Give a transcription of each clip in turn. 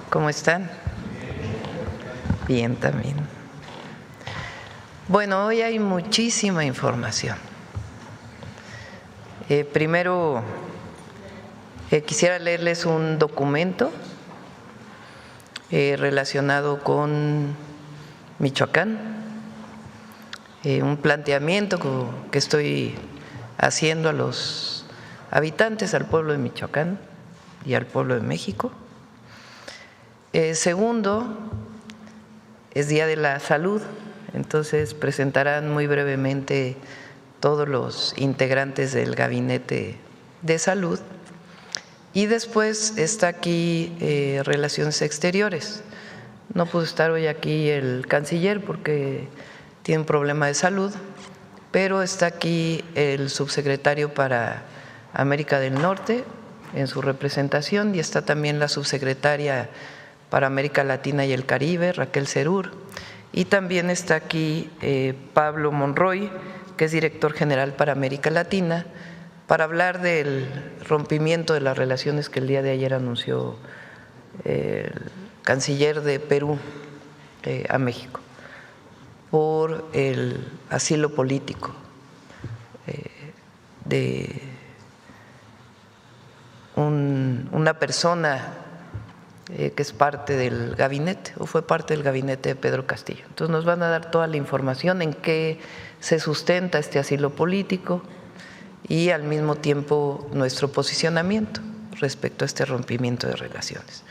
¿Cómo están? Bien también. Bueno, hoy hay muchísima información. Primero, quisiera leerles un documento relacionado con Michoacán, un planteamiento que estoy haciendo a los habitantes, al pueblo de Michoacán y al pueblo de México. Segundo, es Día de la Salud, entonces presentarán muy brevemente todos los integrantes del Gabinete de Salud. Y después está aquí Relaciones Exteriores. No pudo estar hoy aquí el canciller porque tiene un problema de salud, pero está aquí el subsecretario para América del Norte en su representación y está también la subsecretaria para América Latina y el Caribe, Raquel Serur, y también está aquí Pablo Monroy, que es director general para América Latina, para hablar del rompimiento de las relaciones que el día de ayer anunció el canciller de Perú a México por el asilo político de una persona que es parte del gabinete o fue parte del gabinete de Pedro Castillo. Entonces nos van a dar toda la información en qué se sustenta este asilo político y al mismo tiempo nuestro posicionamiento respecto a este rompimiento de relaciones.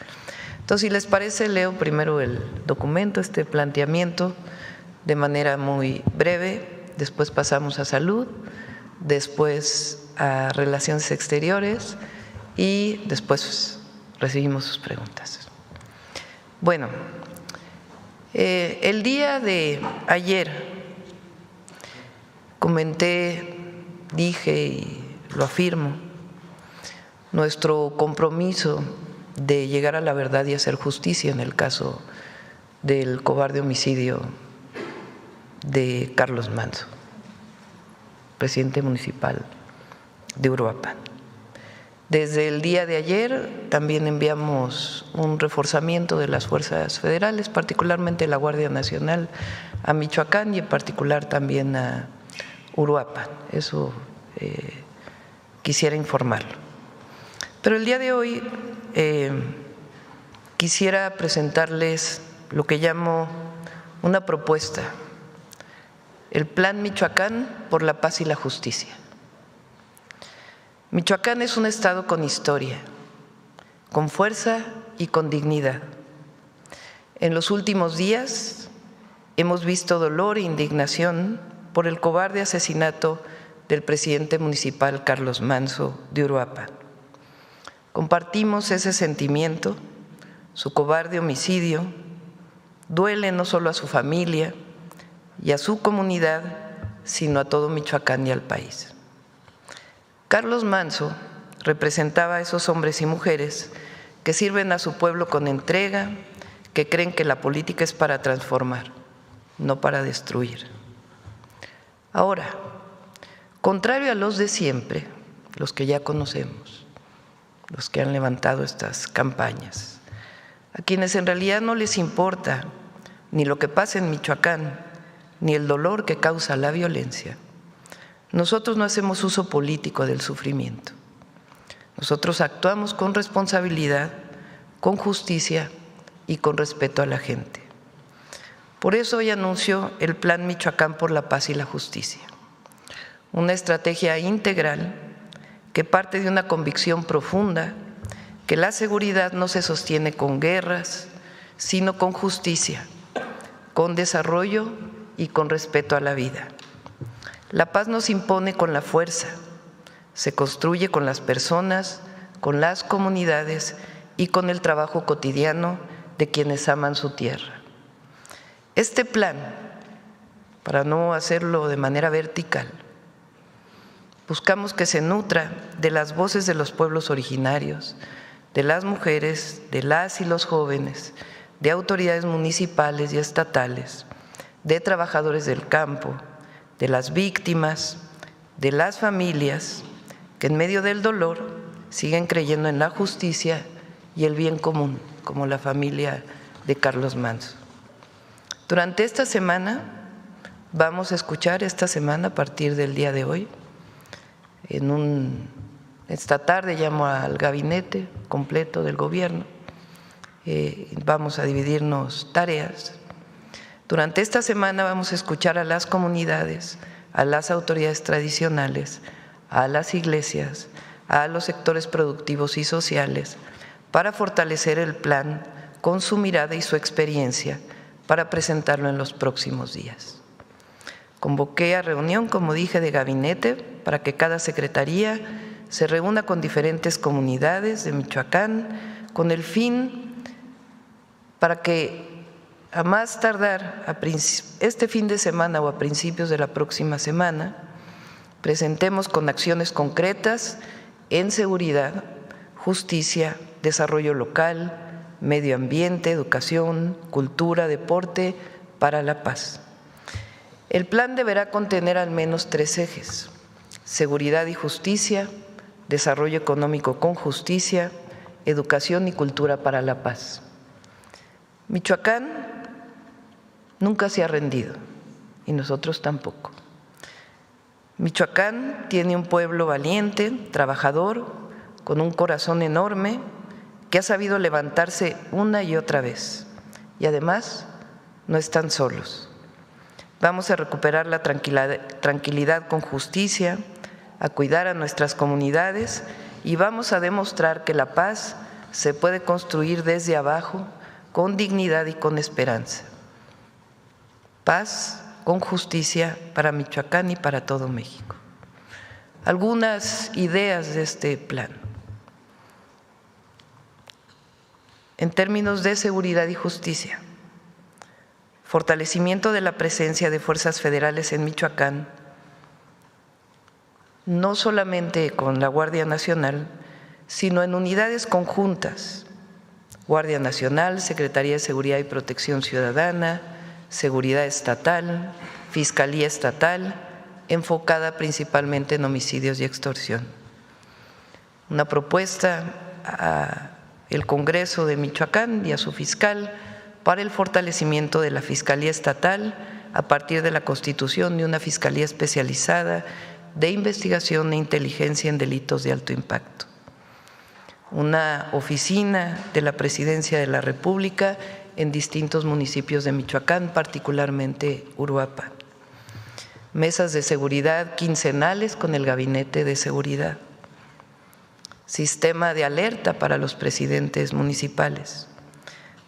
Entonces, si les parece, leo primero el documento, este planteamiento de manera muy breve, después pasamos a salud, después a relaciones exteriores y después recibimos sus preguntas. Bueno, el día de ayer comenté, dije y lo afirmo, nuestro compromiso de llegar a la verdad y hacer justicia en el caso del cobarde homicidio de Carlos Manso, presidente municipal de Uruapan. Desde el día de ayer también enviamos un reforzamiento de las fuerzas federales, particularmente la Guardia Nacional, a Michoacán y en particular también a Uruapan. Eso quisiera informarlo. Pero el día de hoy quisiera presentarles lo que llamo una propuesta, el Plan Michoacán por la Paz y la Justicia. Michoacán es un estado con historia, con fuerza y con dignidad. En los últimos días hemos visto dolor e indignación por el cobarde asesinato del presidente municipal Carlos Manso de Uruapan. Compartimos ese sentimiento, su cobarde homicidio duele no solo a su familia y a su comunidad, sino a todo Michoacán y al país. Carlos Manso representaba a esos hombres y mujeres que sirven a su pueblo con entrega, que creen que la política es para transformar, no para destruir. Ahora, contrario a los de siempre, los que ya conocemos, los que han levantado estas campañas, a quienes en realidad no les importa ni lo que pasa en Michoacán, ni el dolor que causa la violencia, nosotros no hacemos uso político del sufrimiento. Nosotros actuamos con responsabilidad, con justicia y con respeto a la gente. Por eso hoy anuncio el Plan Michoacán por la Paz y la Justicia, una estrategia integral que parte de una convicción profunda que la seguridad no se sostiene con guerras, sino con justicia, con desarrollo y con respeto a la vida. La paz no se impone con la fuerza, se construye con las personas, con las comunidades y con el trabajo cotidiano de quienes aman su tierra. Este plan, para no hacerlo de manera vertical, buscamos que se nutra de las voces de los pueblos originarios, de las mujeres, de las y los jóvenes, de autoridades municipales y estatales, de trabajadores del campo, de las víctimas, de las familias que en medio del dolor siguen creyendo en la justicia y el bien común, como la familia de Carlos Manso. Durante esta semana vamos a escuchar, a partir del día de hoy, esta tarde llamo al gabinete completo del gobierno, vamos a dividirnos tareas. Durante esta semana vamos a escuchar a las comunidades, a las autoridades tradicionales, a las iglesias, a los sectores productivos y sociales, para fortalecer el plan con su mirada y su experiencia para presentarlo en los próximos días. Convoqué a reunión, como dije, de gabinete para que cada secretaría se reúna con diferentes comunidades de Michoacán con el fin para que a más tardar este fin de semana o a principios de la próxima semana presentemos con acciones concretas en seguridad, justicia, desarrollo local, medio ambiente, educación, cultura, deporte, para la paz. El plan deberá contener al menos 3 ejes: seguridad y justicia, desarrollo económico con justicia, educación y cultura para la paz. Michoacán nunca se ha rendido y nosotros tampoco. Michoacán tiene un pueblo valiente, trabajador, con un corazón enorme, que ha sabido levantarse una y otra vez. Y además no están solos. Vamos a recuperar la tranquilidad con justicia, a cuidar a nuestras comunidades y vamos a demostrar que la paz se puede construir desde abajo con dignidad y con esperanza. Paz con justicia para Michoacán y para todo México. Algunas ideas de este plan. En términos de seguridad y justicia, fortalecimiento de la presencia de fuerzas federales en Michoacán, no solamente con la Guardia Nacional, sino en unidades conjuntas: Guardia Nacional, Secretaría de Seguridad y Protección Ciudadana, Seguridad Estatal, Fiscalía Estatal, enfocada principalmente en homicidios y extorsión. Una propuesta al Congreso de Michoacán y a su fiscal para el fortalecimiento de la Fiscalía Estatal a partir de la constitución de una Fiscalía especializada de investigación e inteligencia en delitos de alto impacto. Una oficina de la Presidencia de la República en distintos municipios de Michoacán, particularmente Uruapan. Mesas de seguridad quincenales con el Gabinete de Seguridad. Sistema de alerta para los presidentes municipales.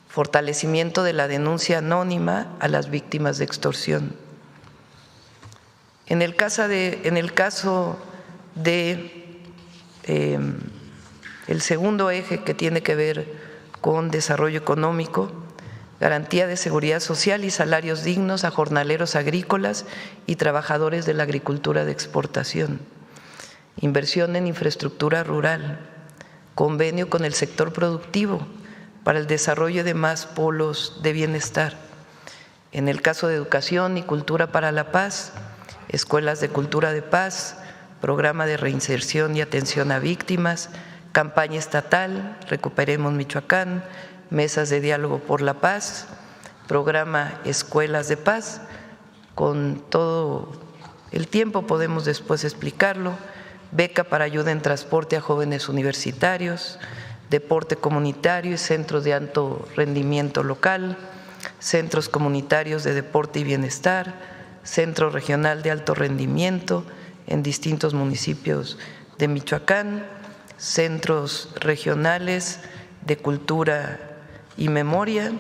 Fortalecimiento de la denuncia anónima a las víctimas de extorsión. En el caso de el segundo eje, que tiene que ver con desarrollo económico, garantía de seguridad social y salarios dignos a jornaleros agrícolas y trabajadores de la agricultura de exportación, inversión en infraestructura rural, convenio con el sector productivo para el desarrollo de más polos de bienestar. En el caso de educación y cultura para la paz, escuelas de cultura de paz, programa de reinserción y atención a víctimas, campaña estatal, Recuperemos Michoacán, mesas de diálogo por la paz, programa Escuelas de Paz, con todo el tiempo podemos después explicarlo, beca para ayuda en transporte a jóvenes universitarios, deporte comunitario y centros de alto rendimiento local, centros comunitarios de deporte y bienestar, centro regional de alto rendimiento en distintos municipios de Michoacán, centros regionales de cultura y memoria,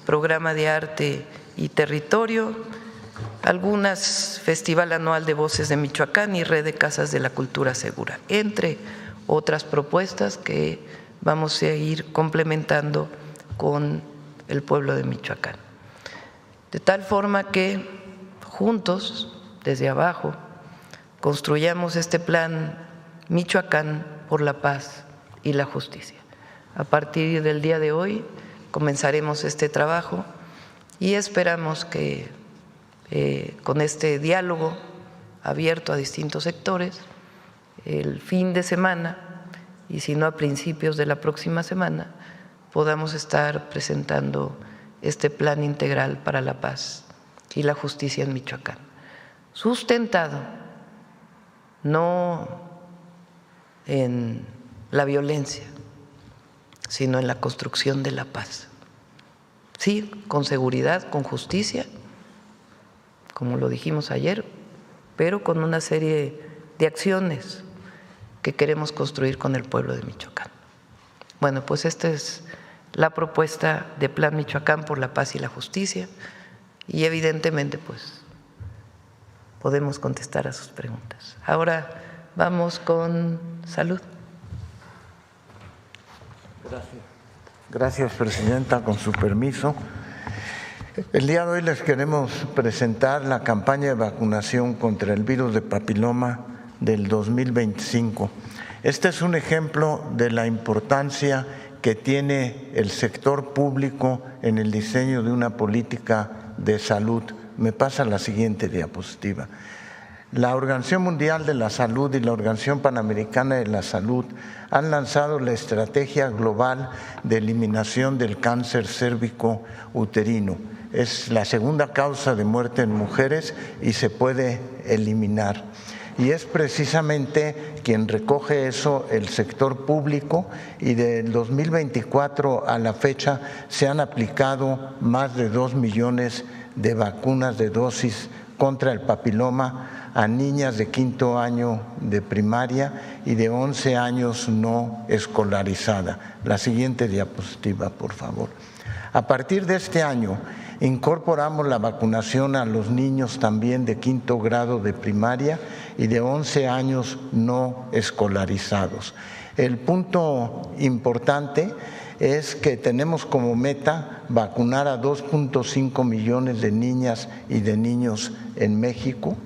programa de arte y territorio, algunas Festival Anual de Voces de Michoacán y Red de Casas de la Cultura Segura, entre otras propuestas que vamos a ir complementando con el pueblo de Michoacán. De tal forma que juntos, desde abajo, construyamos este plan Michoacán por la paz y la justicia. A partir del día de hoy comenzaremos este trabajo y esperamos que con este diálogo abierto a distintos sectores, el fin de semana y si no a principios de la próxima semana, podamos estar presentando este plan integral para la paz y la justicia en Michoacán, sustentado no en la violencia, sino en la construcción de la paz. Sí, con seguridad, con justicia, como lo dijimos ayer, pero con una serie de acciones que queremos construir con el pueblo de Michoacán. Bueno, pues esta es la propuesta de Plan Michoacán por la Paz y la Justicia y evidentemente pues podemos contestar a sus preguntas. Ahora vamos con salud. Gracias, Presidenta. Con su permiso, el día de hoy les queremos presentar la campaña de vacunación contra el virus de papiloma del 2025. Este es un ejemplo de la importancia que tiene el sector público en el diseño de una política de salud. Me pasa la siguiente diapositiva. La Organización Mundial de la Salud y la Organización Panamericana de la Salud han lanzado la Estrategia Global de Eliminación del Cáncer Cérvico-Uterino. Es la segunda causa de muerte en mujeres y se puede eliminar. Y es precisamente quien recoge eso el sector público, y del 2024 a la fecha se han aplicado más de 2 millones de vacunas de dosis contra el papiloma a niñas de 5º año de primaria y de 11 años no escolarizada. La siguiente diapositiva, por favor. A partir de este año incorporamos la vacunación a los niños también de 5º grado de primaria y de 11 años no escolarizados. El punto importante es que tenemos como meta vacunar a 2.5 millones de niñas y de niños en México.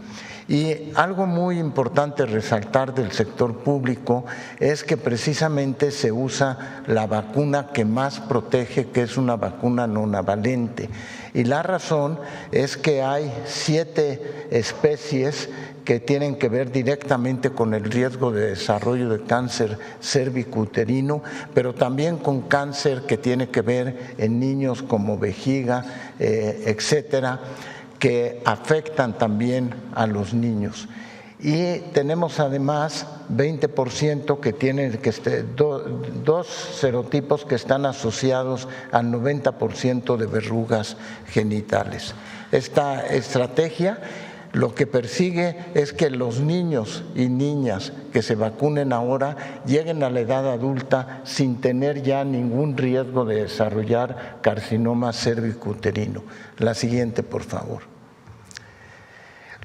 Y algo muy importante resaltar del sector público es que precisamente se usa la vacuna que más protege, que es una vacuna nonavalente. Y la razón es que hay 7 especies que tienen que ver directamente con el riesgo de desarrollo de cáncer cérvico-uterino, pero también con cáncer que tiene que ver en niños como vejiga, etcétera, que afectan también a los niños. Y tenemos además 20% que tienen dos serotipos que están asociados al 90% de verrugas genitales. Esta estrategia lo que persigue es que los niños y niñas que se vacunen ahora lleguen a la edad adulta sin tener ya ningún riesgo de desarrollar carcinoma cérvico-uterino. La siguiente, por favor.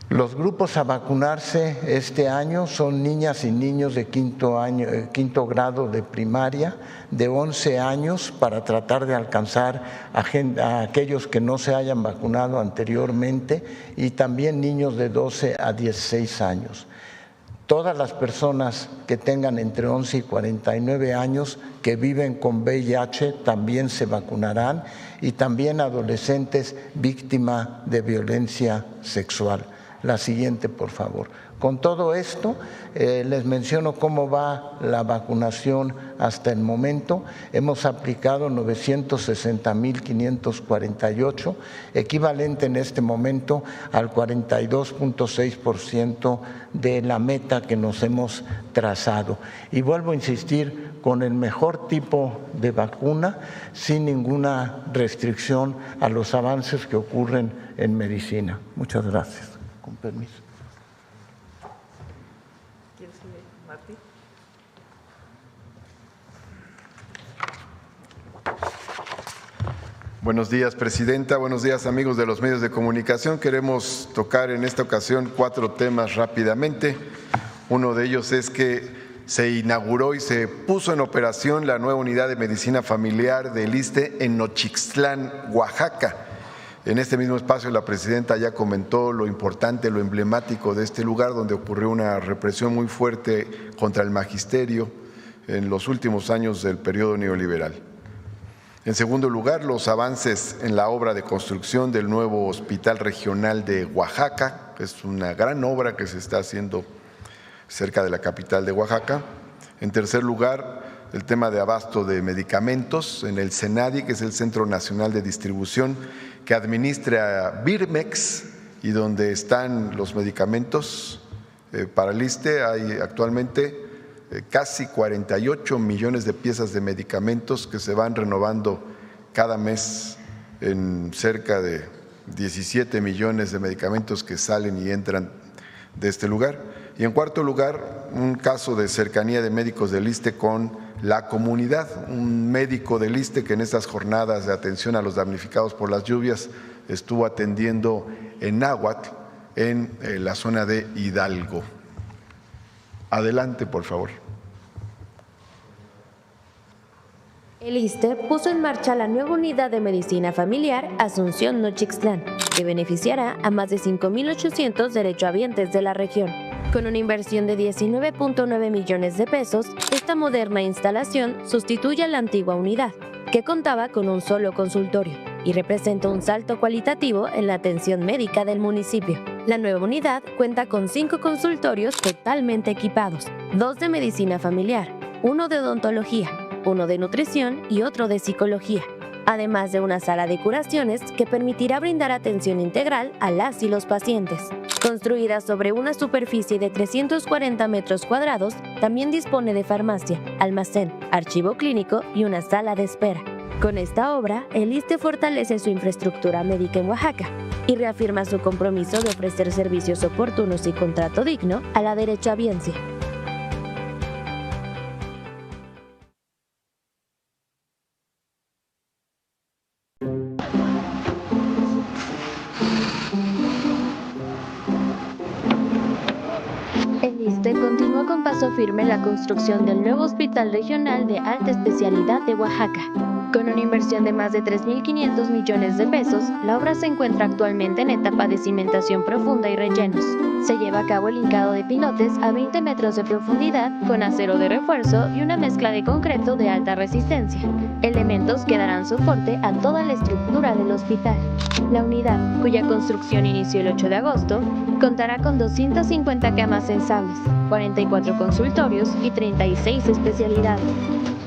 Los grupos a vacunarse este año son niñas y niños de 5º grado de primaria, de 11 años, para tratar de alcanzar a aquellos que no se hayan vacunado anteriormente, y también niños de 12 a 16 años. Todas las personas que tengan entre 11 y 49 años que viven con VIH también se vacunarán, y también adolescentes víctimas de violencia sexual. La siguiente, por favor. Con todo esto, les menciono cómo va la vacunación hasta el momento. Hemos aplicado 960,548, equivalente en este momento al 42.6% de la meta que nos hemos trazado. Y vuelvo a insistir, con el mejor tipo de vacuna, sin ninguna restricción a los avances que ocurren en medicina. Muchas gracias. Con permiso. ¿Quién sigue, Martín? Buenos días, Presidenta. Buenos días, amigos de los medios de comunicación. Queremos tocar en esta ocasión 4 temas rápidamente. Uno de ellos es que se inauguró y se puso en operación la nueva unidad de medicina familiar del ISSSTE en Nochixtlán, Oaxaca. En este mismo espacio la Presidenta ya comentó lo importante, lo emblemático de este lugar, donde ocurrió una represión muy fuerte contra el magisterio en los últimos años del periodo neoliberal. En segundo lugar, los avances en la obra de construcción del nuevo Hospital Regional de Oaxaca, que es una gran obra que se está haciendo cerca de la capital de Oaxaca. En tercer lugar, el tema de abasto de medicamentos en el CENADI, que es el Centro Nacional de Distribución, que administra Birmex y donde están los medicamentos para el ISSSTE. Hay actualmente casi 48 millones de piezas de medicamentos que se van renovando cada mes en cerca de 17 millones de medicamentos que salen y entran de este lugar. Y en cuarto lugar, un caso de cercanía de médicos del ISSSTE con la comunidad. Un médico del ISSSTE que en estas jornadas de atención a los damnificados por las lluvias estuvo atendiendo en Náhuatl, en la zona de Hidalgo. Adelante, por favor. El ISSSTE puso en marcha la nueva unidad de medicina familiar Asunción Nochixtlán, que beneficiará a más de 5.800 derechohabientes de la región. Con una inversión de 19.9 millones de pesos, esta moderna instalación sustituye a la antigua unidad, que contaba con un solo consultorio, y representa un salto cualitativo en la atención médica del municipio. La nueva unidad cuenta con 5 consultorios totalmente equipados, 2 de medicina familiar, 1 de odontología, 1 de nutrición y otro de psicología, además de una sala de curaciones que permitirá brindar atención integral a las y los pacientes. Construida sobre una superficie de 340 metros cuadrados, también dispone de farmacia, almacén, archivo clínico y una sala de espera. Con esta obra, el ISSSTE fortalece su infraestructura médica en Oaxaca y reafirma su compromiso de ofrecer servicios oportunos y contrato digno a la derechohabiencia. El ISSSTE continúa con paso firme la construcción del nuevo Hospital Regional de Alta Especialidad de Oaxaca. Con una inversión de más de 3.500 millones de pesos, la obra se encuentra actualmente en etapa de cimentación profunda y rellenos. Se lleva a cabo el hincado de pilotes a 20 metros de profundidad con acero de refuerzo y una mezcla de concreto de alta resistencia, elementos que darán soporte a toda la estructura del hospital. La unidad, cuya construcción inició el 8 de agosto, contará con 250 camas sensables, 44 consultorios y 36 especialidades,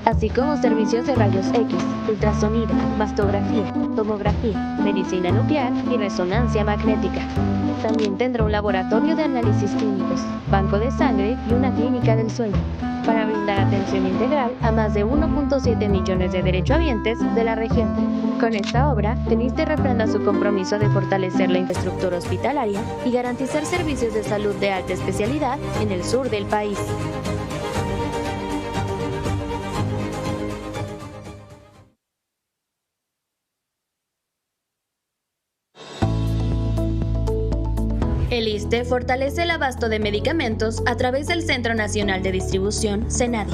así como servicios de rayos X, ultrasonido, mastografía, tomografía, medicina nuclear y resonancia magnética. También tendrá un laboratorio de análisis clínicos, banco de sangre y una clínica del sueño, para brindar atención integral a más de 1.7 millones de derechohabientes de la región. Con esta obra, el ISSSTE refrenda su compromiso de fortalecer la infraestructura hospitalaria y garantizar servicios de salud de alta especialidad en el sur del país. El ISSSTE fortalece el abasto de medicamentos a través del Centro Nacional de Distribución, CENADI.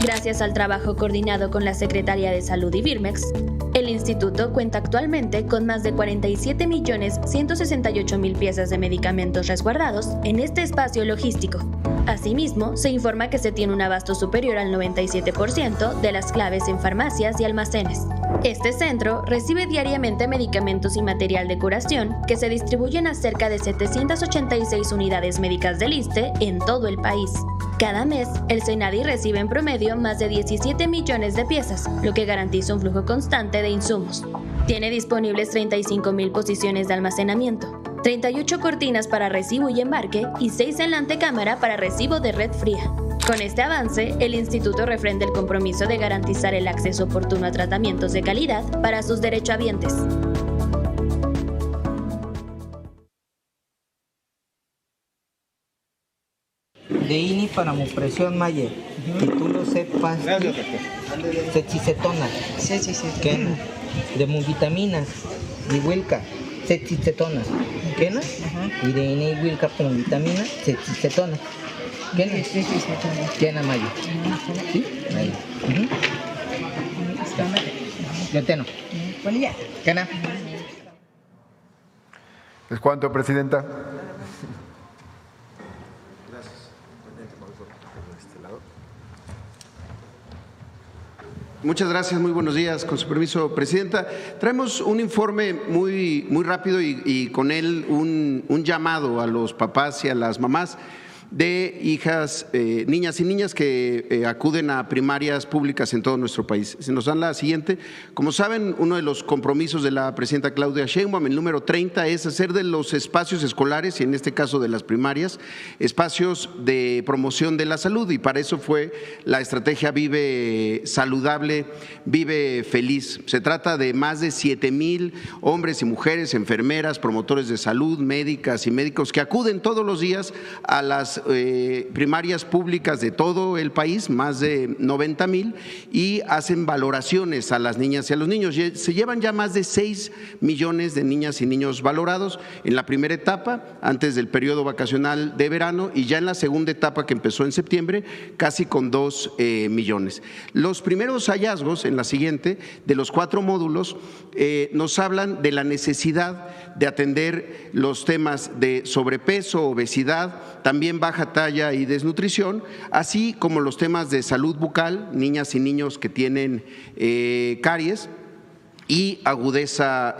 Gracias al trabajo coordinado con la Secretaría de Salud y Birmex, el instituto cuenta actualmente con más de 47.168.000 piezas de medicamentos resguardados en este espacio logístico. Asimismo, se informa que se tiene un abasto superior al 97% de las claves en farmacias y almacenes. Este centro recibe diariamente medicamentos y material de curación que se distribuyen a cerca de 786 unidades médicas del ISSSTE en todo el país. Cada mes, el CENADI recibe en promedio más de 17 millones de piezas, lo que garantiza un flujo constante de insumos. Tiene disponibles 35.000 posiciones de almacenamiento, 38 cortinas para recibo y embarque y 6 en la antecámara para recibo de red fría. Con este avance, el instituto refrenda el compromiso de garantizar el acceso oportuno a tratamientos de calidad para sus derechohabientes. De INI para presión mayer, título cepas, cechicetona, quena, de multivitaminas, y wilca, cechicetona, quena, y de INI wilca con vitaminas, cechicetona. Quena mayo. ¿Sí? Mayo. Yo tengo. Quena. ¿Es cuánto, Presidenta? Muchas gracias, muy buenos días. Con su permiso, Presidenta. Traemos un informe muy rápido y con él un llamado a los papás y a las mamás. de hijas, niñas y niñas que acuden a primarias públicas en todo nuestro país. Se nos dan la siguiente. Como saben, uno de los compromisos de la presidenta Claudia Sheinbaum, el número 30, es hacer de los espacios escolares, y en este caso de las primarias, espacios de promoción de la salud, y para eso fue la estrategia Vive Saludable, Vive Feliz. Se trata de más de 7,000 hombres y mujeres, enfermeras, promotores de salud, médicas y médicos que acuden todos los días a las primarias públicas de todo el país, más de 90,000, y hacen valoraciones a las niñas y a los niños. Se llevan ya más de 6 millones de niñas y niños valorados en la primera etapa, antes del periodo vacacional de verano, y ya en la segunda etapa, que empezó en septiembre, casi con 2 millones. Los primeros hallazgos, en la siguiente, de los 4 módulos, nos hablan de la necesidad de atender los temas de sobrepeso, obesidad, también baja talla y desnutrición, así como los temas de salud bucal, niñas y niños que tienen caries y agudeza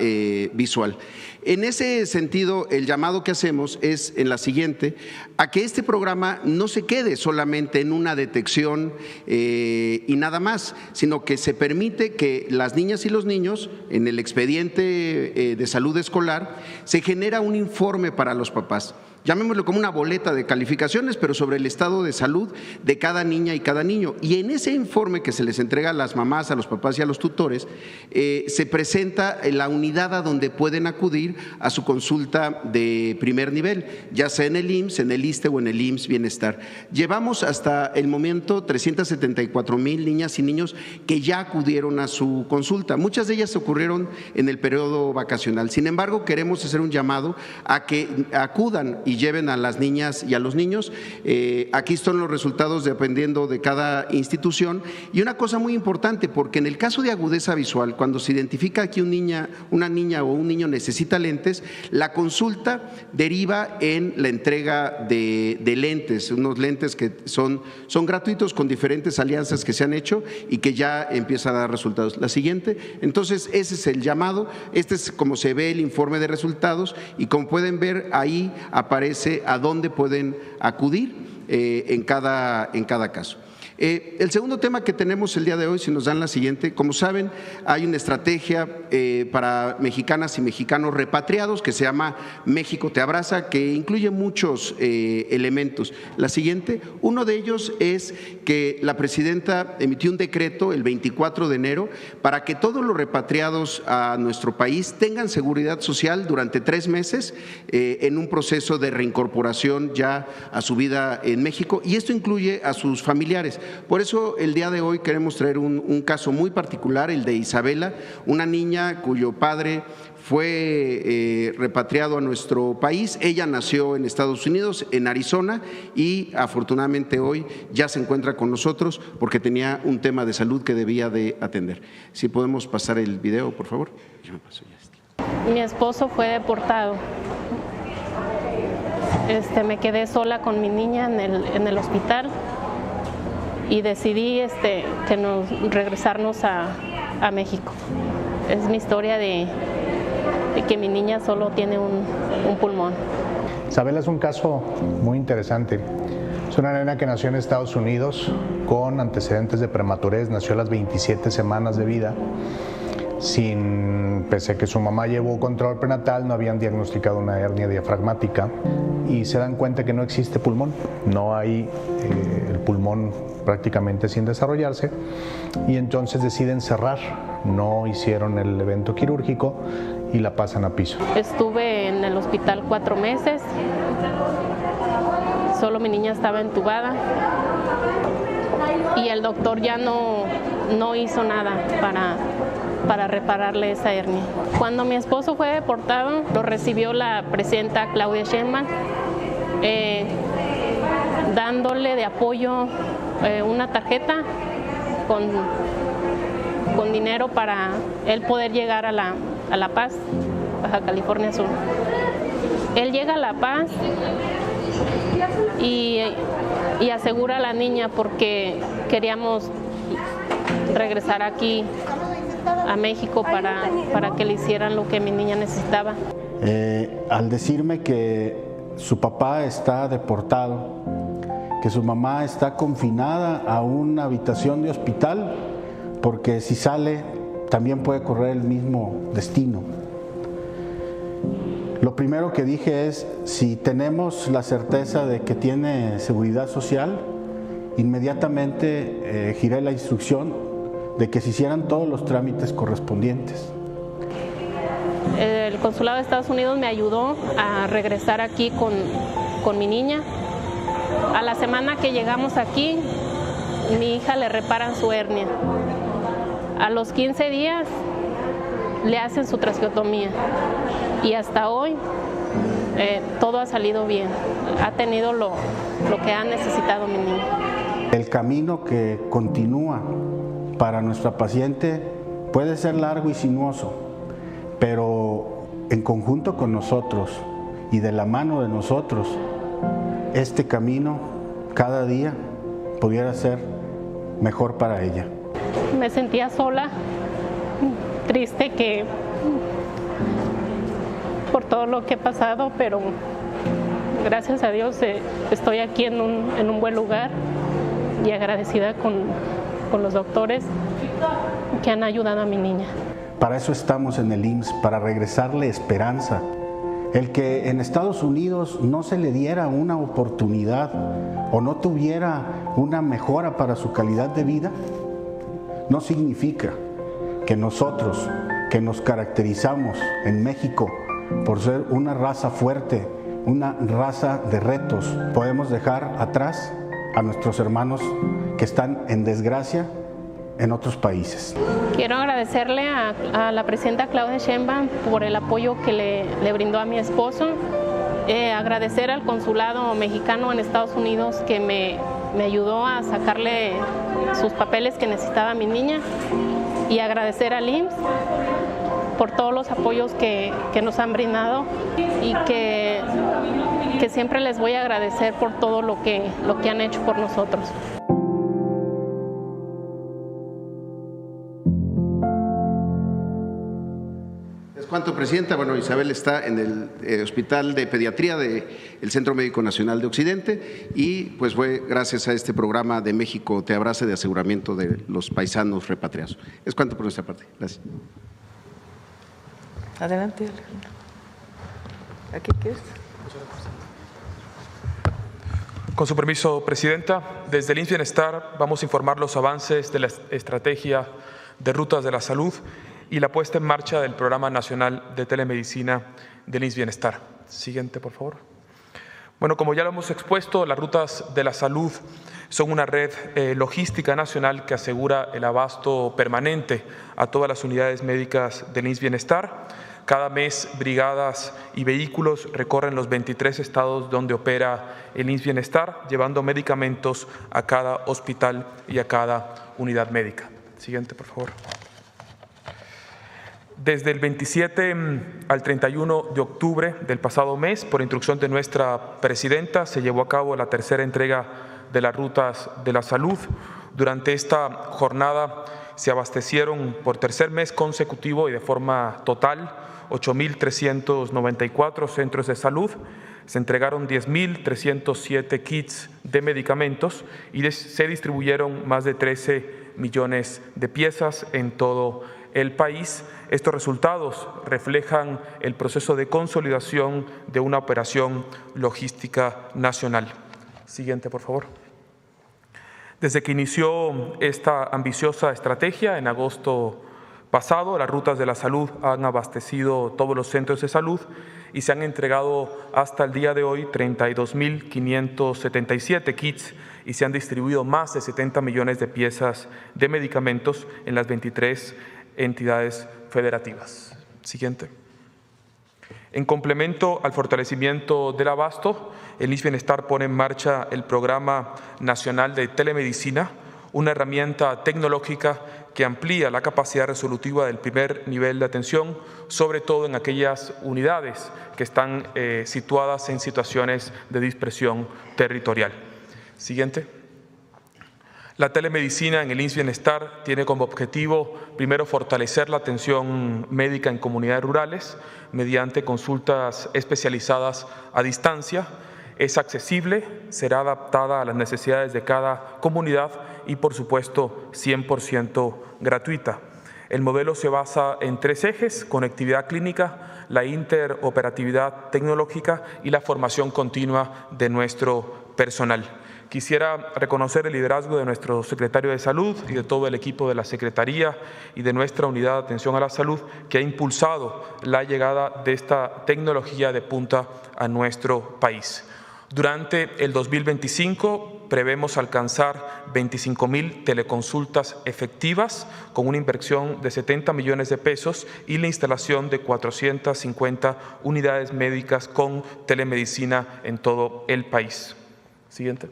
visual. En ese sentido, el llamado que hacemos es en la siguiente, a que este programa no se quede solamente en una detección y nada más, sino que se permite que las niñas y los niños, en el expediente de salud escolar, se genera un informe para los papás. Llamémoslo como una boleta de calificaciones, pero sobre el estado de salud de cada niña y cada niño. Y en ese informe que se les entrega a las mamás, a los papás y a los tutores, se presenta la unidad a donde pueden acudir a su consulta de primer nivel, ya sea en el IMSS, en el ISSSTE o en el IMSS Bienestar. Llevamos hasta el momento 374,000 niñas y niños que ya acudieron a su consulta. Muchas de ellas ocurrieron en el periodo vacacional. Sin embargo, queremos hacer un llamado a que acudan y lleven a las niñas y a los niños. Aquí están los resultados dependiendo de cada institución. Y una cosa muy importante, porque en el caso de agudeza visual, cuando se identifica que una niña o un niño necesita lentes, la consulta deriva en la entrega de lentes, unos lentes que son gratuitos con diferentes alianzas que se han hecho y que ya empieza a dar resultados. La siguiente. Entonces, ese es el llamado. Este es como se ve el informe de resultados, y como pueden ver, ahí aparece a dónde pueden acudir en cada caso. El segundo tema que tenemos el día de hoy, si nos dan la siguiente, como saben, hay una estrategia para mexicanas y mexicanos repatriados que se llama México te abraza, que incluye muchos elementos. La siguiente, uno de ellos es que la presidenta emitió un decreto el 24 de enero para que todos los repatriados a nuestro país tengan seguridad social durante 3 meses en un proceso de reincorporación ya a su vida en México, y esto incluye a sus familiares. Por eso el día de hoy queremos traer un caso muy particular, el de Isabela, una niña cuyo padre fue repatriado a nuestro país. Ella nació en Estados Unidos, en Arizona, y afortunadamente hoy ya se encuentra con nosotros porque tenía un tema de salud que debía de atender. Si podemos pasar el video, por favor. Yo me paso ya. Mi esposo fue deportado. Me quedé sola con mi niña en el hospital. Y decidí regresarnos a México. Es mi historia de que mi niña solo tiene un pulmón. Isabela es un caso muy interesante. Es una nena que nació en Estados Unidos con antecedentes de prematurez, nació a las 27 semanas de vida. Pese a que su mamá llevó control prenatal, no habían diagnosticado una hernia diafragmática y se dan cuenta que no existe pulmón, no hay el pulmón prácticamente sin desarrollarse, y entonces deciden cerrar, no hicieron el evento quirúrgico y la pasan a piso. Estuve en el hospital 4 meses, solo mi niña estaba entubada y el doctor ya no hizo nada para repararle esa hernia. Cuando mi esposo fue deportado, lo recibió la presidenta Claudia Sheinbaum, dándole de apoyo una tarjeta con dinero para él poder llegar a La Paz, Baja California Sur. Él llega a La Paz y asegura a la niña porque queríamos regresar aquí a México para que le hicieran lo que mi niña necesitaba. Al decirme que su papá está deportado, que su mamá está confinada a una habitación de hospital, porque si sale también puede correr el mismo destino. Lo primero que dije es, si tenemos la certeza de que tiene seguridad social, inmediatamente giré la instrucción de que se hicieran todos los trámites correspondientes. El Consulado de Estados Unidos me ayudó a regresar aquí con mi niña. A la semana que llegamos aquí, mi hija le reparan su hernia. A los 15 días le hacen su traqueotomía y hasta hoy todo ha salido bien. Ha tenido lo que ha necesitado mi niña. El camino que continúa para nuestra paciente puede ser largo y sinuoso, pero en conjunto con nosotros y de la mano de nosotros, este camino cada día pudiera ser mejor para ella. Me sentía sola, triste por todo lo que he pasado, pero gracias a Dios estoy aquí en un buen lugar y agradecida con los doctores que han ayudado a mi niña. Para eso estamos en el IMSS, para regresarle esperanza. El que en Estados Unidos no se le diera una oportunidad o no tuviera una mejora para su calidad de vida, no significa que nosotros, que nos caracterizamos en México por ser una raza fuerte, una raza de retos, podemos dejar atrás a nuestros hermanos que están en desgracia en otros países. Quiero agradecerle a la presidenta Claudia Sheinbaum por el apoyo que le brindó a mi esposo, agradecer al consulado mexicano en Estados Unidos que me ayudó a sacarle sus papeles que necesitaba mi niña, y agradecer al IMSS por todos los apoyos que nos han brindado y que siempre les voy a agradecer por todo lo que han hecho por nosotros. ¿Cuánto, Presidenta? Bueno, Isabel está en el Hospital de Pediatría del Centro Médico Nacional de Occidente y pues fue gracias a este programa de México Te Abrace de aseguramiento de los paisanos repatriados. Es cuanto por nuestra parte. Gracias. Adelante, Alejandro. ¿Aquí quieres? Con su permiso, Presidenta, desde el IMSS Bienestar vamos a informar los avances de la estrategia de rutas de la salud y la puesta en marcha del Programa Nacional de Telemedicina del IMSS Bienestar. Siguiente, por favor. Bueno, como ya lo hemos expuesto, las rutas de la salud son una red logística nacional que asegura el abasto permanente a todas las unidades médicas del IMSS Bienestar. Cada mes, brigadas y vehículos recorren los 23 estados donde opera el IMSS Bienestar, llevando medicamentos a cada hospital y a cada unidad médica. Siguiente, por favor. Desde el 27 al 31 de octubre del pasado mes, por instrucción de nuestra presidenta, se llevó a cabo la tercera entrega de las rutas de la salud. Durante esta jornada se abastecieron por tercer mes consecutivo y de forma total 8.394 centros de salud. Se entregaron 10.307 kits de medicamentos y se distribuyeron más de 13 millones de piezas en todo el país. Estos resultados reflejan el proceso de consolidación de una operación logística nacional. Siguiente, por favor. Desde que inició esta ambiciosa estrategia en agosto pasado, las rutas de la salud han abastecido todos los centros de salud y se han entregado hasta el día de hoy 32.577 kits y se han distribuido más de 70 millones de piezas de medicamentos en las 23 entidades federativas. Siguiente. En complemento al fortalecimiento del abasto, el IMSS Bienestar pone en marcha el Programa Nacional de Telemedicina, una herramienta tecnológica que amplía la capacidad resolutiva del primer nivel de atención, sobre todo en aquellas unidades que están situadas en situaciones de dispersión territorial. Siguiente. La telemedicina en el IMSS Bienestar tiene como objetivo, primero, fortalecer la atención médica en comunidades rurales mediante consultas especializadas a distancia. Es accesible, será adaptada a las necesidades de cada comunidad y, por supuesto, 100% gratuita. El modelo se basa en 3 ejes: conectividad clínica, la interoperatividad tecnológica y la formación continua de nuestro personal. Quisiera reconocer el liderazgo de nuestro secretario de Salud y de todo el equipo de la Secretaría y de nuestra Unidad de Atención a la Salud, que ha impulsado la llegada de esta tecnología de punta a nuestro país. Durante el 2025 prevemos alcanzar 25,000 teleconsultas efectivas con una inversión de 70 millones de pesos y la instalación de 450 unidades médicas con telemedicina en todo el país. Siguiente.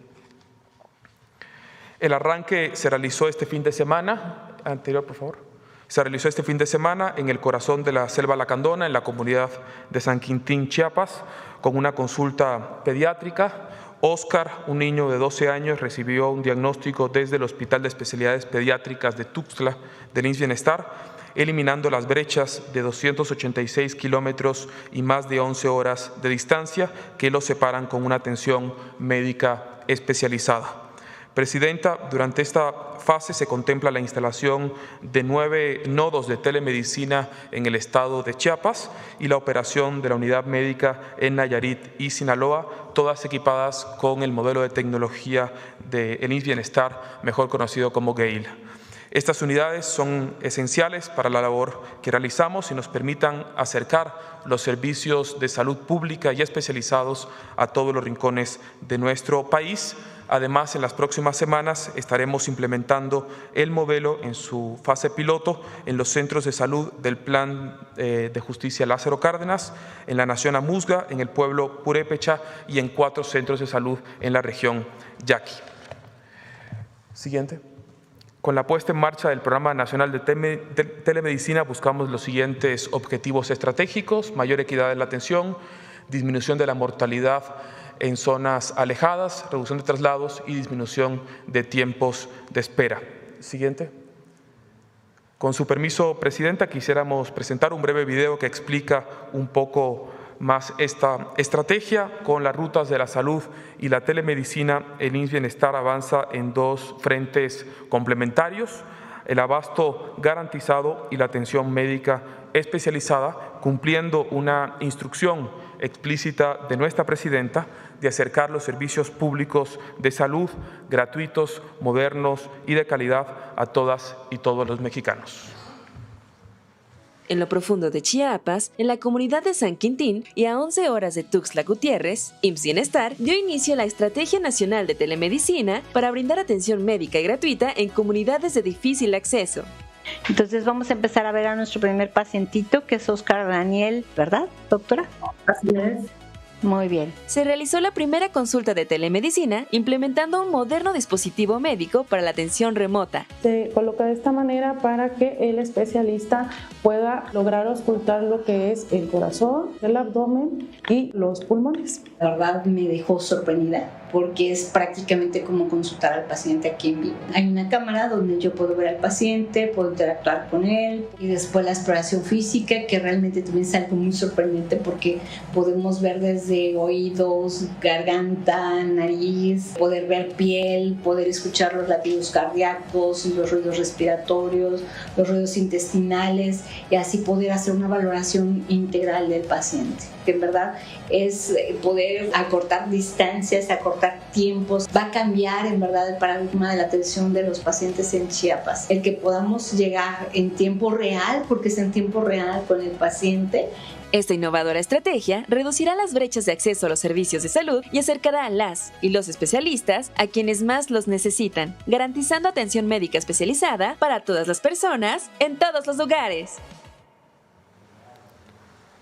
El arranque se realizó este fin de semana, anterior por favor, se realizó este fin de semana en el corazón de la Selva Lacandona, en la comunidad de San Quintín, Chiapas, con una consulta pediátrica. Óscar, un niño de 12 años, recibió un diagnóstico desde el Hospital de Especialidades Pediátricas de Tuxtla del IMSS Bienestar, eliminando las brechas de 286 kilómetros y más de 11 horas de distancia que lo separan con una atención médica especializada. Presidenta, durante esta fase se contempla la instalación de 9 nodos de telemedicina en el estado de Chiapas y la operación de la unidad médica en Nayarit y Sinaloa, todas equipadas con el modelo de tecnología del IMSS Bienestar, mejor conocido como GAIL. Estas unidades son esenciales para la labor que realizamos y nos permitan acercar los servicios de salud pública y especializados a todos los rincones de nuestro país. Además, en las próximas semanas estaremos implementando el modelo en su fase piloto en los centros de salud del Plan de Justicia Lázaro Cárdenas, en la Nación Amuzga, en el pueblo Purépecha y en 4 centros de salud en la región Yaqui. Siguiente. Con la puesta en marcha del Programa Nacional de Telemedicina buscamos los siguientes objetivos estratégicos: mayor equidad en la atención, disminución de la mortalidad en zonas alejadas, reducción de traslados y disminución de tiempos de espera. Siguiente. Con su permiso, Presidenta, quisiéramos presentar un breve video que explica un poco más esta estrategia. Con las rutas de la salud y la telemedicina, el IMSS Bienestar avanza en 2 frentes complementarios: el abasto garantizado y la atención médica especializada, cumpliendo una instrucción explícita de nuestra Presidenta de acercar los servicios públicos de salud gratuitos, modernos y de calidad a todas y todos los mexicanos. En lo profundo de Chiapas, en la comunidad de San Quintín y a 11 horas de Tuxtla Gutiérrez, IMSS Bienestar dio inicio a la Estrategia Nacional de Telemedicina para brindar atención médica y gratuita en comunidades de difícil acceso. Entonces vamos a empezar a ver a nuestro primer pacientito, que es Óscar Daniel, ¿verdad, doctora? Así es. Muy bien. Se realizó la primera consulta de telemedicina implementando un moderno dispositivo médico para la atención remota. Se coloca de esta manera para que el especialista pueda lograr auscultar lo que es el corazón, el abdomen y los pulmones. La verdad me dejó sorprendida porque es prácticamente como consultar al paciente aquí en vivo. Hay una cámara donde yo puedo ver al paciente, puedo interactuar con él, y después la exploración física, que realmente también es algo muy sorprendente porque podemos ver desde oídos, garganta, nariz, poder ver piel, poder escuchar los latidos cardíacos, los ruidos respiratorios, los ruidos intestinales, y así poder hacer una valoración integral del paciente, que en verdad es poder acortar distancias, acortar tiempos. Va a cambiar en verdad el paradigma de la atención de los pacientes en Chiapas. El que podamos llegar en tiempo real, porque es en tiempo real con el paciente. Esta innovadora estrategia reducirá las brechas de acceso a los servicios de salud y acercará a las y los especialistas a quienes más los necesitan, garantizando atención médica especializada para todas las personas en todos los lugares.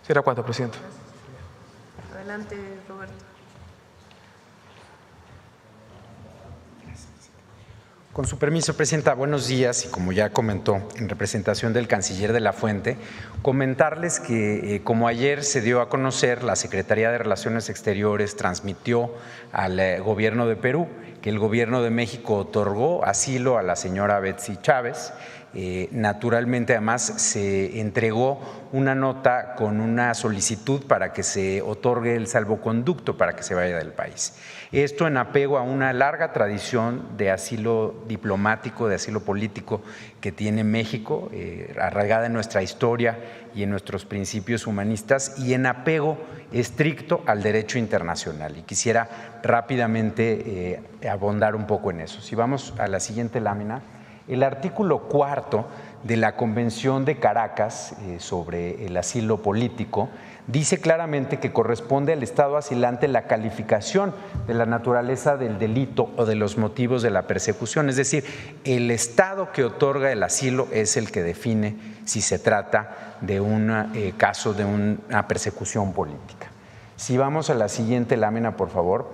¿Será cuánto, Presidenta? Adelante, Roberto. Con su permiso, Presidenta, buenos días. Y como ya comentó en representación del Canciller de la Fuente, comentarles que como ayer se dio a conocer, la Secretaría de Relaciones Exteriores transmitió al Gobierno de Perú que el Gobierno de México otorgó asilo a la señora Betsy Chávez. Naturalmente, además, se entregó una nota con una solicitud para que se otorgue el salvoconducto para que se vaya del país. Esto en apego a una larga tradición de asilo diplomático, de asilo político que tiene México, arraigada en nuestra historia y en nuestros principios humanistas, y en apego estricto al derecho internacional. Y quisiera rápidamente abondar un poco en eso. Si vamos a la siguiente lámina. El artículo 4 de la Convención de Caracas sobre el asilo político dice claramente que corresponde al Estado asilante la calificación de la naturaleza del delito o de los motivos de la persecución. Es decir, el Estado que otorga el asilo es el que define si se trata de un caso de una persecución política. Si vamos a la siguiente lámina, por favor.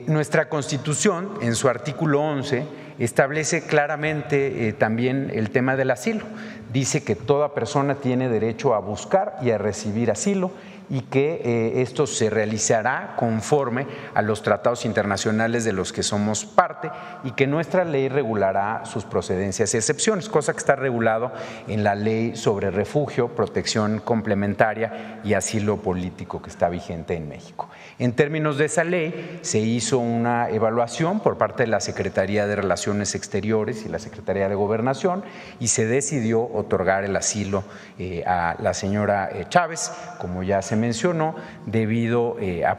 Nuestra Constitución, en su artículo 11, establece claramente también el tema del asilo. Dice que toda persona tiene derecho a buscar y a recibir asilo y que esto se realizará conforme a los tratados internacionales de los que somos parte y que nuestra ley regulará sus procedencias y excepciones, cosa que está regulado en la Ley sobre Refugio, Protección Complementaria y Asilo Político que está vigente en México. En términos de esa ley, se hizo una evaluación por parte de la Secretaría de Relaciones Exteriores y la Secretaría de Gobernación y se decidió otorgar el asilo a la señora Chávez, como ya se mencionó, debido a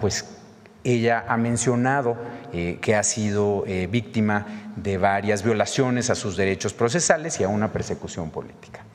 ella ha mencionado que ha sido víctima de varias violaciones a sus derechos procesales y a una persecución política.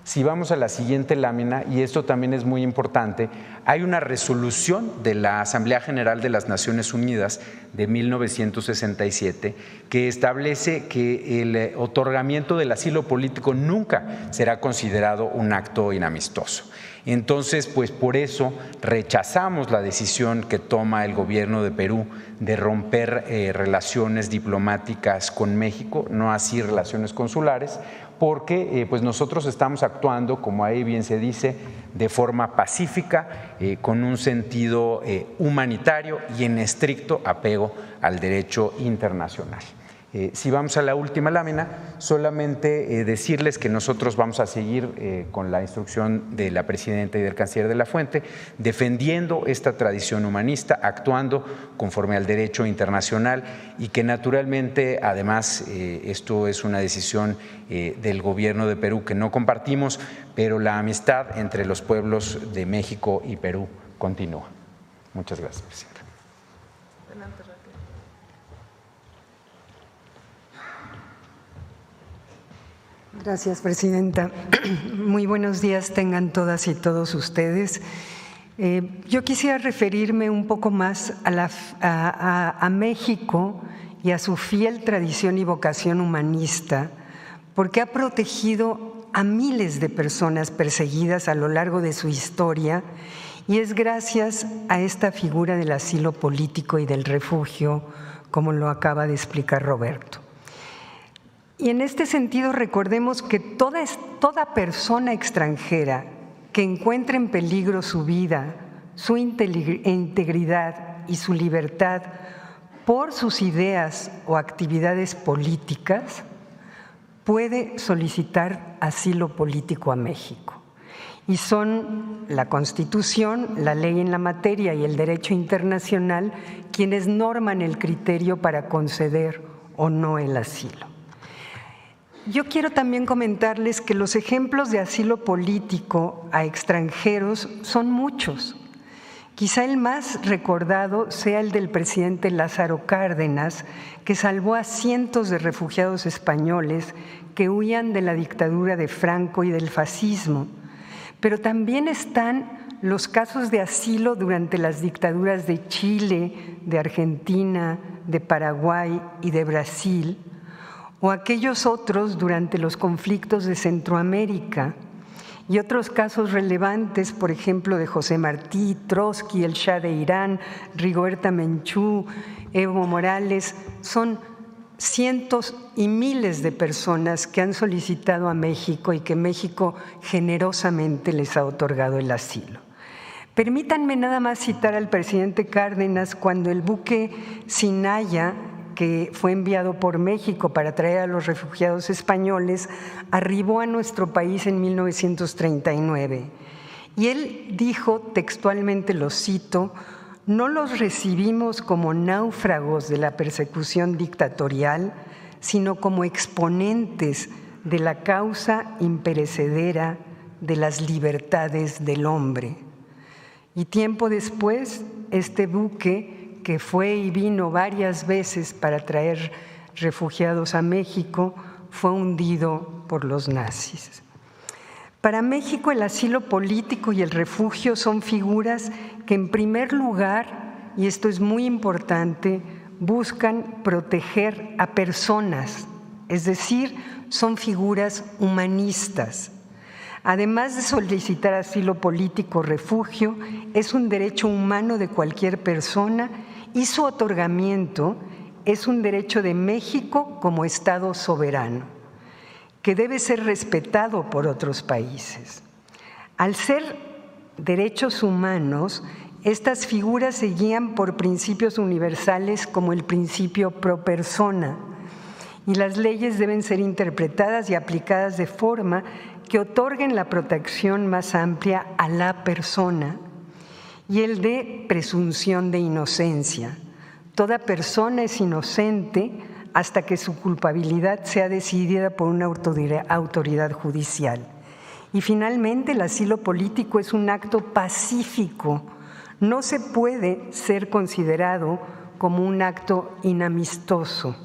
Si vamos a la siguiente lámina, y esto también es muy importante, hay una resolución de la Asamblea General de las Naciones Unidas de 1967 que establece que el otorgamiento del asilo político nunca será considerado un acto inamistoso. Entonces, pues por eso rechazamos la decisión que toma el gobierno de Perú de romper relaciones diplomáticas con México, no así relaciones consulares, porque pues nosotros estamos actuando, como ahí bien se dice, de forma pacífica, con un sentido humanitario y en estricto apego al derecho internacional. Si vamos a la última lámina, solamente decirles que nosotros vamos a seguir con la instrucción de la Presidenta y del Canciller de la Fuente, defendiendo esta tradición humanista, actuando conforme al derecho internacional y que naturalmente, además, esto es una decisión del Gobierno de Perú que no compartimos, pero la amistad entre los pueblos de México y Perú continúa. Muchas gracias, Presidenta. Gracias, Presidenta. Muy buenos días tengan todas y todos ustedes. Yo quisiera referirme un poco más a México y a su fiel tradición y vocación humanista, porque ha protegido a miles de personas perseguidas a lo largo de su historia y es gracias a esta figura del asilo político y del refugio, como lo acaba de explicar Roberto. Y en este sentido recordemos que toda persona extranjera que encuentre en peligro su vida, su integridad y su libertad por sus ideas o actividades políticas, puede solicitar asilo político a México. Y son la Constitución, la ley en la materia y el derecho internacional quienes norman el criterio para conceder o no el asilo. Yo quiero también comentarles que los ejemplos de asilo político a extranjeros son muchos. Quizá el más recordado sea el del presidente Lázaro Cárdenas, que salvó a cientos de refugiados españoles que huían de la dictadura de Franco y del fascismo. Pero también están los casos de asilo durante las dictaduras de Chile, de Argentina, de Paraguay y de Brasil, o aquellos otros durante los conflictos de Centroamérica, y otros casos relevantes, por ejemplo, de José Martí, Trotsky, el Shah de Irán, Rigoberta Menchú, Evo Morales, son cientos y miles de personas que han solicitado a México y que México generosamente les ha otorgado el asilo. Permítanme nada más citar al presidente Cárdenas cuando el buque Sinaya, que fue enviado por México para traer a los refugiados españoles, arribó a nuestro país en 1939. Y él dijo textualmente, lo cito: no los recibimos como náufragos de la persecución dictatorial, sino como exponentes de la causa imperecedera de las libertades del hombre. Y tiempo después, este buque, que fue y vino varias veces para traer refugiados a México, fue hundido por los nazis. Para México, el asilo político y el refugio son figuras que, en primer lugar, y esto es muy importante, buscan proteger a personas, es decir, son figuras humanistas. Además de solicitar asilo político o refugio, es un derecho humano de cualquier persona y su otorgamiento es un derecho de México como Estado soberano, que debe ser respetado por otros países. Al ser derechos humanos, estas figuras se guían por principios universales como el principio pro persona, y las leyes deben ser interpretadas y aplicadas de forma que otorguen la protección más amplia a la persona y el de presunción de inocencia. Toda persona es inocente hasta que su culpabilidad sea decidida por una autoridad judicial. Y finalmente, el asilo político es un acto pacífico. No se puede ser considerado como un acto inamistoso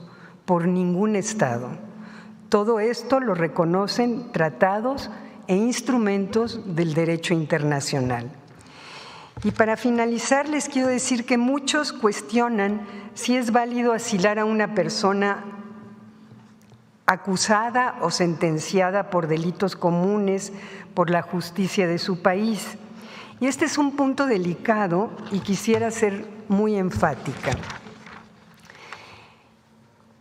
por ningún Estado. Todo esto lo reconocen tratados e instrumentos del derecho internacional. Y para finalizar, les quiero decir que muchos cuestionan si es válido asilar a una persona acusada o sentenciada por delitos comunes por la justicia de su país. Y este es un punto delicado y quisiera ser muy enfática.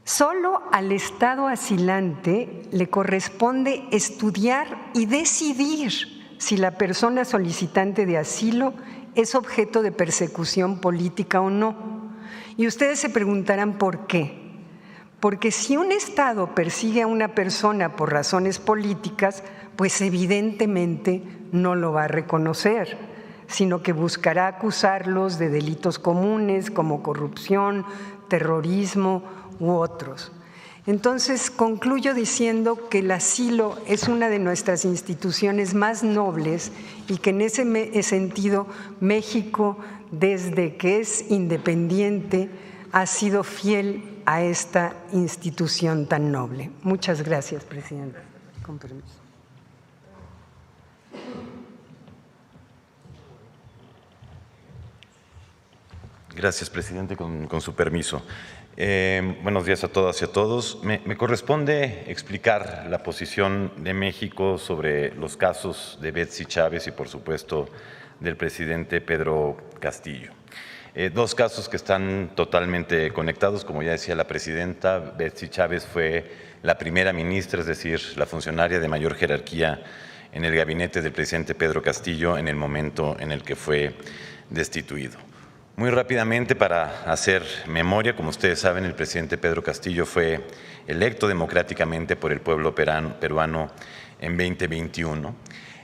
Solo al Estado asilante le corresponde estudiar y decidir si la persona solicitante de asilo es objeto de persecución política o no. Y ustedes se preguntarán por qué. Porque si un Estado persigue a una persona por razones políticas, pues evidentemente no lo va a reconocer, sino que buscará acusarlos de delitos comunes como corrupción, terrorismo u otros. Entonces, concluyo diciendo que el asilo es una de nuestras instituciones más nobles y que en ese sentido México, desde que es independiente, ha sido fiel a esta institución tan noble. Muchas gracias, Presidenta. Con permiso. Gracias, Presidente, con su permiso. Buenos días a todas y a todos. Me corresponde explicar la posición de México sobre los casos de Betsy Chávez y, por supuesto, del presidente Pedro Castillo. Dos casos que están totalmente conectados. Como ya decía la presidenta, Betsy Chávez fue la primera ministra, es decir, la funcionaria de mayor jerarquía en el gabinete del presidente Pedro Castillo en el momento en el que fue destituido. Muy rápidamente, para hacer memoria, como ustedes saben, el presidente Pedro Castillo fue electo democráticamente por el pueblo peruano en 2021.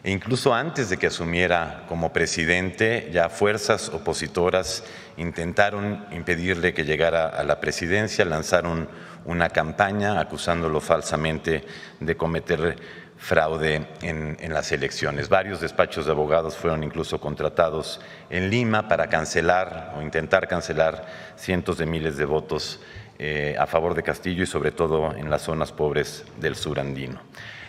E incluso antes de que asumiera como presidente, ya fuerzas opositoras intentaron impedirle que llegara a la presidencia, lanzaron una campaña acusándolo falsamente de cometer fraude en las elecciones. Varios despachos de abogados fueron incluso contratados en Lima para cancelar o intentar cancelar cientos de miles de votos a favor de Castillo y sobre todo en las zonas pobres del sur andino.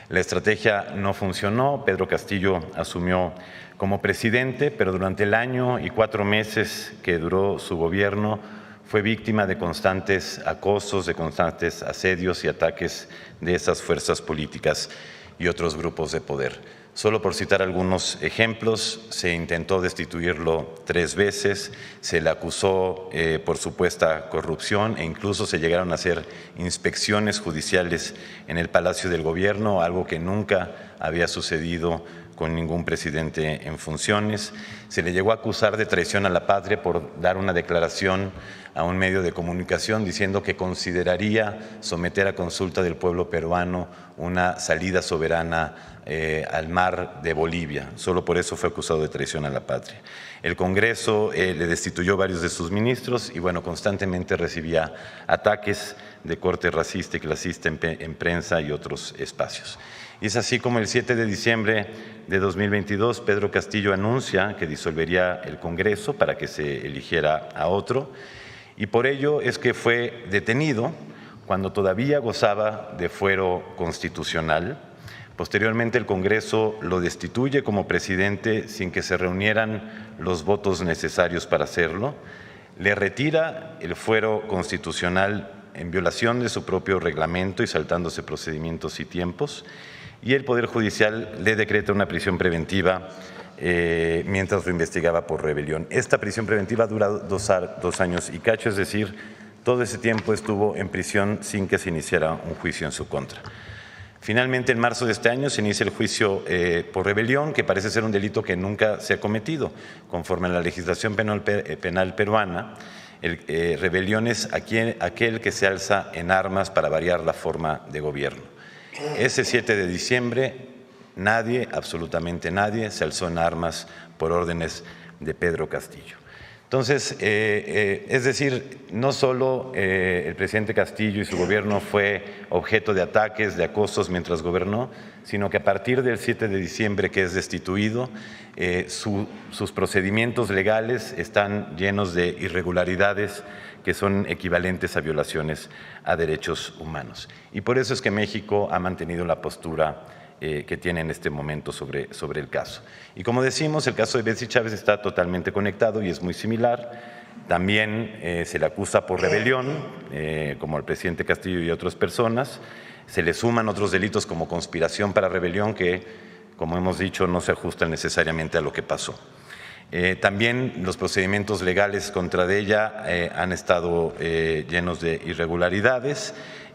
La estrategia no funcionó. Pedro Castillo asumió como presidente, pero durante el año y 4 meses que duró su gobierno fue víctima de constantes acosos, de constantes asedios y ataques de esas fuerzas políticas y otros grupos de poder. Solo por citar algunos ejemplos, se intentó destituirlo 3 veces, se le acusó por supuesta corrupción e incluso se llegaron a hacer inspecciones judiciales en el Palacio del Gobierno, algo que nunca había sucedido con ningún presidente en funciones. Se le llegó a acusar de traición a la patria por dar una declaración a un medio de comunicación diciendo que consideraría someter a consulta del pueblo peruano una salida soberana al mar de Bolivia. Solo por eso fue acusado de traición a la patria. El Congreso le destituyó varios de sus ministros y, bueno, constantemente recibía ataques de corte racista y clasista en prensa y otros espacios. Y es así como el 7 de diciembre de 2022, Pedro Castillo anuncia que disolvería el Congreso para que se eligiera a otro, y por ello es que fue detenido cuando todavía gozaba de fuero constitucional. Posteriormente, el Congreso lo destituye como presidente sin que se reunieran los votos necesarios para hacerlo, le retira el fuero constitucional en violación de su propio reglamento y saltándose procedimientos y tiempos, y el Poder Judicial le decreta una prisión preventiva mientras lo investigaba por rebelión. Esta prisión preventiva dura 2 años y cacho, es decir, todo ese tiempo estuvo en prisión sin que se iniciara un juicio en su contra. Finalmente, en marzo de este año se inicia el juicio por rebelión, que parece ser un delito que nunca se ha cometido. Conforme a la legislación penal peruana, rebelión es aquel que se alza en armas para variar la forma de gobierno. Ese 7 de diciembre, nadie, absolutamente nadie, se alzó en armas por órdenes de Pedro Castillo. Entonces, es decir, no solo el presidente Castillo y su gobierno fue objeto de ataques, de acosos mientras gobernó, sino que a partir del 7 de diciembre que es destituido, sus procedimientos legales están llenos de irregularidades que son equivalentes a violaciones a derechos humanos. Y por eso es que México ha mantenido la postura que tiene en este momento sobre el caso. Y como decimos, el caso de Betsy Chávez está totalmente conectado y es muy similar. También se le acusa por rebelión, como al presidente Castillo y otras personas. Se le suman otros delitos como conspiración para rebelión que, como hemos dicho, no se ajustan necesariamente a lo que pasó. También los procedimientos legales contra ella han estado llenos de irregularidades.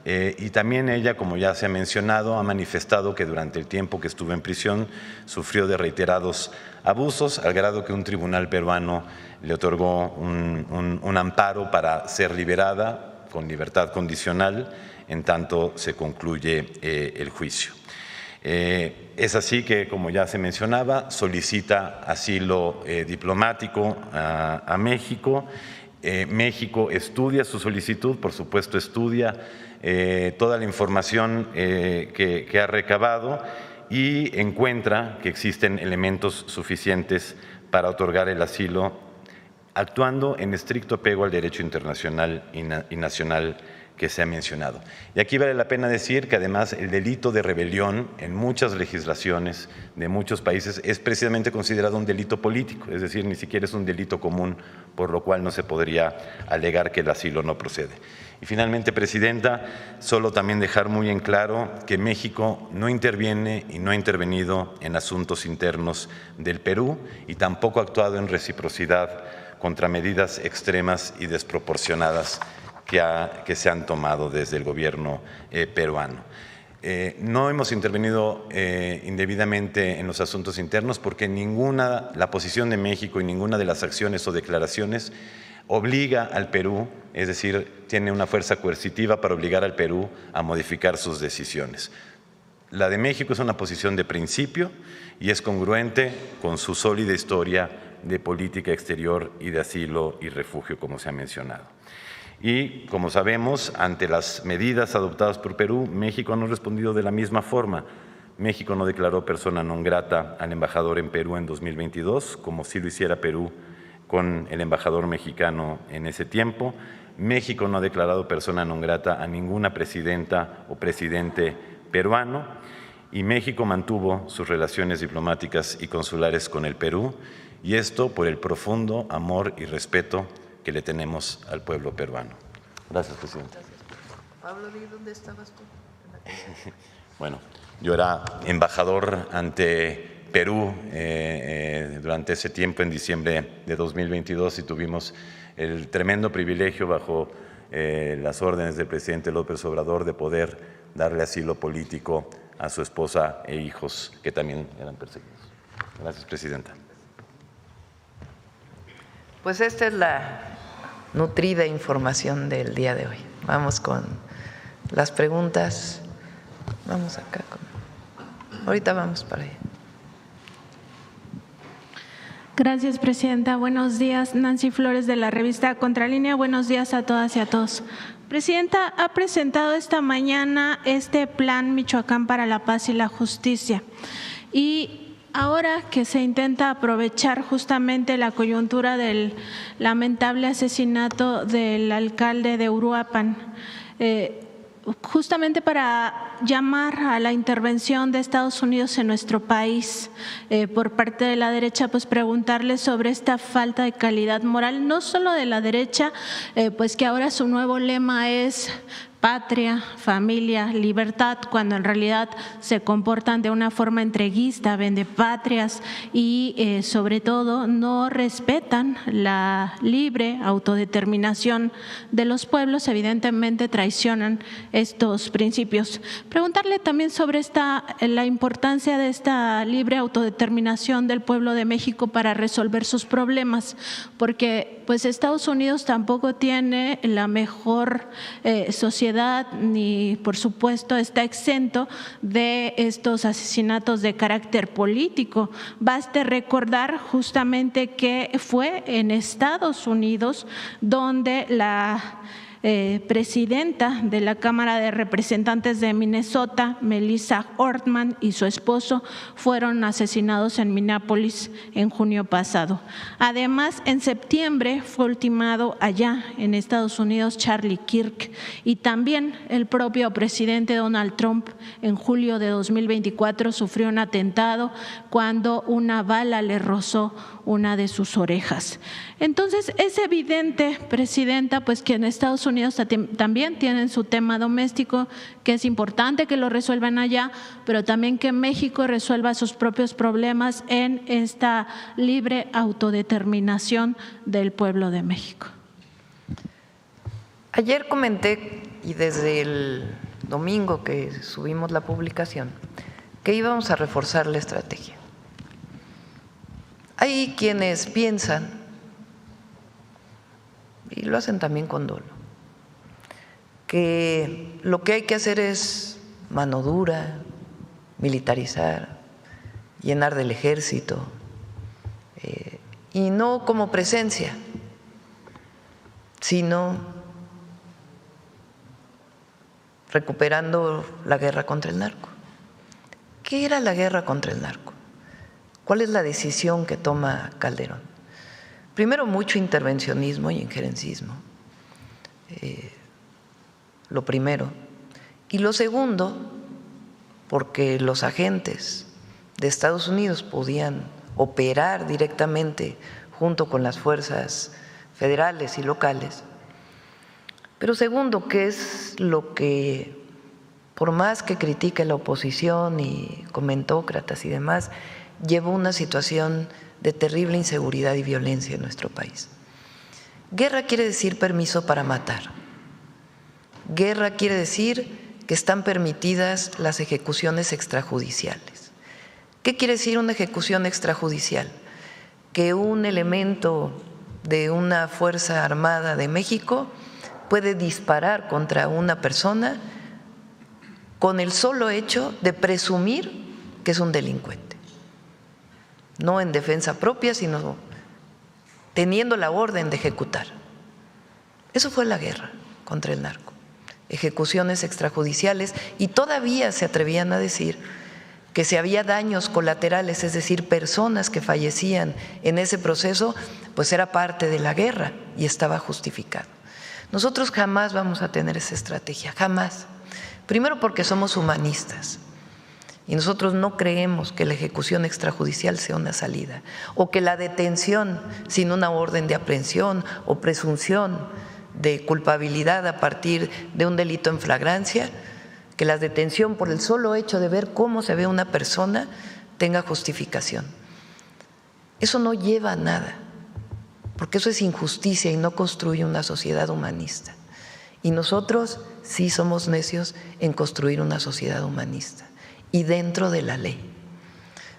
Y también ella, como ya se ha mencionado, ha manifestado que durante el tiempo que estuvo en prisión sufrió de reiterados abusos, al grado que un tribunal peruano le otorgó un amparo para ser liberada con libertad condicional en tanto se concluye el juicio. Es así que, como ya se mencionaba, solicita asilo diplomático a México. México estudia su solicitud, por supuesto estudia toda la información que ha recabado y encuentra que existen elementos suficientes para otorgar el asilo, actuando en estricto apego al derecho internacional y nacional que se ha mencionado. Y aquí vale la pena decir que además el delito de rebelión en muchas legislaciones de muchos países es precisamente considerado un delito político, es decir, ni siquiera es un delito común, por lo cual no se podría alegar que el asilo no procede. Y finalmente, Presidenta, solo también dejar muy en claro que México no interviene y no ha intervenido en asuntos internos del Perú y tampoco ha actuado en reciprocidad contra medidas extremas y desproporcionadas que se han tomado desde el gobierno peruano. No hemos intervenido indebidamente en los asuntos internos porque la posición de México y ninguna de las acciones o declaraciones obliga al Perú, es decir, tiene una fuerza coercitiva para obligar al Perú a modificar sus decisiones. La de México es una posición de principio y es congruente con su sólida historia de política exterior y de asilo y refugio, como se ha mencionado. Y, como sabemos, ante las medidas adoptadas por Perú, México no ha respondido de la misma forma. México no declaró persona non grata al embajador en Perú en 2022, como sí lo hiciera Perú con el embajador mexicano en ese tiempo. México no ha declarado persona non grata a ninguna presidenta o presidente peruano y México mantuvo sus relaciones diplomáticas y consulares con el Perú, y esto por el profundo amor y respeto que le tenemos al pueblo peruano. Gracias, Presidente. Pablo, ¿dónde estabas tú? Bueno, yo era embajador ante Perú durante ese tiempo, en diciembre de 2022, y tuvimos el tremendo privilegio bajo las órdenes del presidente López Obrador de poder darle asilo político a su esposa e hijos que también eran perseguidos. Gracias, presidenta. Pues esta es la nutrida información del día de hoy. Vamos con las preguntas. Vamos acá. Ahorita vamos para allá. Gracias, presidenta. Buenos días. Nancy Flores, de la revista Contralínea. Buenos días a todas y a todos. Presidenta, ha presentado esta mañana este plan Michoacán para la Paz y la Justicia. Y ahora que se intenta aprovechar justamente la coyuntura del lamentable asesinato del alcalde de Uruapan, justamente para llamar a la intervención de Estados Unidos en nuestro país por parte de la derecha, pues preguntarle sobre esta falta de calidad moral, no solo de la derecha, pues que ahora su nuevo lema es patria, familia, libertad, cuando en realidad se comportan de una forma entreguista, vendepatrias y sobre todo no respetan la libre autodeterminación de los pueblos, evidentemente traicionan estos principios. Preguntarle también sobre la importancia de esta libre autodeterminación del pueblo de México para resolver sus problemas, porque pues Estados Unidos tampoco tiene la mejor sociedad, ni por supuesto está exento de estos asesinatos de carácter político. Baste recordar justamente que fue en Estados Unidos donde la presidenta de la Cámara de Representantes de Minnesota, Melissa Hortman, y su esposo fueron asesinados en Minneapolis en junio pasado. Además, en septiembre fue ultimado allá en Estados Unidos Charlie Kirk, y también el propio presidente Donald Trump en julio de 2024 sufrió un atentado cuando una bala le rozó una de sus orejas. Entonces, es evidente, presidenta, pues que en Estados Unidos también tienen su tema doméstico, que es importante que lo resuelvan allá, pero también que México resuelva sus propios problemas en esta libre autodeterminación del pueblo de México. Ayer comenté, y desde el domingo que subimos la publicación, que íbamos a reforzar la estrategia. Hay quienes piensan, y lo hacen también con dolo, que lo que hay que hacer es mano dura, militarizar, llenar del ejército, y no como presencia, sino recuperando la guerra contra el narco. ¿Qué era la guerra contra el narco? ¿Cuál es la decisión que toma Calderón? Primero, mucho intervencionismo y injerencismo, lo primero. Y lo segundo, porque los agentes de Estados Unidos podían operar directamente junto con las fuerzas federales y locales. Pero segundo, que es lo que, por más que critique la oposición y comentócratas y demás, llevó una situación de terrible inseguridad y violencia en nuestro país. Guerra quiere decir permiso para matar. Guerra quiere decir que están permitidas las ejecuciones extrajudiciales. ¿Qué quiere decir una ejecución extrajudicial? Que un elemento de una fuerza armada de México puede disparar contra una persona con el solo hecho de presumir que es un delincuente. No en defensa propia, sino teniendo la orden de ejecutar. Eso fue la guerra contra el narco, ejecuciones extrajudiciales, y todavía se atrevían a decir que si había daños colaterales, es decir, personas que fallecían en ese proceso, pues era parte de la guerra y estaba justificado. Nosotros jamás vamos a tener esa estrategia, jamás. Primero porque somos humanistas. Y nosotros no creemos que la ejecución extrajudicial sea una salida, o que la detención sin una orden de aprehensión o presunción de culpabilidad a partir de un delito en flagrancia, que la detención por el solo hecho de ver cómo se ve una persona tenga justificación. Eso no lleva a nada, porque eso es injusticia y no construye una sociedad humanista. Y nosotros sí somos necios en construir una sociedad humanista y dentro de la ley.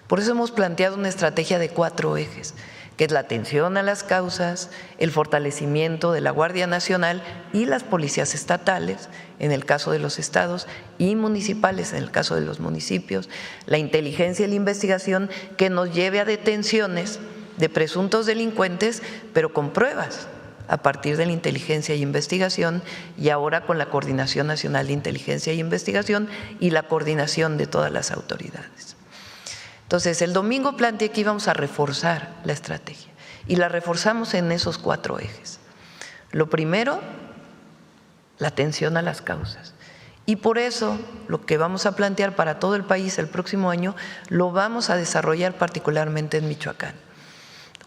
Por eso hemos planteado una estrategia de 4 ejes, que es la atención a las causas, el fortalecimiento de la Guardia Nacional y las policías estatales, en el caso de los estados, y municipales, en el caso de los municipios, la inteligencia y la investigación que nos lleve a detenciones de presuntos delincuentes, pero con pruebas, a partir de la inteligencia y investigación, y ahora con la Coordinación Nacional de Inteligencia y Investigación y la coordinación de todas las autoridades. Entonces, el domingo planteé que íbamos a reforzar la estrategia y la reforzamos en esos 4 ejes. Lo primero, la atención a las causas. Y por eso lo que vamos a plantear para todo el país el próximo año lo vamos a desarrollar particularmente en Michoacán,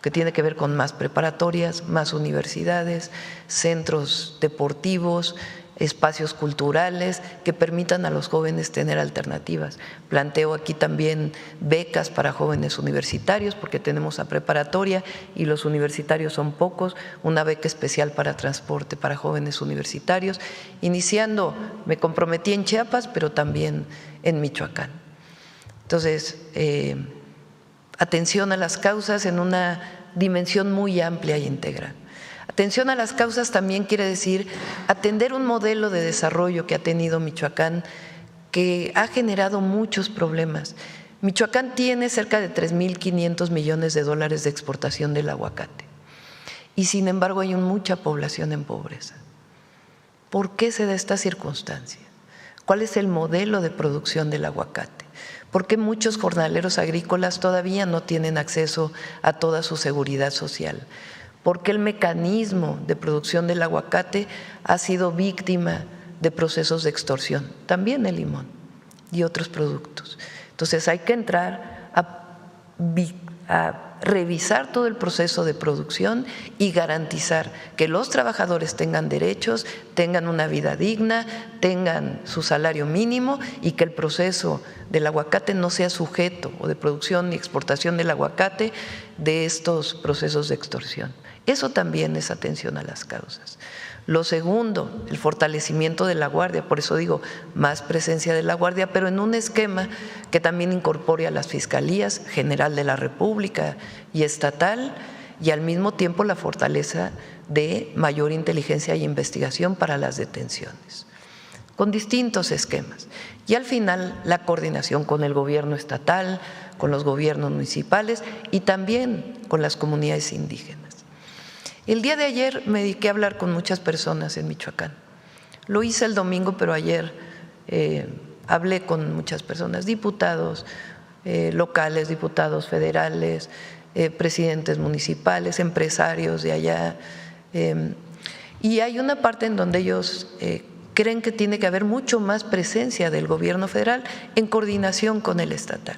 que tiene que ver con más preparatorias, más universidades, centros deportivos, espacios culturales que permitan a los jóvenes tener alternativas. Planteo aquí también becas para jóvenes universitarios, porque tenemos a preparatoria y los universitarios son pocos, una beca especial para transporte para jóvenes universitarios, iniciando, me comprometí en Chiapas, pero también en Michoacán. Entonces, atención a las causas en una dimensión muy amplia e integral. Atención a las causas también quiere decir atender un modelo de desarrollo que ha tenido Michoacán, que ha generado muchos problemas. Michoacán tiene cerca de 3.500 millones de dólares de exportación del aguacate y sin embargo hay mucha población en pobreza. ¿Por qué se da esta circunstancia? ¿Cuál es el modelo de producción del aguacate? ¿Por qué muchos jornaleros agrícolas todavía no tienen acceso a toda su seguridad social? ¿Por qué el mecanismo de producción del aguacate ha sido víctima de procesos de extorsión? También el limón y otros productos. Entonces hay que entrar a revisar todo el proceso de producción y garantizar que los trabajadores tengan derechos, tengan una vida digna, tengan su salario mínimo y que el proceso del aguacate no sea sujeto, o de producción y exportación del aguacate, de estos procesos de extorsión. Eso también es atención a las causas. Lo segundo, el fortalecimiento de la Guardia, por eso digo más presencia de la Guardia, pero en un esquema que también incorpore a las Fiscalías General de la República y estatal, y al mismo tiempo la fortaleza de mayor inteligencia y investigación para las detenciones, con distintos esquemas. Y al final la coordinación con el gobierno estatal, con los gobiernos municipales y también con las comunidades indígenas. El día de ayer me dediqué a hablar con muchas personas en Michoacán. Lo hice el domingo, pero ayer hablé con muchas personas, diputados locales, diputados federales, presidentes municipales, empresarios de allá. Y hay una parte en donde ellos creen que tiene que haber mucho más presencia del gobierno federal en coordinación con el estatal.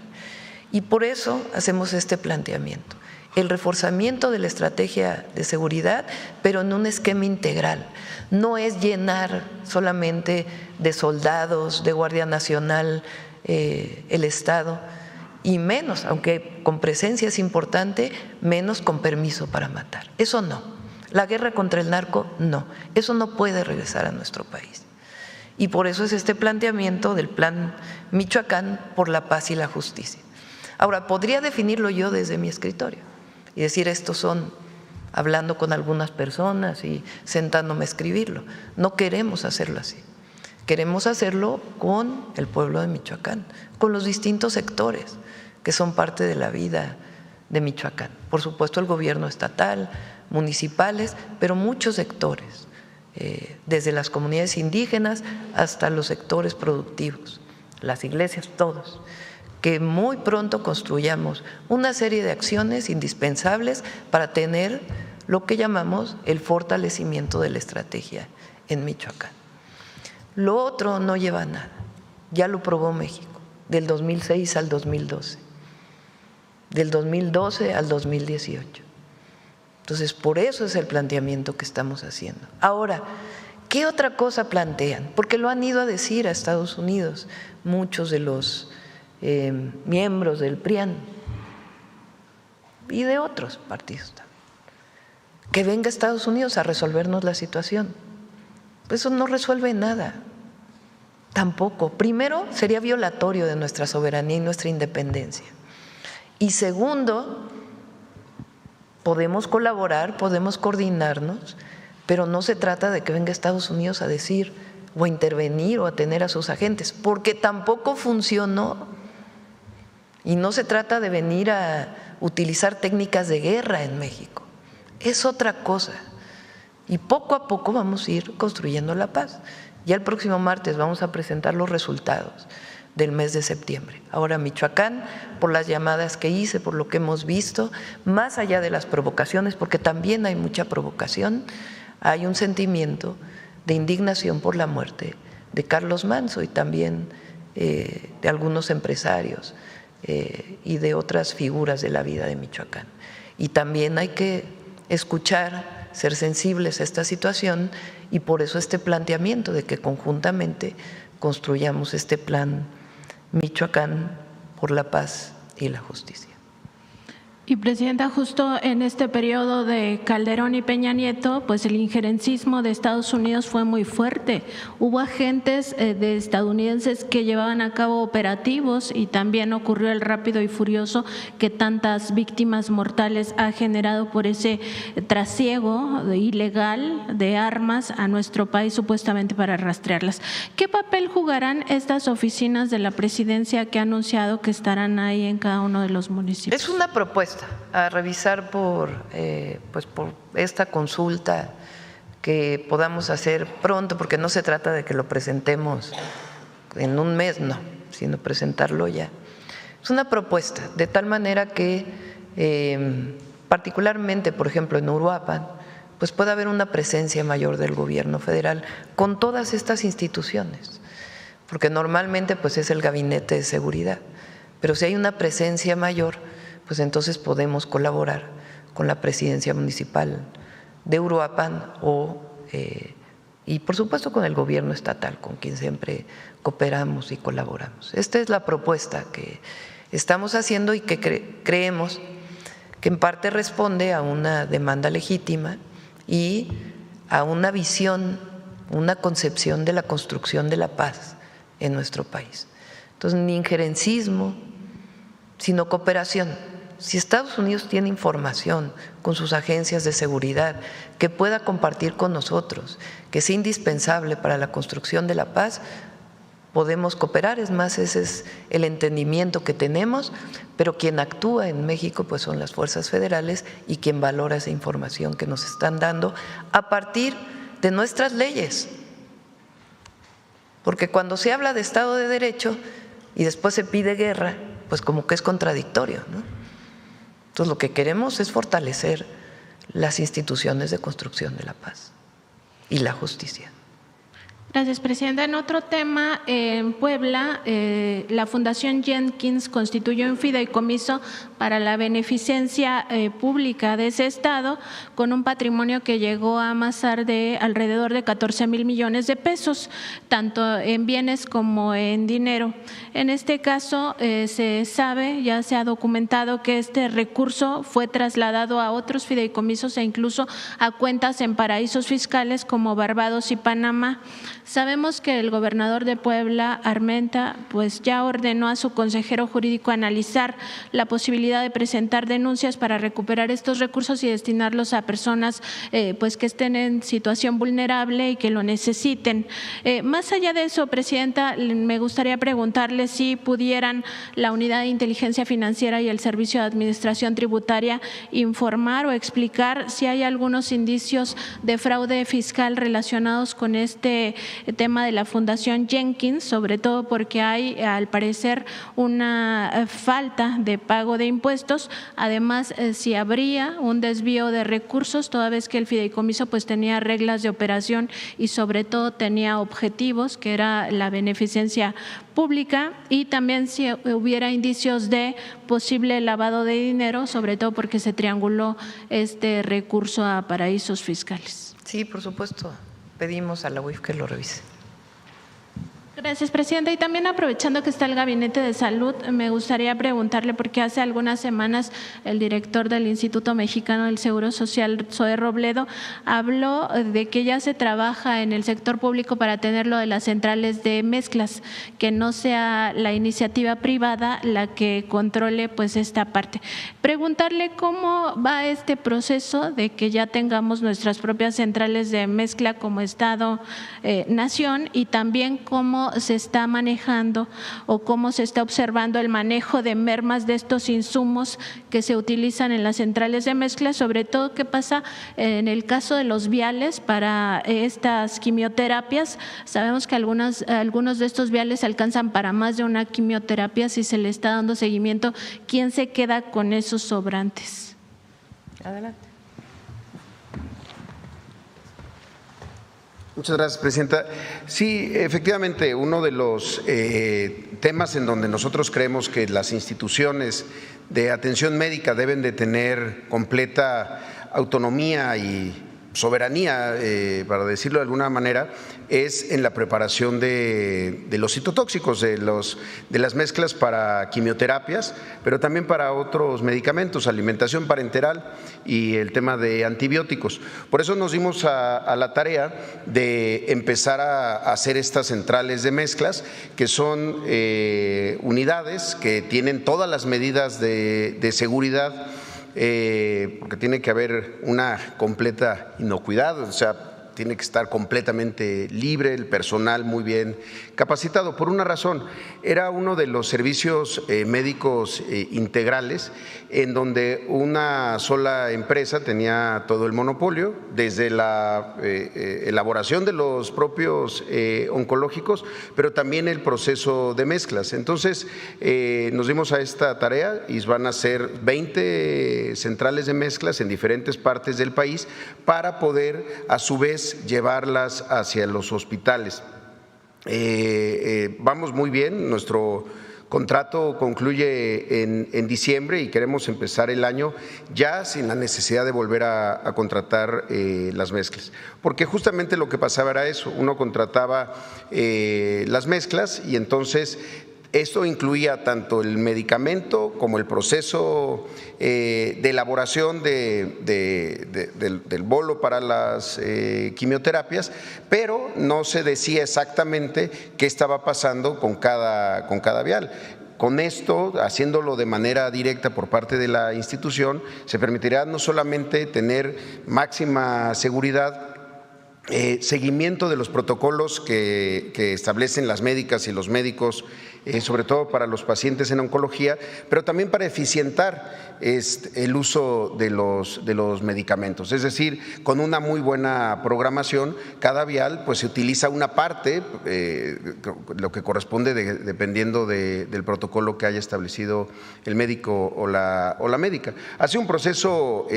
Y por eso hacemos este planteamiento. El reforzamiento de la estrategia de seguridad, pero en un esquema integral. No es llenar solamente de soldados, de Guardia Nacional, el Estado, y menos, aunque con presencia es importante, menos con permiso para matar. Eso no. La guerra contra el narco, no. Eso no puede regresar a nuestro país. Y por eso es este planteamiento del Plan Michoacán por la paz y la justicia. Ahora, podría definirlo yo desde mi escritorio y decir estos son, hablando con algunas personas y sentándome a escribirlo. No queremos hacerlo así. Queremos hacerlo con el pueblo de Michoacán, con los distintos sectores que son parte de la vida de Michoacán. Por supuesto el gobierno estatal, municipales, pero muchos sectores, desde las comunidades indígenas hasta los sectores productivos, las iglesias, todos. Que muy pronto construyamos una serie de acciones indispensables para tener lo que llamamos el fortalecimiento de la estrategia en Michoacán. Lo otro no lleva a nada, ya lo probó México, del 2006 al 2012, del 2012 al 2018. Entonces, por eso es el planteamiento que estamos haciendo. Ahora, ¿qué otra cosa plantean? Porque lo han ido a decir a Estados Unidos muchos de los miembros del PRIAN y de otros partidos también. Que venga Estados Unidos a resolvernos la situación. Eso no resuelve nada, tampoco. Primero, sería violatorio de nuestra soberanía y nuestra independencia. Y segundo, podemos colaborar, podemos coordinarnos, pero no se trata de que venga Estados Unidos a decir o a intervenir o a tener a sus agentes, porque tampoco funcionó. Y no se trata de venir a utilizar técnicas de guerra en México, es otra cosa. Y poco a poco vamos a ir construyendo la paz. Ya el próximo martes vamos a presentar los resultados del mes de septiembre. Ahora Michoacán, por las llamadas que hice, por lo que hemos visto, más allá de las provocaciones, porque también hay mucha provocación, hay un sentimiento de indignación por la muerte de Carlos Manzo y también de algunos empresarios y de otras figuras de la vida de Michoacán. Y también hay que escuchar, ser sensibles a esta situación y por eso este planteamiento de que conjuntamente construyamos este plan Michoacán por la paz y la justicia. Y Presidenta, justo en este periodo de Calderón y Peña Nieto, pues el injerencismo de Estados Unidos fue muy fuerte. Hubo agentes de estadounidenses que llevaban a cabo operativos y también ocurrió el rápido y furioso que tantas víctimas mortales ha generado por ese trasiego ilegal de armas a nuestro país supuestamente para rastrearlas. ¿Qué papel jugarán estas oficinas de la Presidencia que ha anunciado que estarán ahí en cada uno de los municipios? Es una propuesta a revisar por esta consulta que podamos hacer pronto, porque no se trata de que lo presentemos en un mes, no, sino presentarlo ya. Es una propuesta, de tal manera que particularmente, por ejemplo, en Uruapan, pues pueda haber una presencia mayor del gobierno federal con todas estas instituciones, porque normalmente pues es el gabinete de seguridad, pero si hay una presencia mayor, pues entonces podemos colaborar con la presidencia municipal de Uruapan y por supuesto con el gobierno estatal, con quien siempre cooperamos y colaboramos. Esta es la propuesta que estamos haciendo y que creemos que en parte responde a una demanda legítima y a una visión, una concepción de la construcción de la paz en nuestro país. Entonces, ni injerencismo, sino cooperación. Si Estados Unidos tiene información con sus agencias de seguridad que pueda compartir con nosotros, que es indispensable para la construcción de la paz, podemos cooperar. Es más, ese es el entendimiento que tenemos, pero quien actúa en México pues son las fuerzas federales y quien valora esa información que nos están dando a partir de nuestras leyes. Porque cuando se habla de Estado de Derecho y después se pide guerra, pues como que es contradictorio, ¿no? Entonces lo que queremos es fortalecer las instituciones de construcción de la paz y la justicia. Gracias, Presidenta. En otro tema, en Puebla, la Fundación Jenkins constituyó un fideicomiso para la beneficencia pública de ese estado con un patrimonio que llegó a amasar de alrededor de 14,000 millones de pesos, tanto en bienes como en dinero. En este caso, se sabe, ya se ha documentado que este recurso fue trasladado a otros fideicomisos e incluso a cuentas en paraísos fiscales como Barbados y Panamá. Sabemos que el gobernador de Puebla, Armenta, pues ya ordenó a su consejero jurídico analizar la posibilidad de presentar denuncias para recuperar estos recursos y destinarlos a personas pues que estén en situación vulnerable y que lo necesiten. Más allá de eso, Presidenta, me gustaría preguntarle si pudieran la Unidad de Inteligencia Financiera y el Servicio de Administración Tributaria informar o explicar si hay algunos indicios de fraude fiscal relacionados con este tema de la Fundación Jenkins, sobre todo porque hay al parecer una falta de pago de impuestos. Además, si habría un desvío de recursos, toda vez que el fideicomiso pues tenía reglas de operación y sobre todo tenía objetivos, que era la beneficencia pública, y también si hubiera indicios de posible lavado de dinero, sobre todo porque se trianguló este recurso a paraísos fiscales. Sí, por supuesto. Pedimos a la UIF que lo revise. Gracias, Presidenta. Y también aprovechando que está el Gabinete de Salud, me gustaría preguntarle, porque hace algunas semanas el director del Instituto Mexicano del Seguro Social, Zoe Robledo, habló de que ya se trabaja en el sector público para tener lo de las centrales de mezclas, que no sea la iniciativa privada la que controle pues esta parte. Preguntarle cómo va este proceso de que ya tengamos nuestras propias centrales de mezcla como Estado, nación, y también cómo se está manejando o cómo se está observando el manejo de mermas de estos insumos que se utilizan en las centrales de mezcla, sobre todo qué pasa en el caso de los viales para estas quimioterapias. Sabemos que algunos de estos viales alcanzan para más de una quimioterapia. Si se le está dando seguimiento, ¿quién se queda con esos sobrantes? Adelante. Muchas gracias, Presidenta. Sí, efectivamente, uno de los temas en donde nosotros creemos que las instituciones de atención médica deben de tener completa autonomía y soberanía, para decirlo de alguna manera, es en la preparación de los citotóxicos, de las mezclas para quimioterapias, pero también para otros medicamentos, alimentación parenteral y el tema de antibióticos. Por eso nos dimos a la tarea de empezar a hacer estas centrales de mezclas, que son unidades que tienen todas las medidas de seguridad, porque tiene que haber una completa inocuidad, o sea, tiene que estar completamente libre, el personal muy bien capacitado. Por una razón, era uno de los servicios médicos integrales en donde una sola empresa tenía todo el monopolio, desde la elaboración de los propios oncológicos, pero también el proceso de mezclas. Entonces, nos dimos a esta tarea y van a ser 20 centrales de mezclas en diferentes partes del país para poder, a su vez, llevarlas hacia los hospitales. Vamos muy bien, nuestro contrato concluye en diciembre y queremos empezar el año ya sin la necesidad de volver a contratar las mezclas, porque justamente lo que pasaba era eso, uno contrataba las mezclas y entonces esto incluía tanto el medicamento como el proceso de elaboración del bolo para las quimioterapias, pero no se decía exactamente qué estaba pasando con cada vial. Con esto, haciéndolo de manera directa por parte de la institución, se permitirá no solamente tener máxima seguridad, seguimiento de los protocolos que establecen las médicas y los médicos, sobre todo para los pacientes en oncología, pero también para eficientar el uso de los medicamentos. Es decir, con una muy buena programación, cada vial pues se utiliza una parte, lo que corresponde dependiendo del protocolo que haya establecido el médico o la médica. Ha sido un proceso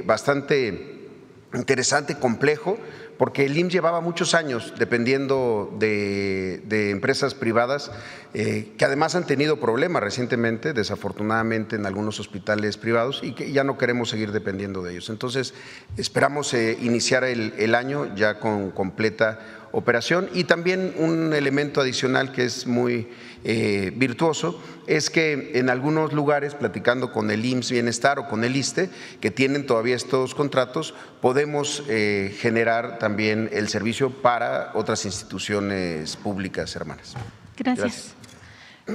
bastante interesante, complejo, porque el IMSS llevaba muchos años dependiendo de empresas privadas que además han tenido problemas recientemente, desafortunadamente, en algunos hospitales privados, y que ya no queremos seguir dependiendo de ellos. Entonces, esperamos iniciar el año ya con completa operación. Y también un elemento adicional que es muy virtuoso es que en algunos lugares, platicando con el IMSS Bienestar o con el ISSSTE, que tienen todavía estos contratos, podemos generar también el servicio para otras instituciones públicas hermanas. Gracias.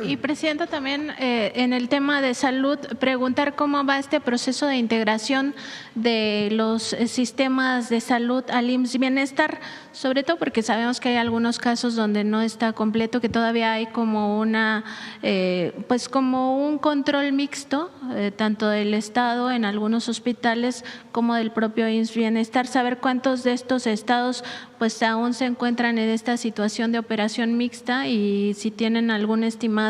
Y, Presidenta, también en el tema de salud, preguntar cómo va este proceso de integración de los sistemas de salud al IMSS Bienestar, sobre todo porque sabemos que hay algunos casos donde no está completo, que todavía hay como pues como un control mixto, tanto del Estado en algunos hospitales como del propio IMSS Bienestar, saber cuántos de estos estados pues aún se encuentran en esta situación de operación mixta y si tienen algún estimado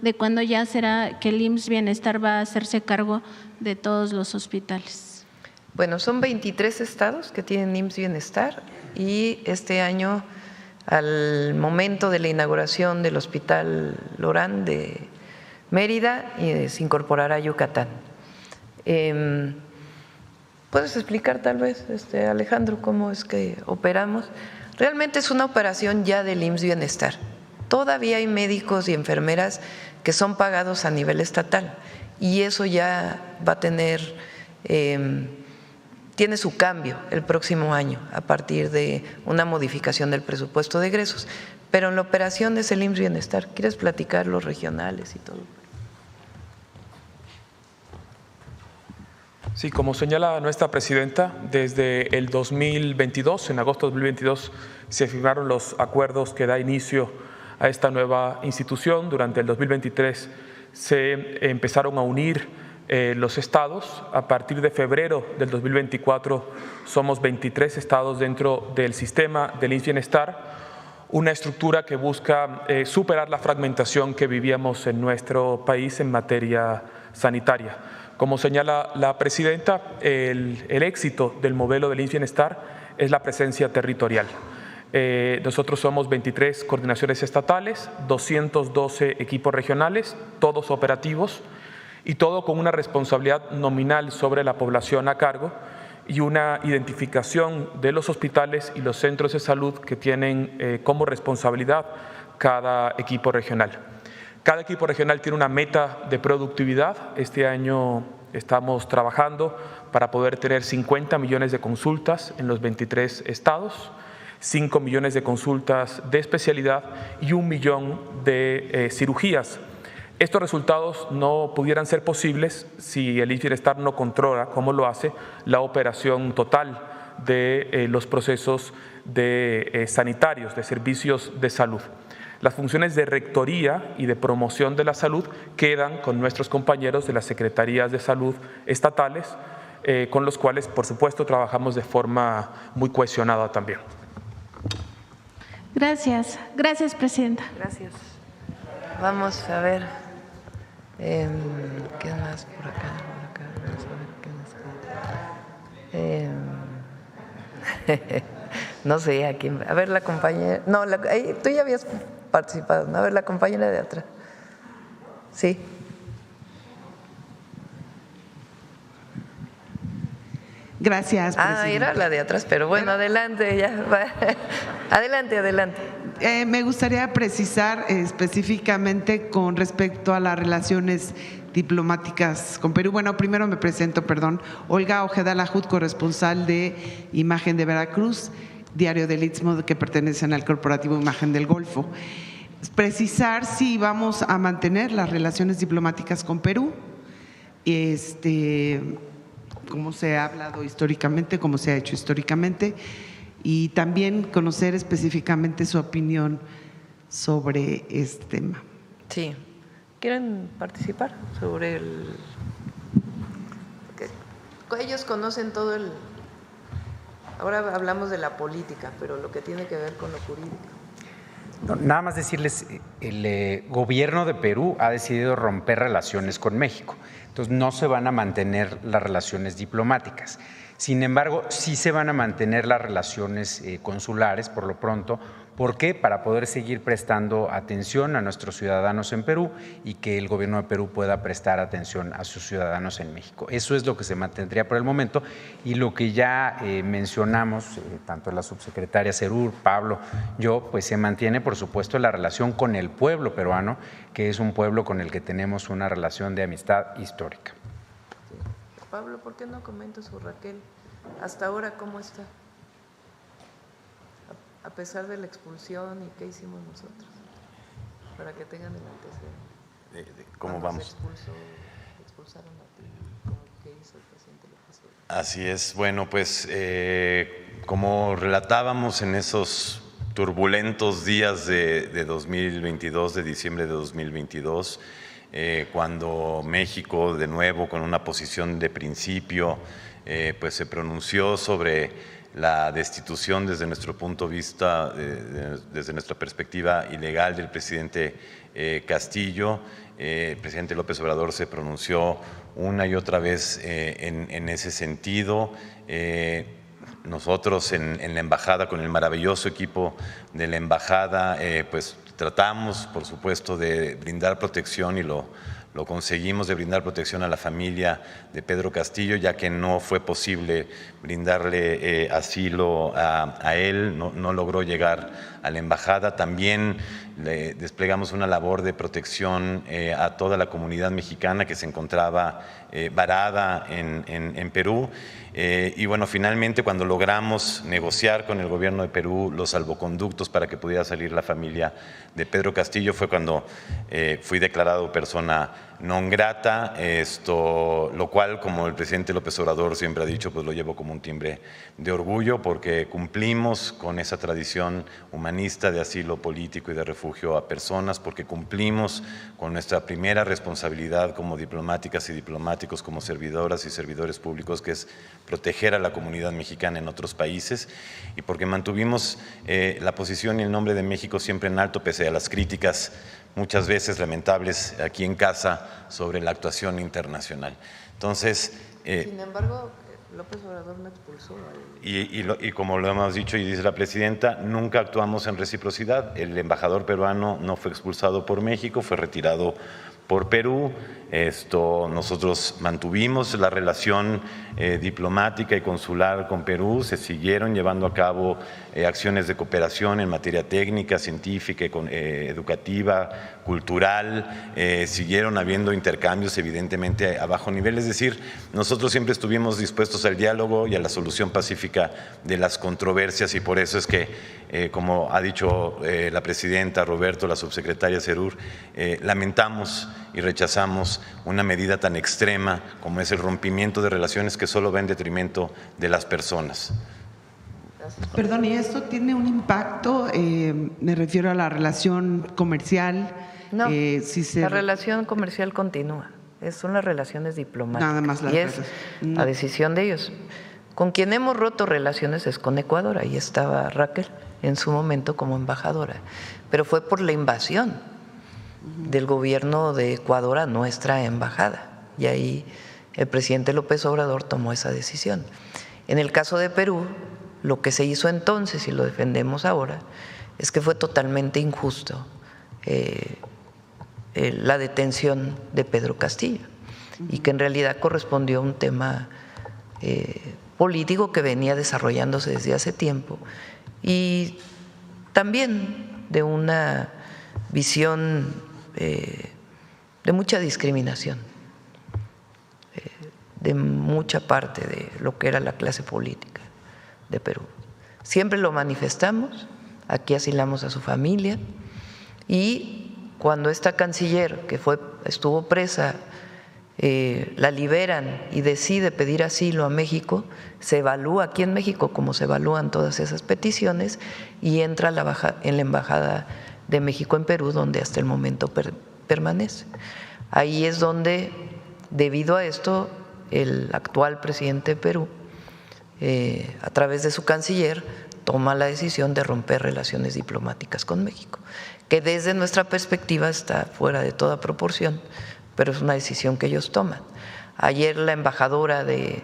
de cuándo ya será que el IMSS Bienestar va a hacerse cargo de todos los hospitales. Bueno, son 23 estados que tienen IMSS Bienestar y este año, al momento de la inauguración del Hospital Lorán de Mérida, se incorporará Yucatán. ¿Puedes explicar tal vez, Alejandro, cómo es que operamos? Realmente es una operación ya del IMSS Bienestar. Todavía hay médicos y enfermeras que son pagados a nivel estatal y eso ya va a tener, tiene su cambio el próximo año a partir de una modificación del presupuesto de egresos. Pero en la operación es el IMSS Bienestar. ¿Quieres platicar los regionales y todo? Sí, como señala nuestra presidenta, desde el 2022, en agosto de 2022, se firmaron los acuerdos que da inicio a esta nueva institución. Durante el 2023 se empezaron a unir los estados. A partir de febrero del 2024 somos 23 estados dentro del sistema del IMSS Bienestar, una estructura que busca superar la fragmentación que vivíamos en nuestro país en materia sanitaria. Como señala la presidenta, el éxito del modelo del IMSS Bienestar es la presencia territorial. Nosotros somos 23 coordinaciones estatales, 212 equipos regionales, todos operativos y todo con una responsabilidad nominal sobre la población a cargo y una identificación de los hospitales y los centros de salud que tienen como responsabilidad cada equipo regional. Cada equipo regional tiene una meta de productividad. Este año estamos trabajando para poder tener 50 millones de consultas en los 23 estados, 5 millones de consultas de especialidad y 1 millón de cirugías. Estos resultados no pudieran ser posibles si el IMSS Bienestar no controla, como lo hace, la operación total de los procesos sanitarios, de servicios de salud. Las funciones de rectoría y de promoción de la salud quedan con nuestros compañeros de las secretarías de salud estatales, con los cuales, por supuesto, trabajamos de forma muy cohesionada también. Gracias. Gracias, presidenta. Gracias. Vamos a ver. ¿Qué más por acá? Vamos a ver qué más. No sé a quién. A ver, la compañera. No, tú ya habías participado, ¿no? A ver, la compañera de atrás. Sí. Gracias, presidenta. Era la de atrás, pero bueno, adelante, ya. Adelante. Me gustaría precisar específicamente con respecto a las relaciones diplomáticas con Perú. Bueno, primero me presento, Olga Ojeda Lajut, corresponsal de Imagen de Veracruz, diario del Istmo que pertenecen al corporativo Imagen del Golfo. Precisar si vamos a mantener las relaciones diplomáticas con Perú, como se ha hablado históricamente, como se ha hecho históricamente, y también conocer específicamente su opinión sobre este tema. Sí. ¿Quieren participar sobre el...? Ellos conocen todo el... Ahora hablamos de la política, pero lo que tiene que ver con lo jurídico. No, nada más decirles, el gobierno de Perú ha decidido romper relaciones con México. Entonces no se van a mantener las relaciones diplomáticas. Sin embargo, sí se van a mantener las relaciones consulares por lo pronto. ¿Por qué? Para poder seguir prestando atención a nuestros ciudadanos en Perú y que el gobierno de Perú pueda prestar atención a sus ciudadanos en México. Eso es lo que se mantendría por el momento y lo que ya mencionamos, tanto la subsecretaria Serur, Pablo, yo, pues se mantiene por supuesto la relación con el pueblo peruano, que es un pueblo con el que tenemos una relación de amistad histórica. Pablo, ¿por qué no comenta su Raquel? Hasta ahora, ¿cómo está? A pesar de la expulsión y qué hicimos nosotros, para que tengan el antecedente. ¿Cómo vamos? Expulsaron a ti, ¿qué hizo el presidente López Obrador? Así es. Bueno, pues como relatábamos en esos turbulentos días de 2022, de diciembre de 2022, cuando México, de nuevo, con una posición de principio, pues se pronunció sobre la destitución desde nuestro punto de vista, desde nuestra perspectiva ilegal del presidente Castillo. El presidente López Obrador se pronunció una y otra vez en ese sentido. Nosotros en la embajada, con el maravilloso equipo de la embajada, pues tratamos, por supuesto, de brindar protección y lo lo conseguimos, de brindar protección a la familia de Pedro Castillo, ya que no fue posible brindarle asilo a él, no logró llegar a la embajada. También le desplegamos una labor de protección a toda la comunidad mexicana que se encontraba varada en Perú. Y bueno, finalmente cuando logramos negociar con el gobierno de Perú los salvoconductos para que pudiera salir la familia de Pedro Castillo, fue cuando fui declarado persona non grata, lo cual, como el presidente López Obrador siempre ha dicho, pues lo llevo como un timbre de orgullo, porque cumplimos con esa tradición humanista de asilo político y de refugio a personas, porque cumplimos con nuestra primera responsabilidad como diplomáticas y diplomáticos, como servidoras y servidores públicos, que es proteger a la comunidad mexicana en otros países, y porque mantuvimos la posición y el nombre de México siempre en alto, pese a las críticas muchas veces lamentables aquí en casa sobre la actuación internacional. Entonces, sin embargo, López Obrador no expulsó y como lo hemos dicho y dice la presidenta, nunca actuamos en reciprocidad. El embajador peruano no fue expulsado por México, fue retirado por Perú. Nosotros mantuvimos la relación diplomática y consular con Perú, se siguieron llevando a cabo acciones de cooperación en materia técnica, científica, educativa, cultural, siguieron habiendo intercambios evidentemente a bajo nivel, es decir, nosotros siempre estuvimos dispuestos al diálogo y a la solución pacífica de las controversias, y por eso es que, como ha dicho la presidenta Roberto, la subsecretaria Serur, lamentamos y rechazamos una medida tan extrema como es el rompimiento de relaciones que solo va en detrimento de las personas. Perdón, ¿y esto tiene un impacto? Me refiero a la relación comercial. No, la relación comercial continúa. Son las relaciones diplomáticas. Nada más y es la decisión de ellos. Con quien hemos roto relaciones es con Ecuador. Ahí estaba Raquel en su momento como embajadora. Pero fue por la invasión del gobierno de Ecuador a nuestra embajada. Y ahí el presidente López Obrador tomó esa decisión. En el caso de Perú, lo que se hizo entonces, y lo defendemos ahora, es que fue totalmente injusto la detención de Pedro Castillo, y que en realidad correspondió a un tema político que venía desarrollándose desde hace tiempo, y también de una visión de mucha discriminación de mucha parte de lo que era la clase política de Perú. Siempre lo manifestamos, aquí asilamos a su familia, y cuando esta canciller que estuvo presa la liberan y decide pedir asilo a México, se evalúa aquí en México como se evalúan todas esas peticiones, y entra en la Embajada de México en Perú, donde hasta el momento permanece. Ahí es donde, debido a esto, el actual presidente de Perú, a través de su canciller, toma la decisión de romper relaciones diplomáticas con México, que desde nuestra perspectiva está fuera de toda proporción, pero es una decisión que ellos toman. Ayer la embajadora de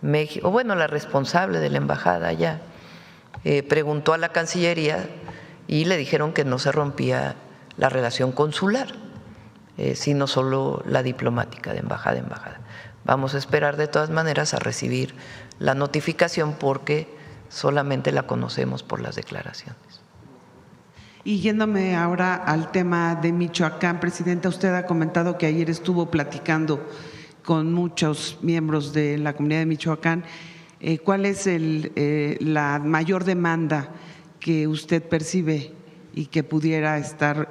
México, bueno, la responsable de la embajada allá, preguntó a la Cancillería y le dijeron que no se rompía la relación consular, sino solo la diplomática de embajada a embajada. Vamos a esperar de todas maneras a recibir la notificación, porque solamente la conocemos por las declaraciones. Y yéndome ahora al tema de Michoacán, Presidenta, usted ha comentado que ayer estuvo platicando con muchos miembros de la comunidad de Michoacán. ¿Cuál es la mayor demanda que usted percibe y que pudiera estar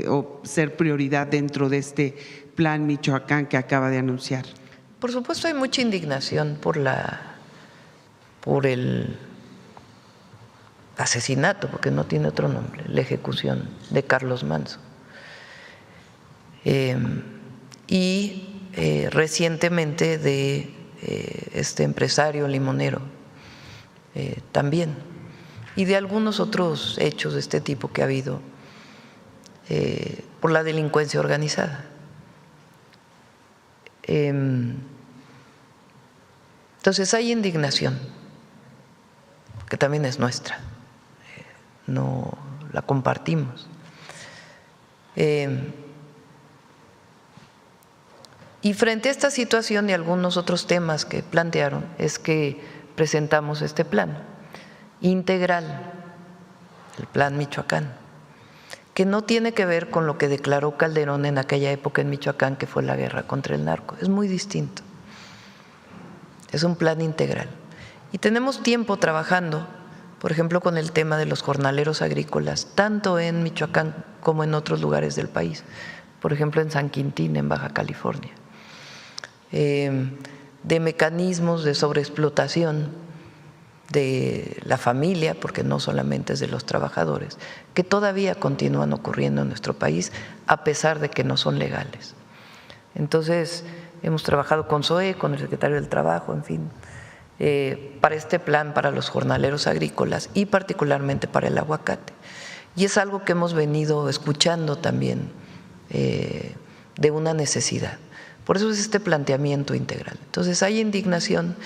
o ser prioridad dentro de este plan Michoacán que acaba de anunciar? Por supuesto, hay mucha indignación por el asesinato, porque no tiene otro nombre, la ejecución de Carlos Manzo. Y recientemente de este empresario limonero también, y de algunos otros hechos de este tipo que ha habido por la delincuencia organizada. Entonces hay indignación, que también es nuestra, no la compartimos. Y frente a esta situación y algunos otros temas que plantearon, es que presentamos este plan integral, el Plan Michoacán, que no tiene que ver con lo que declaró Calderón en aquella época en Michoacán, que fue la guerra contra el narco. Es muy distinto. Es un plan integral. Y tenemos tiempo trabajando, por ejemplo, con el tema de los jornaleros agrícolas, tanto en Michoacán como en otros lugares del país, por ejemplo, en San Quintín, en Baja California, de mecanismos de sobreexplotación de la familia, porque no solamente es de los trabajadores, que todavía continúan ocurriendo en nuestro país a pesar de que no son legales. Entonces, hemos trabajado con SOE, con el secretario del Trabajo, en fin, para este plan para los jornaleros agrícolas y particularmente para el aguacate. Y es algo que hemos venido escuchando también de una necesidad. Por eso es este planteamiento integral. Entonces hay indignación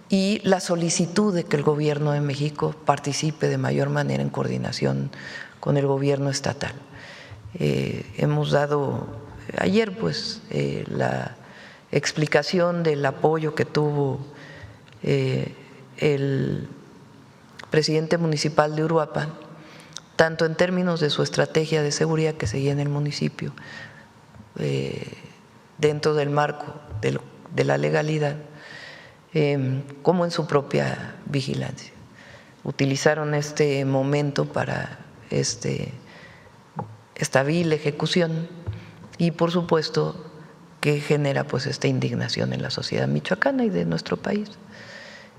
y la solicitud de que el Gobierno de México participe de mayor manera en coordinación con el Gobierno estatal. Hemos dado ayer pues la explicación del apoyo que tuvo el presidente municipal de Uruapan, tanto en términos de su estrategia de seguridad que seguía en el municipio, dentro del marco de la legalidad, como en su propia vigilancia. Utilizaron este momento para esta vil ejecución y, por supuesto, que genera pues esta indignación en la sociedad michoacana y de nuestro país.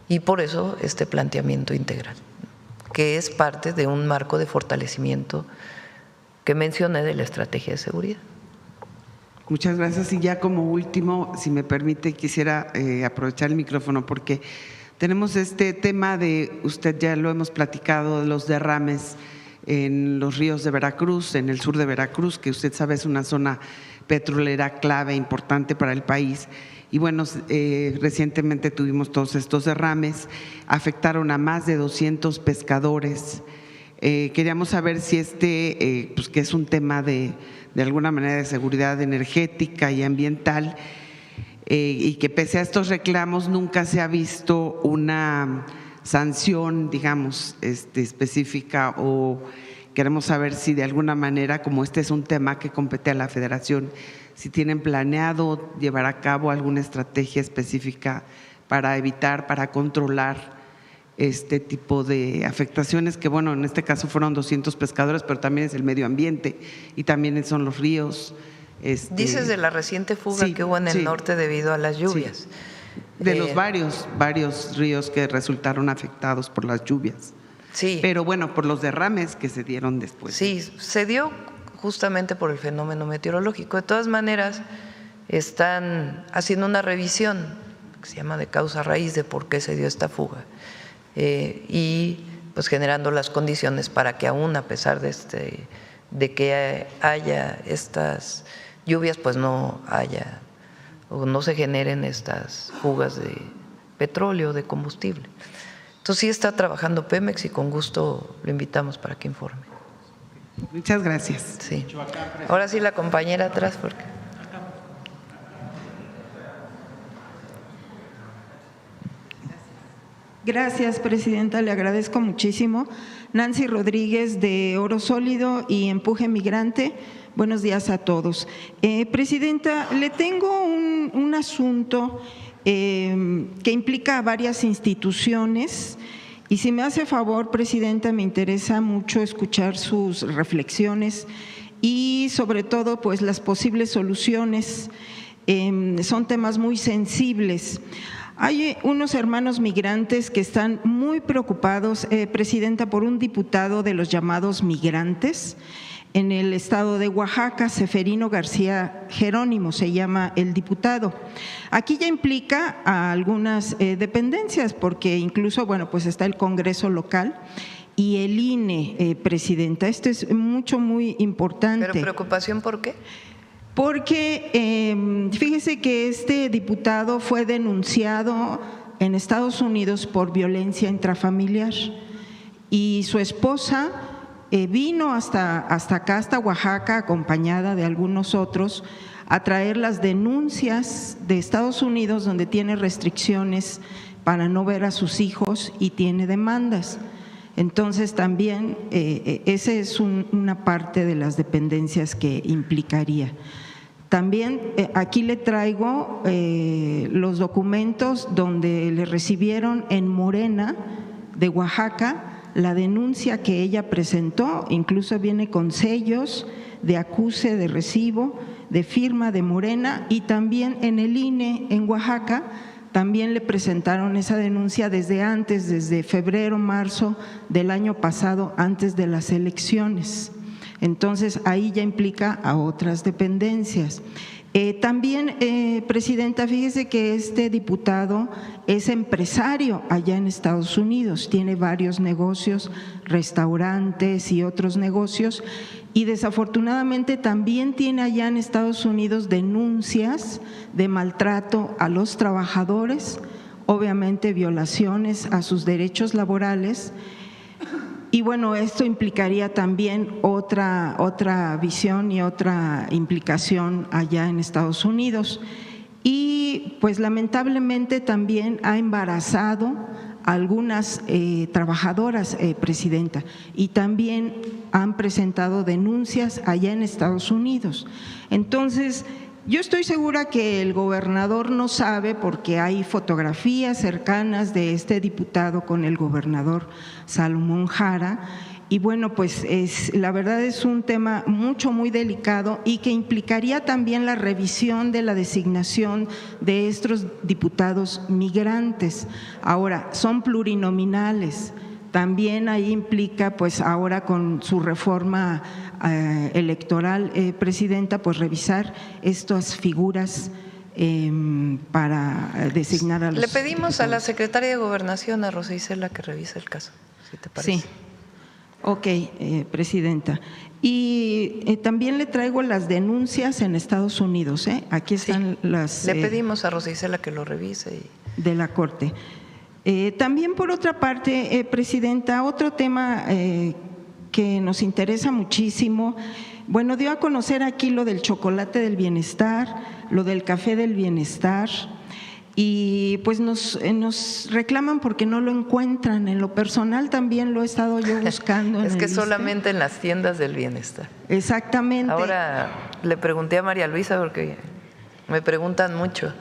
Y por eso este planteamiento integral, que es parte de un marco de fortalecimiento que mencioné de la estrategia de seguridad. Muchas gracias. Y ya como último, si me permite, quisiera aprovechar el micrófono porque tenemos este tema de, usted ya lo hemos platicado, de los derrames en los ríos de Veracruz, en el sur de Veracruz, que usted sabe es una zona petrolera clave, importante para el país. Y bueno, recientemente tuvimos todos estos derrames, afectaron a más de 200 pescadores. Queríamos saber si pues que es un tema de alguna manera de seguridad energética y ambiental, y que pese a estos reclamos nunca se ha visto una sanción, digamos, específica, o queremos saber si de alguna manera, como este es un tema que compete a la Federación, si tienen planeado llevar a cabo alguna estrategia específica para evitar, para controlar este tipo de afectaciones que, bueno, en este caso fueron 200 pescadores, pero también es el medio ambiente y también son los ríos. Dices de la reciente fuga que hubo en el norte debido a las lluvias. Sí. De los varios ríos que resultaron afectados por las lluvias. Sí. Pero bueno, por los derrames que se dieron después. Sí, se dio justamente por el fenómeno meteorológico. De todas maneras, están haciendo una revisión que se llama de causa raíz de por qué se dio esta fuga. Y pues generando las condiciones para que aún a pesar de que haya estas lluvias, pues no haya o no se generen estas fugas de petróleo, de combustible. Entonces sí está trabajando Pemex y con gusto lo invitamos para que informe. Muchas gracias. Sí. Ahora sí la compañera atrás porque… Gracias, presidenta, le agradezco muchísimo. Nancy Rodríguez de Oro Sólido y Empuje Migrante. Buenos días a todos. Presidenta, le tengo un asunto que implica a varias instituciones y si me hace favor, presidenta, me interesa mucho escuchar sus reflexiones y sobre todo pues las posibles soluciones. Son temas muy sensibles. Hay unos hermanos migrantes que están muy preocupados, presidenta, por un diputado de los llamados migrantes en el estado de Oaxaca, Seferino García Jerónimo, se llama el diputado. Aquí ya implica a algunas dependencias, porque incluso, bueno, pues está el Congreso local y el INE, presidenta. Esto es muy importante. ¿Pero preocupación por qué? Porque fíjese que este diputado fue denunciado en Estados Unidos por violencia intrafamiliar y su esposa vino hasta acá, hasta Oaxaca, acompañada de algunos otros, a traer las denuncias de Estados Unidos donde tiene restricciones para no ver a sus hijos y tiene demandas. Entonces también esa es una parte de las dependencias que implicaría. También aquí le traigo los documentos donde le recibieron en Morena de Oaxaca la denuncia que ella presentó, incluso viene con sellos de acuse, de recibo, de firma de Morena, y también en el INE en Oaxaca también le presentaron esa denuncia desde antes, desde febrero, marzo del año pasado, antes de las elecciones. Entonces ahí ya implica a otras dependencias. También, Presidenta, fíjese que este diputado es empresario allá en Estados Unidos, tiene varios negocios, restaurantes y otros negocios, y desafortunadamente también tiene allá en Estados Unidos denuncias de maltrato a los trabajadores, obviamente violaciones a sus derechos laborales. Y bueno, esto implicaría también otra visión y otra implicación allá en Estados Unidos. Y pues lamentablemente también ha embarazado a algunas trabajadoras, Presidenta, y también han presentado denuncias allá en Estados Unidos. Entonces, yo estoy segura que el gobernador no sabe, porque hay fotografías cercanas de este diputado con el gobernador Salomón Jara, y bueno, pues la verdad es un tema muy delicado y que implicaría también la revisión de la designación de estos diputados migrantes. Ahora, son plurinominales. También ahí implica, pues ahora con su reforma electoral, Presidenta, pues revisar estas figuras para designar a los… Le pedimos a la secretaria de Gobernación, a Rosa Isela, que revise el caso, si te parece. Sí. Ok, Presidenta. Y también le traigo las denuncias en Estados Unidos. Aquí están las… Le pedimos a Rosa Isela que lo revise. De la Corte. También, por otra parte, Presidenta, otro tema que nos interesa muchísimo, bueno, dio a conocer aquí lo del chocolate del bienestar, lo del café del bienestar, y pues nos reclaman porque no lo encuentran. En lo personal también lo he estado yo buscando. Es que solamente en las tiendas del bienestar. Exactamente. Ahora le pregunté a María Luisa porque me preguntan mucho.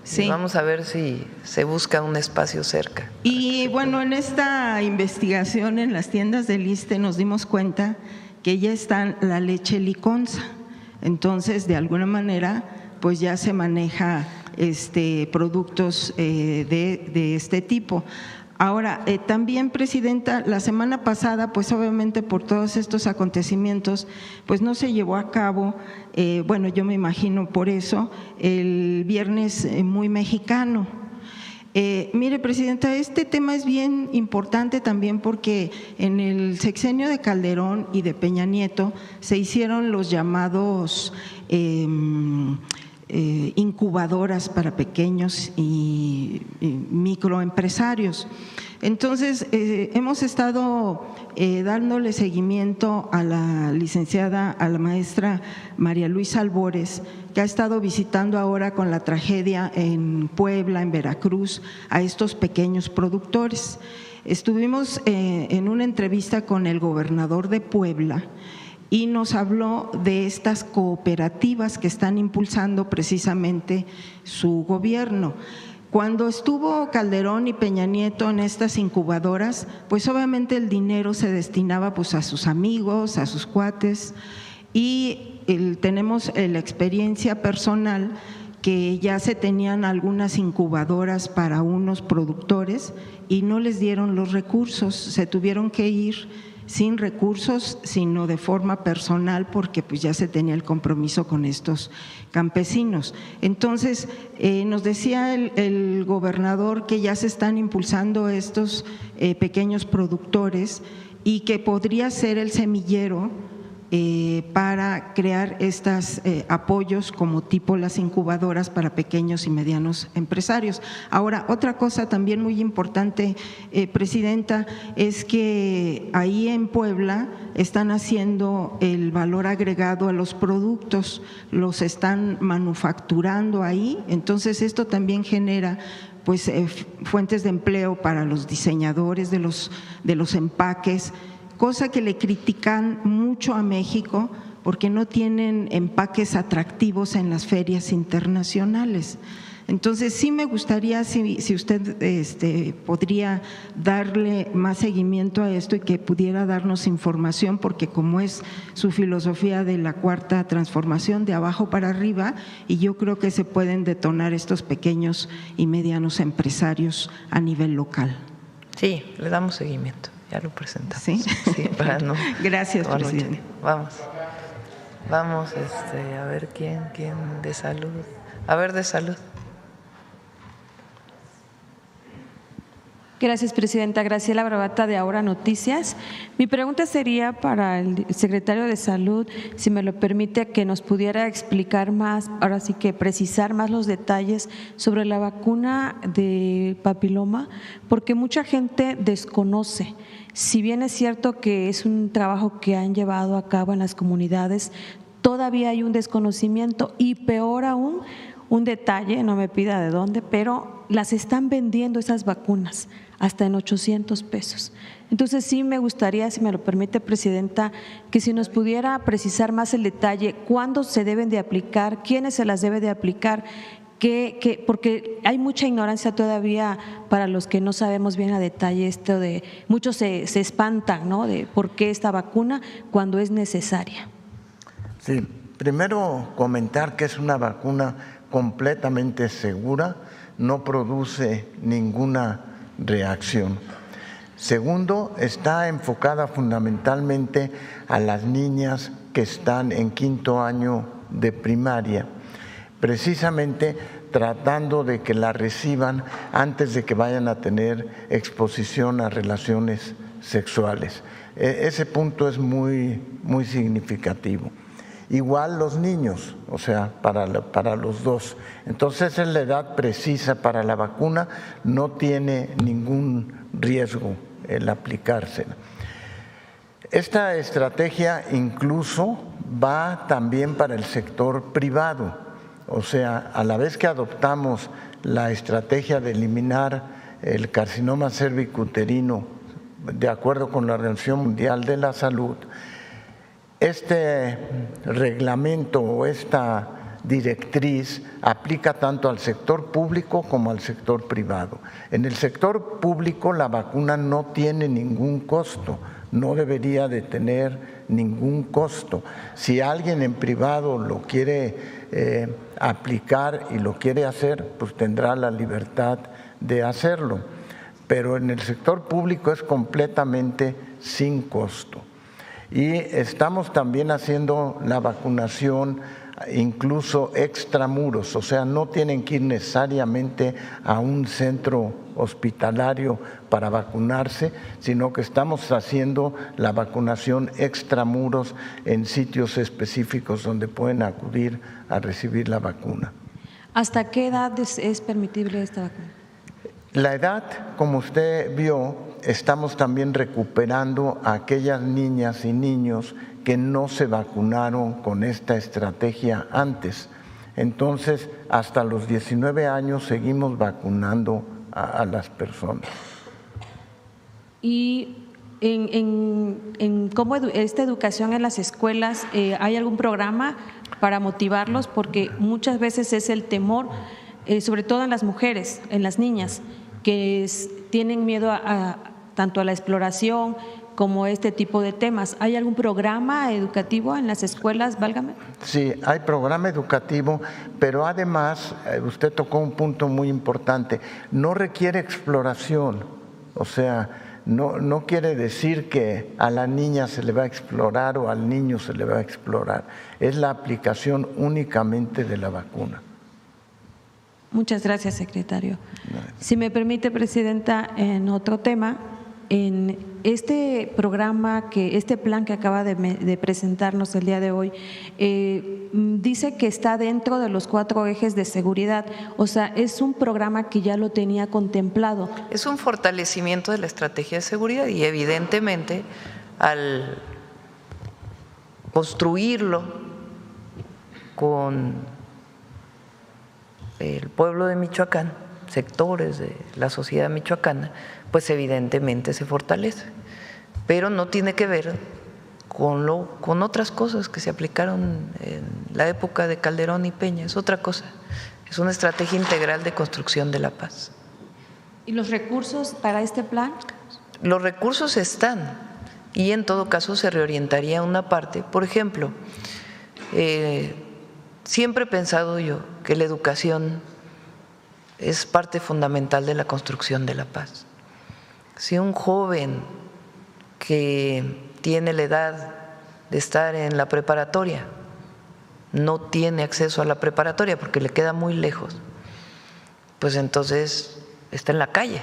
Sí. Vamos a ver si se busca un espacio cerca. Y bueno, en esta investigación en las tiendas del ISSSTE nos dimos cuenta que ya está la leche liconza. Entonces, de alguna manera, pues ya se maneja productos de este tipo. Ahora, también, Presidenta, la semana pasada, pues obviamente por todos estos acontecimientos, pues no se llevó a cabo, bueno, yo me imagino por eso, el Viernes Muy Mexicano. Mire, Presidenta, este tema es bien importante también porque en el sexenio de Calderón y de Peña Nieto se hicieron los llamados incubadoras para pequeños y microempresarios. Entonces, hemos estado dándole seguimiento a la licenciada, a la maestra María Luisa Albores, que ha estado visitando ahora con la tragedia en Puebla, en Veracruz, a estos pequeños productores. Estuvimos en una entrevista con el gobernador de Puebla y nos habló de estas cooperativas que están impulsando precisamente su gobierno. Cuando estuvo Calderón y Peña Nieto en estas incubadoras, pues obviamente el dinero se destinaba pues a sus amigos, a sus cuates, y tenemos la experiencia personal que ya se tenían algunas incubadoras para unos productores y no les dieron los recursos, se tuvieron que ir sin recursos, sino de forma personal, porque pues ya se tenía el compromiso con estos campesinos. Entonces, nos decía el gobernador que ya se están impulsando estos pequeños productores y que podría ser el semillero para crear estos apoyos como tipo las incubadoras para pequeños y medianos empresarios. Ahora, otra cosa también muy importante, Presidenta, es que ahí en Puebla están haciendo el valor agregado a los productos, los están manufacturando ahí, entonces esto también genera pues fuentes de empleo para los diseñadores de los empaques, cosa que le critican mucho a México porque no tienen empaques atractivos en las ferias internacionales. Entonces sí me gustaría si usted podría darle más seguimiento a esto y que pudiera darnos información, porque como es su filosofía de la cuarta transformación, de abajo para arriba, y yo creo que se pueden detonar estos pequeños y medianos empresarios a nivel local. Sí, le damos seguimiento. Ya lo presentamos. Sí, para no. Gracias, presidente. Vamos, a ver quién de salud. A ver, de salud. Gracias, presidenta. Graciela Bravata, de Ahora Noticias. Mi pregunta sería para el secretario de Salud, si me lo permite, que nos pudiera explicar más, ahora sí que precisar más los detalles sobre la vacuna de papiloma, porque mucha gente desconoce. Si bien es cierto que es un trabajo que han llevado a cabo en las comunidades, todavía hay un desconocimiento y peor aún, un detalle, no me pida de dónde, pero las están vendiendo esas vacunas hasta en 800 pesos. Entonces sí me gustaría, si me lo permite, presidenta, que si nos pudiera precisar más el detalle, cuándo se deben de aplicar, quiénes se las debe de aplicar, porque hay mucha ignorancia todavía para los que no sabemos bien a detalle esto de, muchos se espantan, ¿no?, de por qué esta vacuna cuando es necesaria. Sí, primero comentar que es una vacuna completamente segura, no produce ninguna reacción. Segundo, está enfocada fundamentalmente a las niñas que están en 5º año de primaria, precisamente tratando de que la reciban antes de que vayan a tener exposición a relaciones sexuales. Ese punto es muy significativo. Igual los niños, o sea, para los dos. Entonces, es la edad precisa para la vacuna, no tiene ningún riesgo el aplicársela. Esta estrategia incluso va también para el sector privado, o sea, a la vez que adoptamos la estrategia de eliminar el carcinoma cervicuterino de acuerdo con la Organización Mundial de la Salud, este reglamento o esta directriz aplica tanto al sector público como al sector privado. En el sector público la vacuna no tiene ningún costo, no debería de tener ningún costo. Si alguien en privado lo quiere aplicar y lo quiere hacer, pues tendrá la libertad de hacerlo. Pero en el sector público es completamente sin costo. Y estamos también haciendo la vacunación incluso extramuros, o sea, no tienen que ir necesariamente a un centro hospitalario para vacunarse, sino que estamos haciendo la vacunación extramuros en sitios específicos donde pueden acudir a recibir la vacuna. ¿Hasta qué edad es permitible esta vacuna? La edad, como usted vio, estamos también recuperando a aquellas niñas y niños que no se vacunaron con esta estrategia antes. Entonces, hasta los 19 años seguimos vacunando a las personas. Y en cómo esta educación en las escuelas, ¿hay algún programa para motivarlos? Porque muchas veces es el temor, sobre todo en las mujeres, en las niñas, que tienen miedo tanto a la exploración como este tipo de temas. ¿Hay algún programa educativo en las escuelas, válgame? Sí, hay programa educativo, pero además, usted tocó un punto muy importante, no requiere exploración, o sea, no quiere decir que a la niña se le va a explorar o al niño se le va a explorar, es la aplicación únicamente de la vacuna. Muchas gracias, secretario. Si me permite, presidenta, en otro tema, en este programa, este plan que acaba de presentarnos el día de hoy, dice que está dentro de los 4 ejes de seguridad. O sea, es un programa que ya lo tenía contemplado. Es un fortalecimiento de la estrategia de seguridad y evidentemente al construirlo con el pueblo de Michoacán, sectores de la sociedad michoacana, pues evidentemente se fortalece, pero no tiene que ver con otras cosas que se aplicaron en la época de Calderón y Peña, es otra cosa, es una estrategia integral de construcción de la paz. ¿Y los recursos para este plan? Los recursos están y en todo caso se reorientaría una parte. Por ejemplo, siempre he pensado yo que la educación es parte fundamental de la construcción de la paz. Si un joven que tiene la edad de estar en la preparatoria no tiene acceso a la preparatoria porque le queda muy lejos, pues entonces está en la calle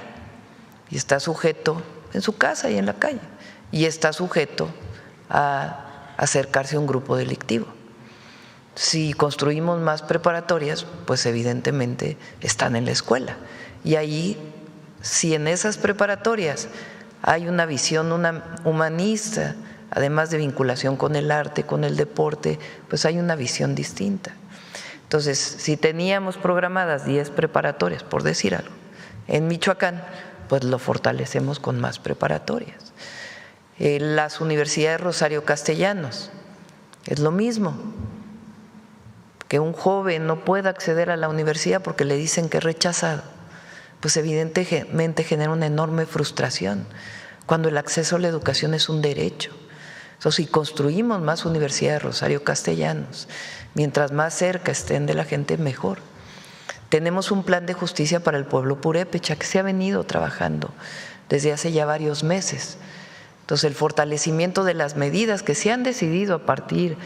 y está sujeto en su casa y en la calle y está sujeto a acercarse a un grupo delictivo. Si construimos más preparatorias, pues evidentemente están en la escuela. Y ahí, si en esas preparatorias hay una visión humanista, además de vinculación con el arte, con el deporte, pues hay una visión distinta. Entonces, si teníamos programadas 10 preparatorias, por decir algo, en Michoacán, pues lo fortalecemos con más preparatorias. Las universidades Rosario Castellanos, es lo mismo. Que un joven no pueda acceder a la universidad porque le dicen que es rechazado, pues evidentemente genera una enorme frustración cuando el acceso a la educación es un derecho. Entonces, si construimos más universidades Rosario Castellanos, mientras más cerca estén de la gente, mejor. Tenemos un plan de justicia para el pueblo purépecha que se ha venido trabajando desde hace ya varios meses. Entonces, el fortalecimiento de las medidas que se han decidido a partir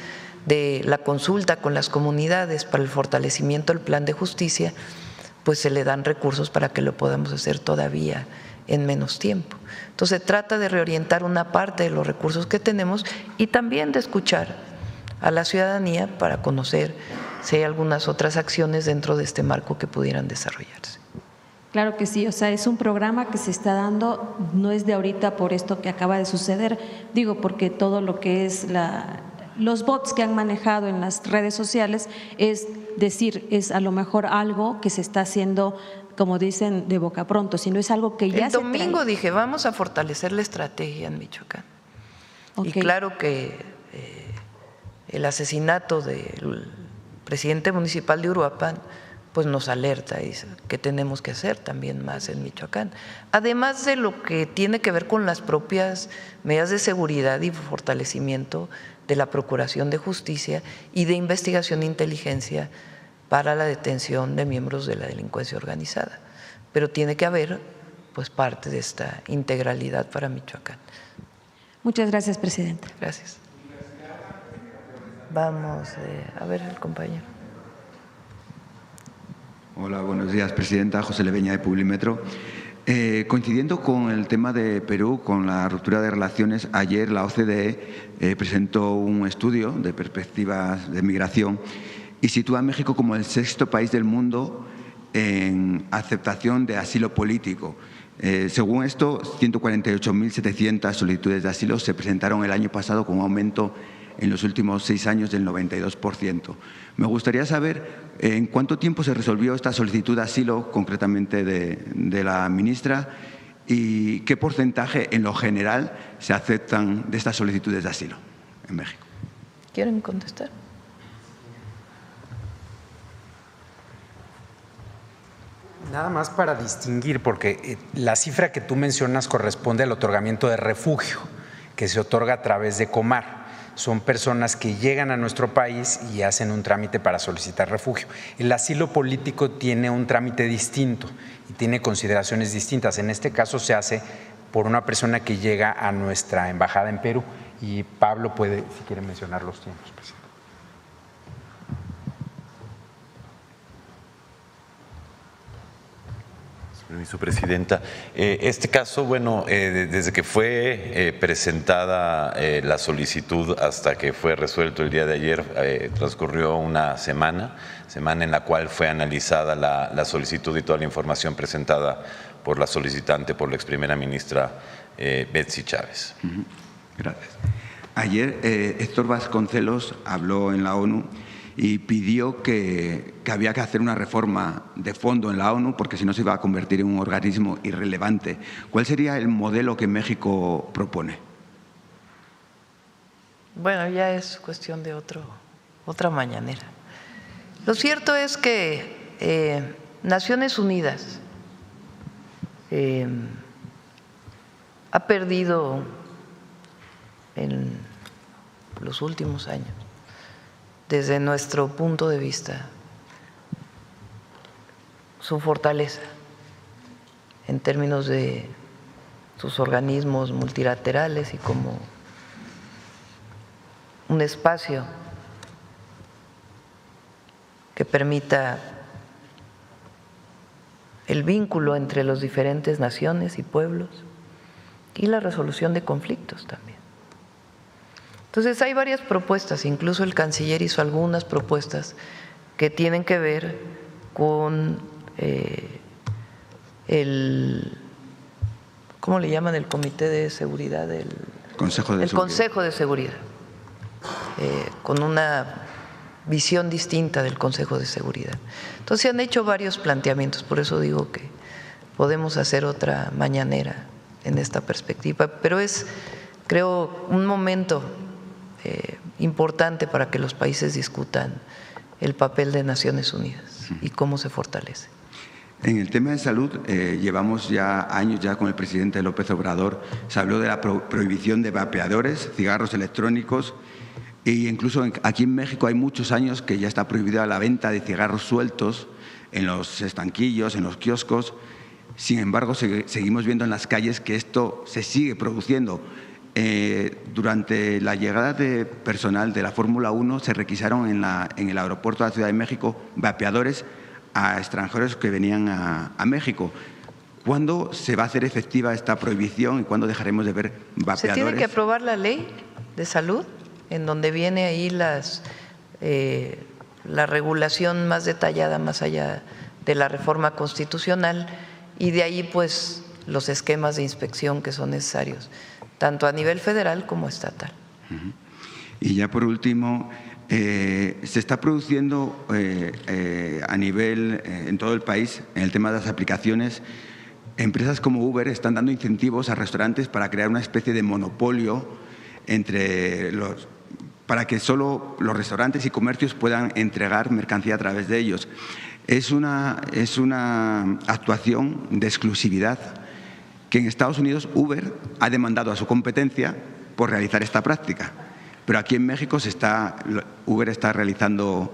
de la consulta con las comunidades para el fortalecimiento del plan de justicia, pues se le dan recursos para que lo podamos hacer todavía en menos tiempo. Entonces se trata de reorientar una parte de los recursos que tenemos y también de escuchar a la ciudadanía para conocer si hay algunas otras acciones dentro de este marco que pudieran desarrollarse. Claro que sí, o sea, es un programa que se está dando, no es de ahorita por esto que acaba de suceder, digo, porque todo lo que es los bots que han manejado en las redes sociales, es decir, es a lo mejor algo que se está haciendo, como dicen, de boca pronto, sino es algo que ya el domingo dije, vamos a fortalecer la estrategia en Michoacán. Okay. Y claro que el asesinato del presidente municipal de Uruapan pues nos alerta y dice que tenemos que hacer también más en Michoacán. Además de lo que tiene que ver con las propias medidas de seguridad y fortalecimiento de la Procuración de Justicia y de investigación e inteligencia para la detención de miembros de la delincuencia organizada. Pero tiene que haber pues parte de esta integralidad para Michoacán. Muchas gracias, presidente. Gracias. Vamos a ver al compañero. Hola, buenos días, presidenta. José Leveña, de Publimetro. Coincidiendo con el tema de Perú, con la ruptura de relaciones, ayer la OCDE presentó un estudio de perspectivas de migración y sitúa a México como el 6º país del mundo en aceptación de asilo político. Según esto, 148.700 solicitudes de asilo se presentaron el año pasado, con un aumento en los últimos 6 años del 92%. Me gustaría saber en cuánto tiempo se resolvió esta solicitud de asilo, concretamente de la ministra, y qué porcentaje en lo general se aceptan de estas solicitudes de asilo en México. ¿Quieren contestar? Nada más para distinguir, porque la cifra que tú mencionas corresponde al otorgamiento de refugio, que se otorga a través de Comar. Son personas que llegan a nuestro país y hacen un trámite para solicitar refugio. El asilo político tiene un trámite distinto y tiene consideraciones distintas. En este caso se hace por una persona que llega a nuestra embajada en Perú, y Pablo puede, si quiere, mencionar los tiempos, presidente. Permiso, Presidenta. Este caso, bueno, desde que fue presentada la solicitud hasta que fue resuelto el día de ayer, transcurrió una semana en la cual fue analizada la solicitud y toda la información presentada por la solicitante, por la ex primera ministra Betsy Chávez. Gracias. Ayer Héctor Vasconcelos habló en la ONU y pidió que había que hacer una reforma de fondo en la ONU porque si no se iba a convertir en un organismo irrelevante. ¿Cuál sería el modelo que México propone? Bueno, ya es cuestión de otra mañanera. Lo cierto es que Naciones Unidas ha perdido en los últimos años, desde nuestro punto de vista, su fortaleza en términos de sus organismos multilaterales y como un espacio que permita el vínculo entre las diferentes naciones y pueblos y la resolución de conflictos también. Entonces hay varias propuestas, incluso el canciller hizo algunas propuestas que tienen que ver con ¿cómo le llaman? El Comité de Seguridad, el Consejo de Seguridad, con una visión distinta del Consejo de Seguridad. Entonces se han hecho varios planteamientos, por eso digo que podemos hacer otra mañanera en esta perspectiva, pero es, creo, un momento importante para que los países discutan el papel de Naciones Unidas y cómo se fortalece. En el tema de salud, llevamos ya años ya con el presidente López Obrador, se habló de la prohibición de vapeadores, cigarros electrónicos, e incluso aquí en México hay muchos años que ya está prohibida la venta de cigarros sueltos en los estanquillos, en los kioscos. Sin embargo, seguimos viendo en las calles que esto se sigue produciendo. Durante la llegada de personal de la Fórmula 1 se requisaron en el aeropuerto de la Ciudad de México vapeadores a extranjeros que venían a México. ¿Cuándo se va a hacer efectiva esta prohibición y cuándo dejaremos de ver vapeadores? Se tiene que aprobar la ley de salud, en donde viene ahí la regulación más detallada, más allá de la reforma constitucional, y de ahí pues los esquemas de inspección que son necesarios, tanto a nivel federal como estatal. Y ya por último, se está produciendo a nivel, en todo el país, en el tema de las aplicaciones, empresas como Uber están dando incentivos a restaurantes para crear una especie de monopolio para que solo los restaurantes y comercios puedan entregar mercancía a través de ellos. Es una actuación de exclusividad que en Estados Unidos Uber ha demandado a su competencia por realizar esta práctica. Pero aquí en México Uber está realizando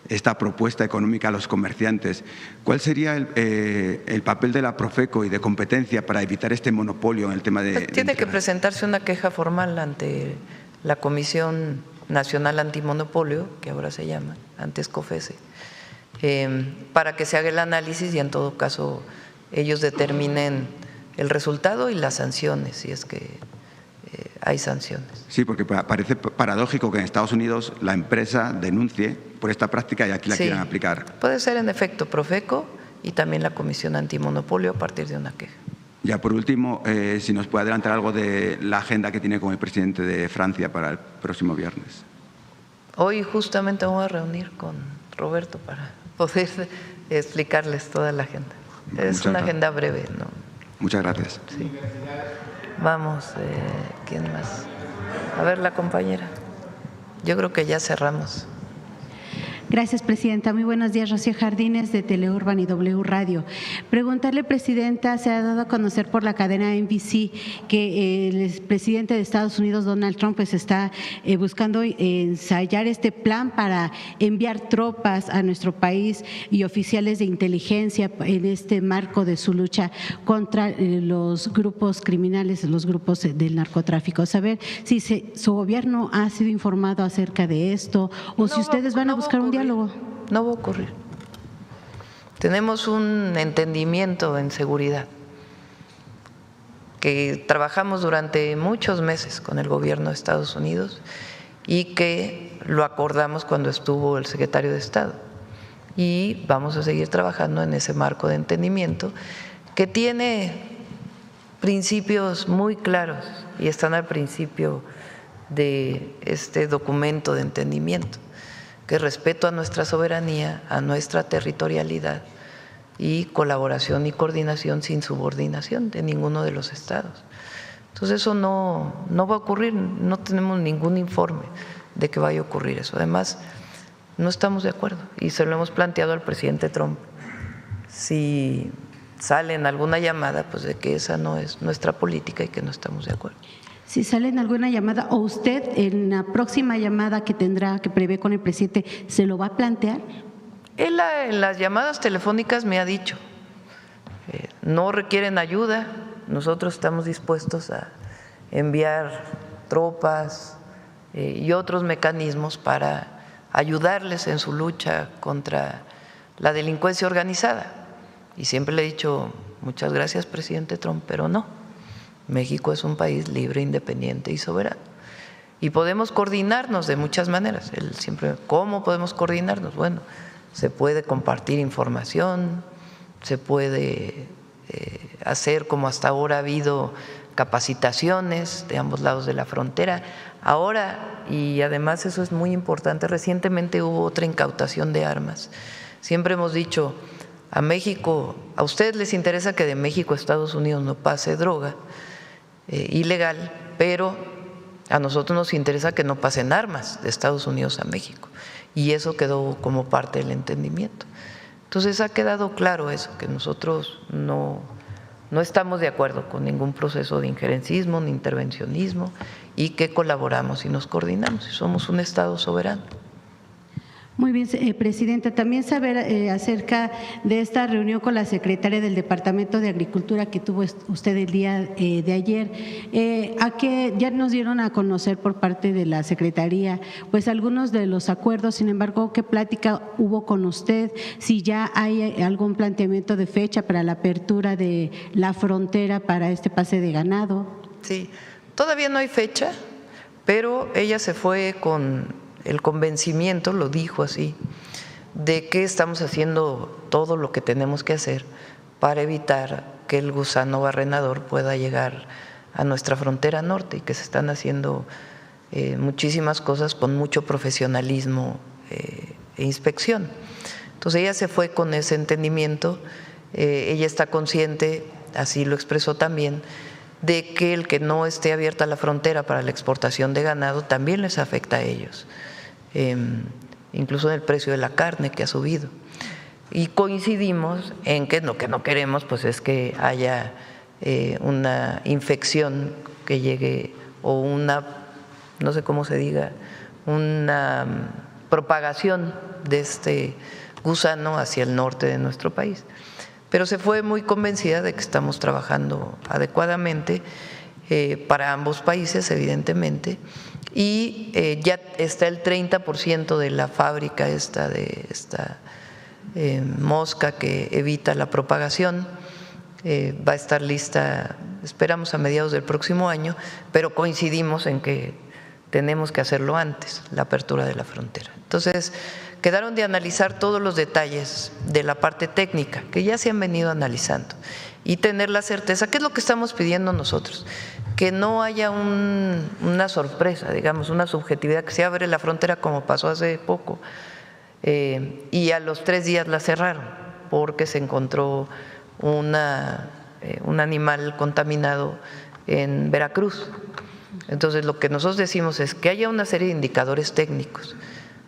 esta propuesta económica a los comerciantes. ¿Cuál sería el papel de la Profeco y de competencia para evitar este monopolio en el tema de… Tiene que presentarse una queja formal ante la Comisión Nacional Antimonopolio, que ahora se llama, antes COFECE, para que se haga el análisis y en todo caso ellos determinen el resultado y las sanciones, si es que hay sanciones. Sí, porque parece paradójico que en Estados Unidos la empresa denuncie por esta práctica y aquí la quieran aplicar. Puede ser en efecto Profeco y también la Comisión Antimonopolio a partir de una queja. Ya por último, si nos puede adelantar algo de la agenda que tiene con el presidente de Francia para el próximo viernes. Hoy justamente vamos a reunir con Roberto para poder explicarles toda la agenda. Es una agenda breve, ¿no? Muchas gracias. Sí. Vamos, ¿quién más? A ver, la compañera. Yo creo que ya cerramos. Gracias, Presidenta. Muy buenos días, Rocío Jardines de Teleurban y W Radio. Preguntarle, Presidenta, se ha dado a conocer por la cadena NBC que el presidente de Estados Unidos, Donald Trump, pues está buscando ensayar este plan para enviar tropas a nuestro país y oficiales de inteligencia en este marco de su lucha contra los grupos criminales, los grupos del narcotráfico. Saber si su gobierno ha sido informado acerca de esto o si ustedes van a buscar un diálogo. No va a ocurrir. Tenemos un entendimiento en seguridad que trabajamos durante muchos meses con el gobierno de Estados Unidos y que lo acordamos cuando estuvo el secretario de Estado. Y vamos a seguir trabajando en ese marco de entendimiento que tiene principios muy claros y están al principio de este documento de entendimiento, que es respeto a nuestra soberanía, a nuestra territorialidad y colaboración y coordinación sin subordinación de ninguno de los estados. Entonces eso no va a ocurrir, no tenemos ningún informe de que vaya a ocurrir eso. Además, no estamos de acuerdo y se lo hemos planteado al presidente Trump. Si sale en alguna llamada, pues de que esa no es nuestra política y que no estamos de acuerdo. Si sale en alguna llamada, o usted en la próxima llamada que tendrá, que prevé con el presidente, ¿se lo va a plantear? Él en las llamadas telefónicas me ha dicho, no requieren ayuda, nosotros estamos dispuestos a enviar tropas y otros mecanismos para ayudarles en su lucha contra la delincuencia organizada. Y siempre le he dicho, muchas gracias, presidente Trump, pero no. México es un país libre, independiente y soberano. Y podemos coordinarnos de muchas maneras. Él siempre, ¿cómo podemos coordinarnos? Bueno, se puede compartir información, se puede hacer como hasta ahora ha habido capacitaciones de ambos lados de la frontera. Ahora, y además eso es muy importante, recientemente hubo otra incautación de armas. Siempre hemos dicho, a México, a ustedes les interesa que de México a Estados Unidos no pase droga ilegal, pero a nosotros nos interesa que no pasen armas de Estados Unidos a México. Y eso quedó como parte del entendimiento. Entonces ha quedado claro eso, que nosotros no estamos de acuerdo con ningún proceso de injerencismo ni intervencionismo y que colaboramos y nos coordinamos y somos un Estado soberano. Muy bien, presidenta. También saber acerca de esta reunión con la secretaria del Departamento de Agricultura que tuvo usted el día de ayer. A que ya nos dieron a conocer por parte de la Secretaría pues algunos de los acuerdos. Sin embargo, ¿qué plática hubo con usted? Si ya hay algún planteamiento de fecha para la apertura de la frontera para este pase de ganado. Sí, todavía no hay fecha, pero ella se fue con el convencimiento, lo dijo así, de que estamos haciendo todo lo que tenemos que hacer para evitar que el gusano barrenador pueda llegar a nuestra frontera norte y que se están haciendo muchísimas cosas con mucho profesionalismo e inspección. Entonces ella se fue con ese entendimiento, ella está consciente, así lo expresó también, de que el que no esté abierta la frontera para la exportación de ganado también les afecta a ellos, incluso en el precio de la carne que ha subido. Y coincidimos en que lo que no queremos pues es que haya una infección que llegue o una, no sé cómo se diga, una propagación de este gusano hacia el norte de nuestro país. Pero se fue muy convencida de que estamos trabajando adecuadamente para ambos países, evidentemente, y ya está el 30% de la fábrica de esta mosca que evita la propagación, va a estar lista, esperamos a mediados del próximo año, pero coincidimos en que tenemos que hacerlo antes, la apertura de la frontera. Entonces, quedaron de analizar todos los detalles de la parte técnica que ya se han venido analizando y tener la certeza, ¿qué es lo que estamos pidiendo nosotros? Que no haya una sorpresa, digamos, una subjetividad, que se abre la frontera como pasó hace poco y a los 3 días la cerraron porque se encontró un animal contaminado en Veracruz. Entonces lo que nosotros decimos es que haya una serie de indicadores técnicos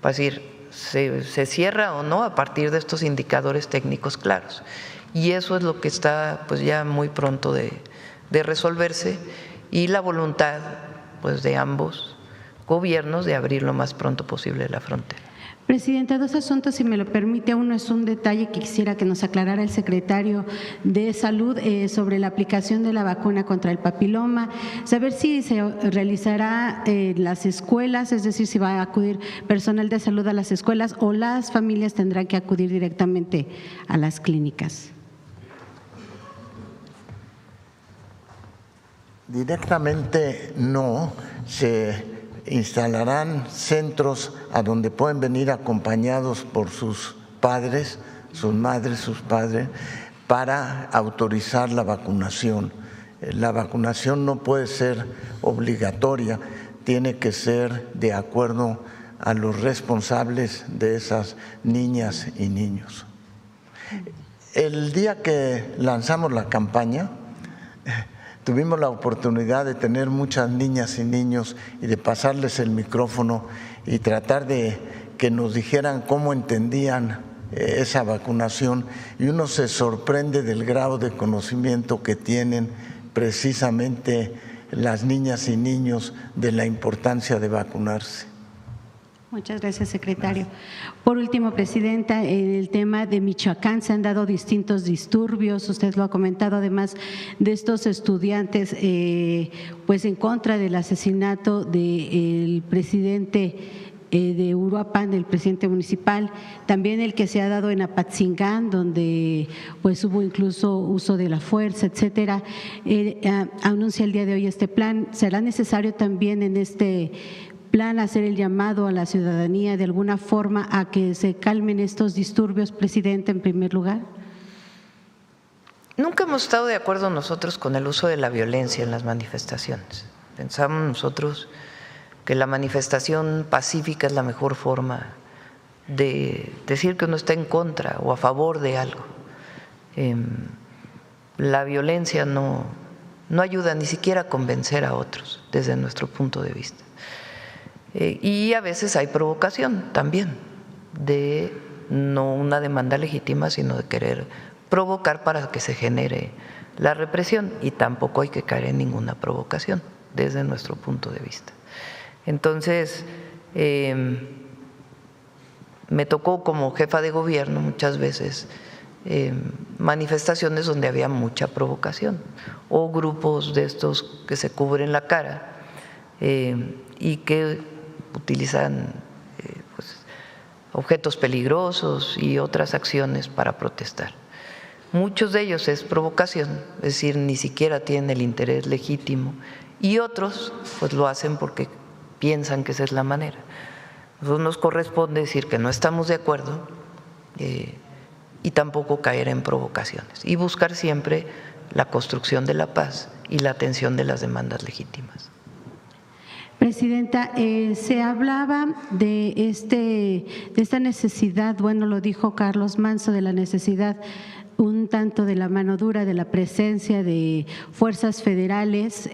para decir se cierra o no a partir de estos indicadores técnicos claros, y eso es lo que está pues ya muy pronto de resolverse, y la voluntad pues de ambos gobiernos de abrir lo más pronto posible la frontera. Presidenta, dos asuntos, si me lo permite. Uno es un detalle que quisiera que nos aclarara el secretario de Salud sobre la aplicación de la vacuna contra el papiloma. Saber si se realizará en las escuelas, es decir, si va a acudir personal de salud a las escuelas o las familias tendrán que acudir directamente a las clínicas. Directamente no, se instalarán centros a donde pueden venir acompañados por sus padres, sus madres, sus padres, para autorizar la vacunación. La vacunación no puede ser obligatoria, tiene que ser de acuerdo a los responsables de esas niñas y niños. El día que lanzamos la campaña, tuvimos la oportunidad de tener muchas niñas y niños y de pasarles el micrófono y tratar de que nos dijeran cómo entendían esa vacunación, y uno se sorprende del grado de conocimiento que tienen precisamente las niñas y niños de la importancia de vacunarse. Muchas gracias, secretario. Por último, presidenta, en el tema de Michoacán se han dado distintos disturbios, usted lo ha comentado, además de estos estudiantes pues en contra del asesinato del presidente de Uruapan, del presidente municipal, también el que se ha dado en Apatzingán, donde pues hubo incluso uso de la fuerza, etcétera. Anuncia el día de hoy este plan. ¿Será necesario también en este plan hacer el llamado a la ciudadanía de alguna forma a que se calmen estos disturbios, presidente, en primer lugar? Nunca hemos estado de acuerdo nosotros con el uso de la violencia en las manifestaciones. Pensamos nosotros que la manifestación pacífica es la mejor forma de decir que uno está en contra o a favor de algo. La violencia no ayuda ni siquiera a convencer a otros desde nuestro punto de vista. Y a veces hay provocación también de no una demanda legítima, sino de querer provocar para que se genere la represión, y tampoco hay que caer en ninguna provocación desde nuestro punto de vista. Entonces, me tocó como jefa de gobierno muchas veces manifestaciones donde había mucha provocación o grupos de estos que se cubren la cara y que utilizan pues, objetos peligrosos y otras acciones para protestar. Muchos de ellos es provocación, es decir, ni siquiera tienen el interés legítimo, y otros pues lo hacen porque piensan que esa es la manera. A nosotros nos corresponde decir que no estamos de acuerdo y tampoco caer en provocaciones y buscar siempre la construcción de la paz y la atención de las demandas legítimas. Presidenta, se hablaba de esta necesidad, bueno, lo dijo Carlos Manso, de la necesidad un tanto de la mano dura, de la presencia de fuerzas federales.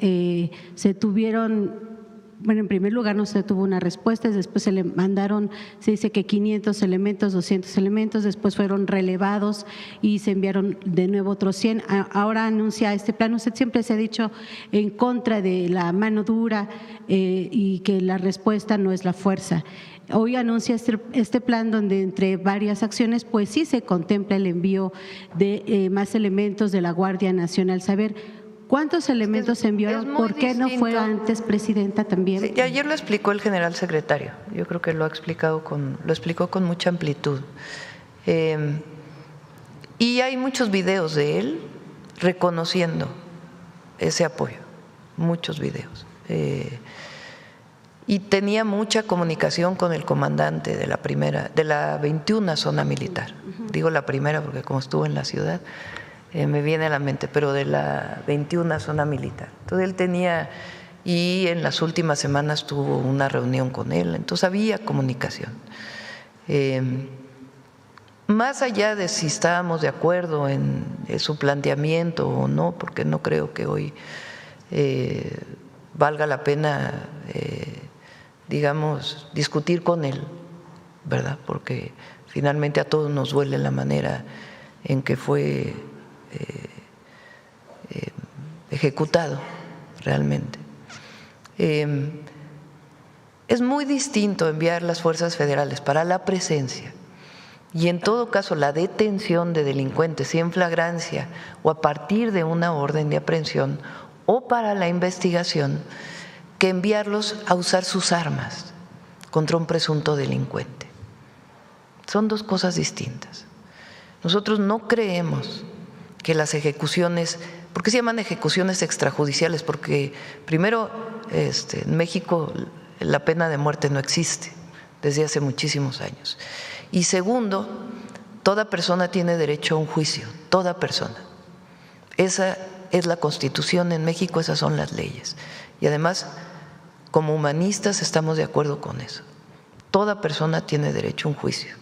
Se tuvieron, bueno, en primer lugar no se tuvo una respuesta, después se le mandaron, se dice que 500 elementos, 200 elementos, después fueron relevados y se enviaron de nuevo otros 100. Ahora anuncia este plan. Usted siempre se ha dicho en contra de la mano dura y que la respuesta no es la fuerza. Hoy anuncia este plan donde entre varias acciones pues sí se contempla el envío de más elementos de la Guardia Nacional. Saber ¿cuántos elementos se enviaron? ¿Por qué no fue antes, presidenta, también? Sí, ayer lo explicó el general secretario. Yo creo que lo explicó con mucha amplitud. Y hay muchos videos de él reconociendo ese apoyo, muchos videos. Y tenía mucha comunicación con el comandante de la 21 zona militar. Digo la primera porque como estuvo en la ciudad, me viene a la mente, pero de la 21 zona militar. Entonces él tenía, y en las últimas semanas tuvo una reunión con él, entonces había comunicación. Más allá de si estábamos de acuerdo en su planteamiento o no, porque no creo que hoy valga la pena, digamos, discutir con él, ¿verdad? Porque finalmente a todos nos duele la manera en que fue ejecutado realmente. Es muy distinto enviar las fuerzas federales para la presencia y en todo caso la detención de delincuentes en flagrancia o a partir de una orden de aprehensión o para la investigación que enviarlos a usar sus armas contra un presunto delincuente. Son dos cosas distintas. Nosotros no creemos que las ejecuciones, ¿por qué se llaman ejecuciones extrajudiciales? Porque primero, en México la pena de muerte no existe desde hace muchísimos años. Y segundo, toda persona tiene derecho a un juicio, toda persona. Esa es la Constitución en México, esas son las leyes. Y además, como humanistas estamos de acuerdo con eso. Toda persona tiene derecho a un juicio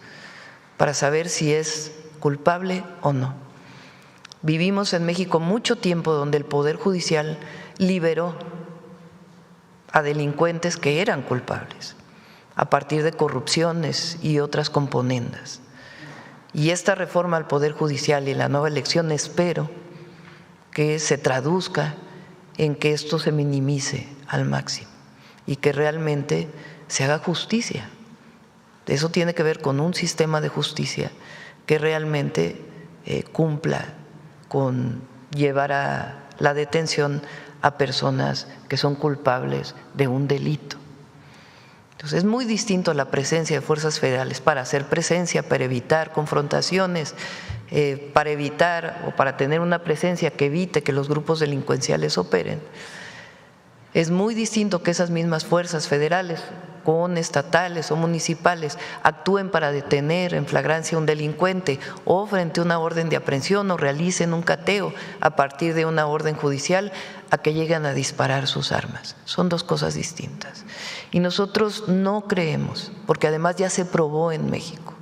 para saber si es culpable o no. Vivimos en México mucho tiempo donde el Poder Judicial liberó a delincuentes que eran culpables a partir de corrupciones y otras componendas. Y esta reforma al Poder Judicial y la nueva elección espero que se traduzca en que esto se minimice al máximo y que realmente se haga justicia. Eso tiene que ver con un sistema de justicia que realmente cumpla con llevar a la detención a personas que son culpables de un delito. Entonces es muy distinto la presencia de fuerzas federales para hacer presencia, para evitar confrontaciones, para evitar o para tener una presencia que evite que los grupos delincuenciales operen. Es muy distinto que esas mismas fuerzas federales, con estatales o municipales, actúen para detener en flagrancia a un delincuente o frente a una orden de aprehensión o realicen un cateo a partir de una orden judicial a que lleguen a disparar sus armas. Son dos cosas distintas. Y nosotros no creemos, porque además ya se probó en México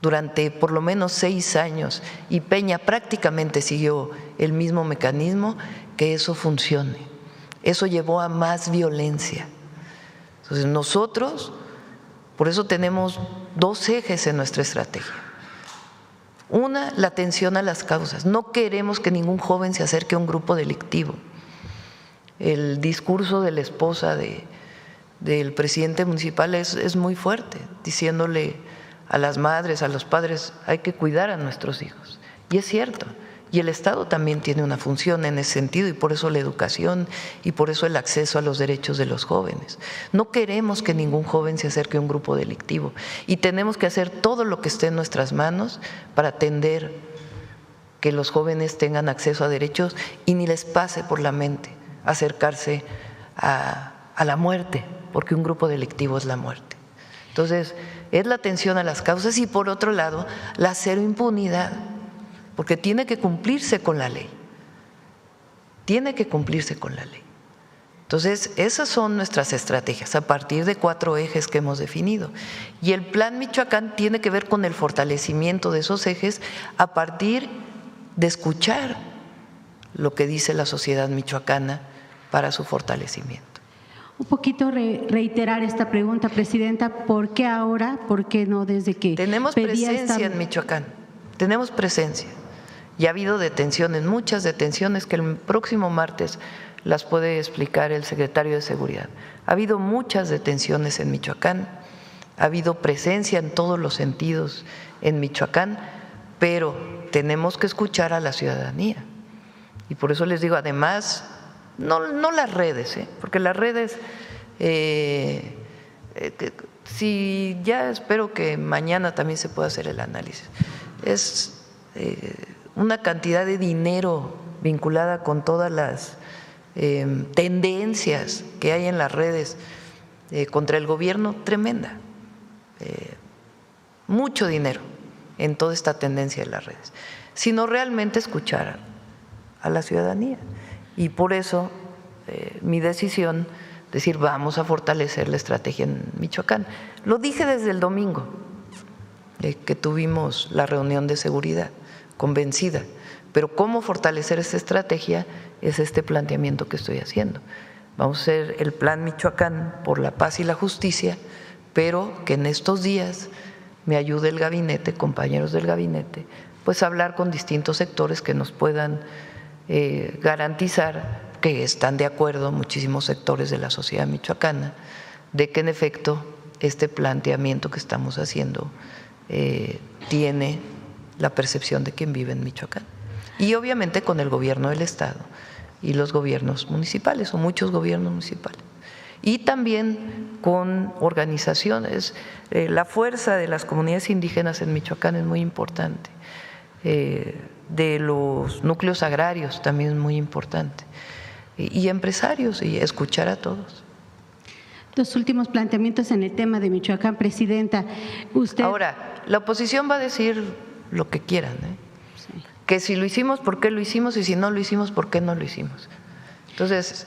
durante por lo menos 6 años y Peña prácticamente siguió el mismo mecanismo, que eso funcione. Eso llevó a más violencia. Entonces nosotros, por eso tenemos 2 ejes en nuestra estrategia. Una, la atención a las causas. No queremos que ningún joven se acerque a un grupo delictivo. El discurso de la esposa del presidente municipal es muy fuerte, diciéndole a las madres, a los padres, hay que cuidar a nuestros hijos. Y es cierto. Y el Estado también tiene una función en ese sentido y por eso la educación y por eso el acceso a los derechos de los jóvenes. No queremos que ningún joven se acerque a un grupo delictivo y tenemos que hacer todo lo que esté en nuestras manos para atender que los jóvenes tengan acceso a derechos y ni les pase por la mente acercarse a la muerte, porque un grupo delictivo es la muerte. Entonces, es la atención a las causas y por otro lado, la cero impunidad, porque tiene que cumplirse con la ley, tiene que cumplirse con la ley. Entonces, esas son nuestras estrategias a partir de 4 ejes que hemos definido. Y el Plan Michoacán tiene que ver con el fortalecimiento de esos ejes a partir de escuchar lo que dice la sociedad michoacana para su fortalecimiento. Un poquito reiterar esta pregunta, Presidenta, ¿por qué ahora? ¿Por qué no desde que tenemos presencia en Michoacán? Tenemos presencia. Y ha habido detenciones, muchas detenciones que el próximo martes las puede explicar el secretario de Seguridad. Ha habido muchas detenciones en Michoacán, ha habido presencia en todos los sentidos en Michoacán, pero tenemos que escuchar a la ciudadanía. Y por eso les digo, además, no las redes, porque las redes, si ya espero que mañana también se pueda hacer el análisis, es una cantidad de dinero vinculada con todas las tendencias que hay en las redes contra el gobierno tremenda, mucho dinero en toda esta tendencia de las redes, sino realmente escuchar a la ciudadanía. Y por eso mi decisión, decir vamos a fortalecer la estrategia en Michoacán. Lo dije desde el domingo que tuvimos la reunión de seguridad, convencida, pero cómo fortalecer esta estrategia es este planteamiento que estoy haciendo. Vamos a hacer el Plan Michoacán por la paz y la justicia, pero que en estos días me ayude el gabinete, compañeros del gabinete, pues a hablar con distintos sectores que nos puedan garantizar, que están de acuerdo muchísimos sectores de la sociedad michoacana, de que en efecto este planteamiento que estamos haciendo tiene la percepción de quien vive en Michoacán. Y obviamente con el gobierno del Estado y los gobiernos municipales o muchos gobiernos municipales. Y también con organizaciones. La fuerza de las comunidades indígenas en Michoacán es muy importante, de los núcleos agrarios también es muy importante, y empresarios, y escuchar a todos. Los últimos planteamientos en el tema de Michoacán, Presidenta. Usted… Ahora, la oposición va a decir lo que quieran, sí. Que si lo hicimos, ¿por qué lo hicimos? Y si no lo hicimos, ¿por qué no lo hicimos? Entonces,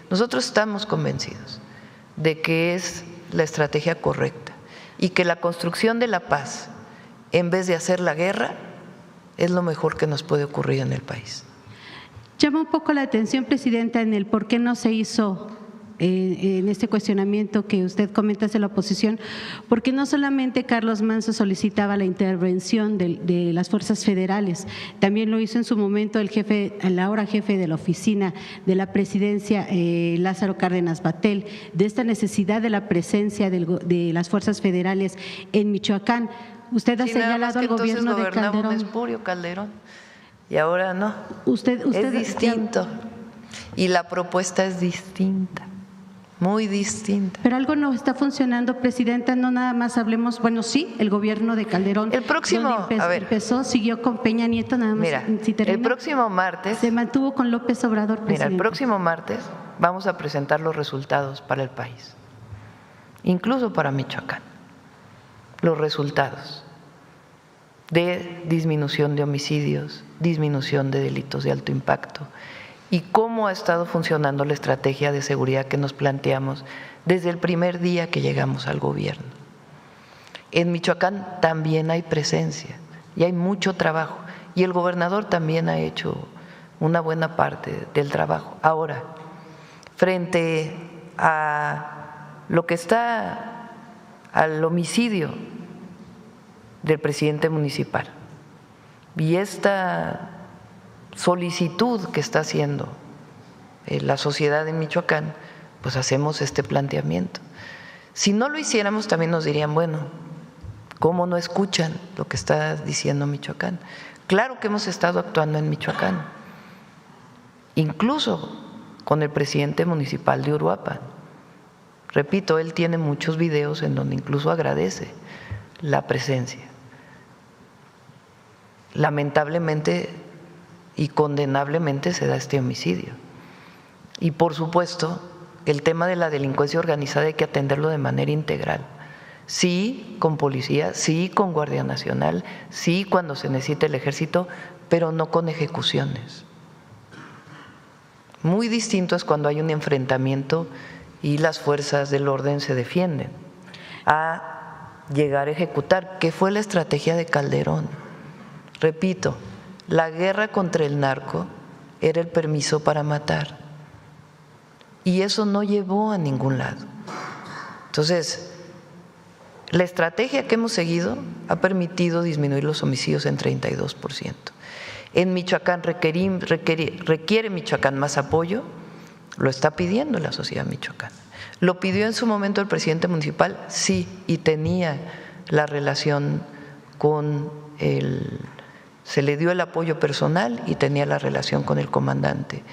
nosotros estamos convencidos de que es la estrategia correcta y que la construcción de la paz, en vez de hacer la guerra, es lo mejor que nos puede ocurrir en el país. Llama un poco la atención, Presidenta, en el por qué no se hizo en este cuestionamiento que usted comenta hacia la oposición, porque no solamente Carlos Manzo solicitaba la intervención de las fuerzas federales, también lo hizo en su momento el ahora jefe de la oficina de la presidencia, Lázaro Cárdenas Batel, de esta necesidad de la presencia de las fuerzas federales en Michoacán. Usted ha señalado al gobierno de Calderón. Espurio Calderón, y ahora no. Usted es distinto, y la propuesta es distinta. Muy distinta. Pero algo no está funcionando, Presidenta, no nada más hablemos, bueno, sí, el gobierno de Calderón. El próximo, empezó, siguió con Peña Nieto, nada más. Mira, si termina, el próximo martes. Se mantuvo con López Obrador, Presidenta. Mira, el próximo martes vamos a presentar los resultados para el país, incluso para Michoacán. Los resultados de disminución de homicidios, disminución de delitos de alto impacto, y cómo ha estado funcionando la estrategia de seguridad que nos planteamos desde el primer día que llegamos al gobierno. En Michoacán también hay presencia y hay mucho trabajo, y el gobernador también ha hecho una buena parte del trabajo. Ahora, frente a lo que está al homicidio del presidente municipal y esta solicitud que está haciendo la sociedad en Michoacán, pues hacemos este planteamiento. Si no lo hiciéramos, también nos dirían, bueno, ¿cómo no escuchan lo que está diciendo Michoacán? Claro que hemos estado actuando en Michoacán, incluso con el presidente municipal de Uruapan. Repito, él tiene muchos videos en donde incluso agradece la presencia. Lamentablemente y condenablemente se da este homicidio. Y por supuesto, el tema de la delincuencia organizada hay que atenderlo de manera integral. Sí, con policía, sí, con Guardia Nacional, sí, cuando se necesite el ejército, pero no con ejecuciones. Muy distinto es cuando hay un enfrentamiento y las fuerzas del orden se defienden, a llegar a ejecutar, que fue la estrategia de Calderón. Repito, la guerra contra el narco era el permiso para matar, y eso no llevó a ningún lado. Entonces, la estrategia que hemos seguido ha permitido disminuir los homicidios en 32%. En Michoacán requiere Michoacán más apoyo, lo está pidiendo la sociedad michoacana. ¿Lo pidió en su momento el presidente municipal? Sí, y tenía la relación con se le dio el apoyo personal y tenía la relación con el comandante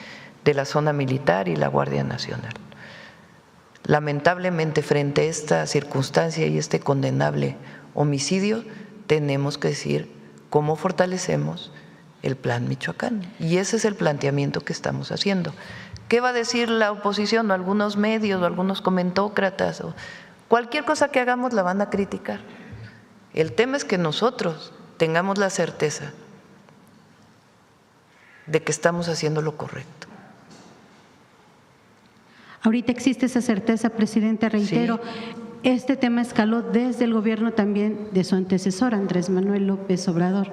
de la zona militar y la Guardia Nacional. Lamentablemente, frente a esta circunstancia y este condenable homicidio, tenemos que decir cómo fortalecemos el Plan Michoacán. Y ese es el planteamiento que estamos haciendo. ¿Qué va a decir la oposición o algunos medios o algunos comentócratas? O cualquier cosa que hagamos la van a criticar. El tema es que nosotros tengamos la certeza de que estamos haciendo lo correcto. Ahorita existe esa certeza, Presidenta, reitero, sí. Este tema escaló desde el gobierno también de su antecesor, Andrés Manuel López Obrador,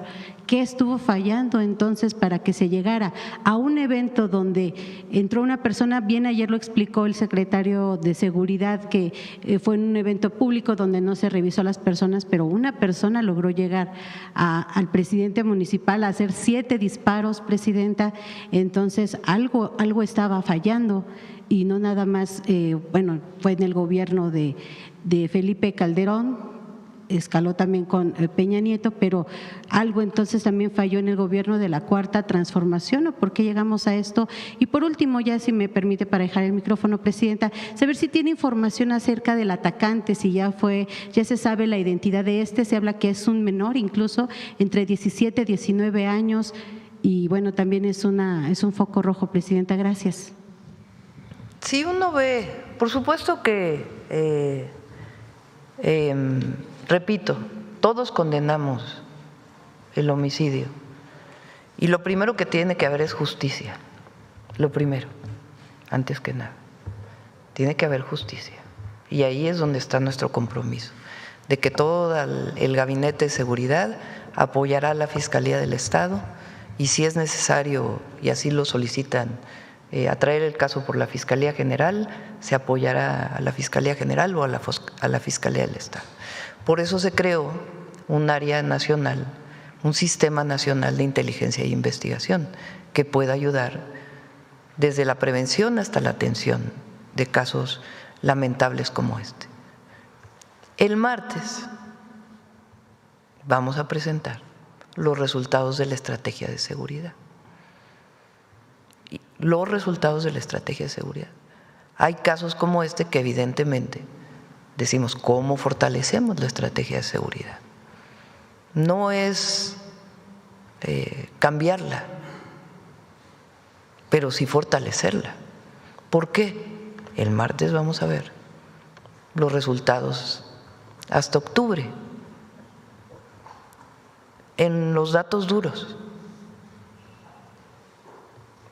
¿Qué estuvo fallando entonces para que se llegara a un evento donde entró una persona? Bien, ayer lo explicó el secretario de Seguridad, que fue en un evento público donde no se revisó a las personas, pero una persona logró llegar al presidente municipal a hacer 7 disparos, presidenta. Entonces algo estaba fallando y no nada más, fue en el gobierno de Felipe Calderón, escaló también con Peña Nieto, pero algo entonces también falló en el gobierno de la Cuarta Transformación, ¿o por qué llegamos a esto? Y por último, ya si me permite para dejar el micrófono, presidenta, saber si tiene información acerca del atacante, si ya se sabe la identidad de se habla que es un menor, incluso entre 17 y 19 años, y bueno, también es un foco rojo, presidenta. Gracias. Si uno ve, por supuesto que repito, todos condenamos el homicidio y lo primero que tiene que haber es justicia, lo primero, antes que nada, tiene que haber justicia y ahí es donde está nuestro compromiso, de que todo el Gabinete de Seguridad apoyará a la Fiscalía del Estado y si es necesario, y así lo solicitan, atraer el caso por la Fiscalía General, se apoyará a la Fiscalía General o a la Fiscalía del Estado. Por eso se creó un área nacional, un sistema nacional de inteligencia e investigación que pueda ayudar desde la prevención hasta la atención de casos lamentables como este. El martes vamos a presentar los resultados de la estrategia de seguridad. Los resultados de la estrategia de seguridad. Hay casos como este que evidentemente decimos cómo fortalecemos la estrategia de seguridad. No es cambiarla, pero sí fortalecerla. ¿Por qué? El martes vamos a ver los resultados hasta octubre en los datos duros.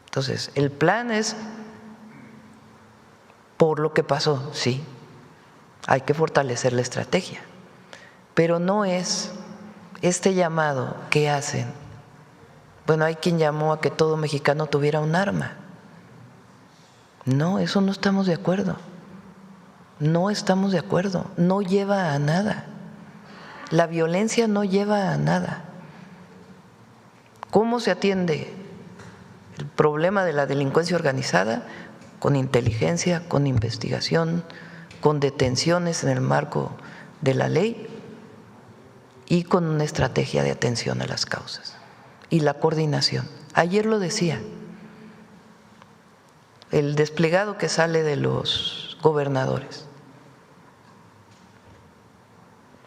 Entonces, el plan es por lo que pasó, sí, hay que fortalecer la estrategia, pero no es este llamado que hacen. Bueno, hay quien llamó a que todo mexicano tuviera un arma. No, eso no estamos de acuerdo. No estamos de acuerdo. No lleva a nada. La violencia no lleva a nada. ¿Cómo se atiende el problema de la delincuencia organizada? Con inteligencia, con investigación, con detenciones en el marco de la ley y con una estrategia de atención a las causas y la coordinación. Ayer lo decía, el desplegado que sale de los gobernadores,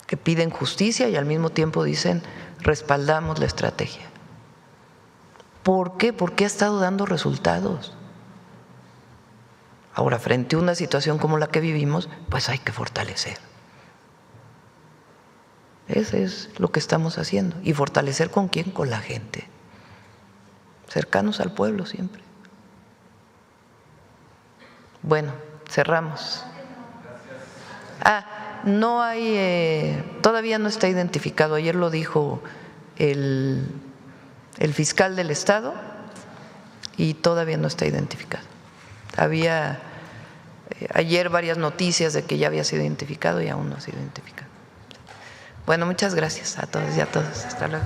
que piden justicia y al mismo tiempo dicen respaldamos la estrategia. ¿Por qué? Porque ha estado dando resultados. Ahora, frente a una situación como la que vivimos, pues hay que fortalecer. Ese es lo que estamos haciendo. ¿Y fortalecer con quién? Con la gente. Cercanos al pueblo siempre. Bueno, cerramos. No hay, todavía no está identificado. Ayer lo dijo el fiscal del Estado y todavía no está identificado. Había ayer varias noticias de que ya había sido identificado y aún no ha sido identificado. Bueno, muchas gracias a todos y a todas. Hasta luego.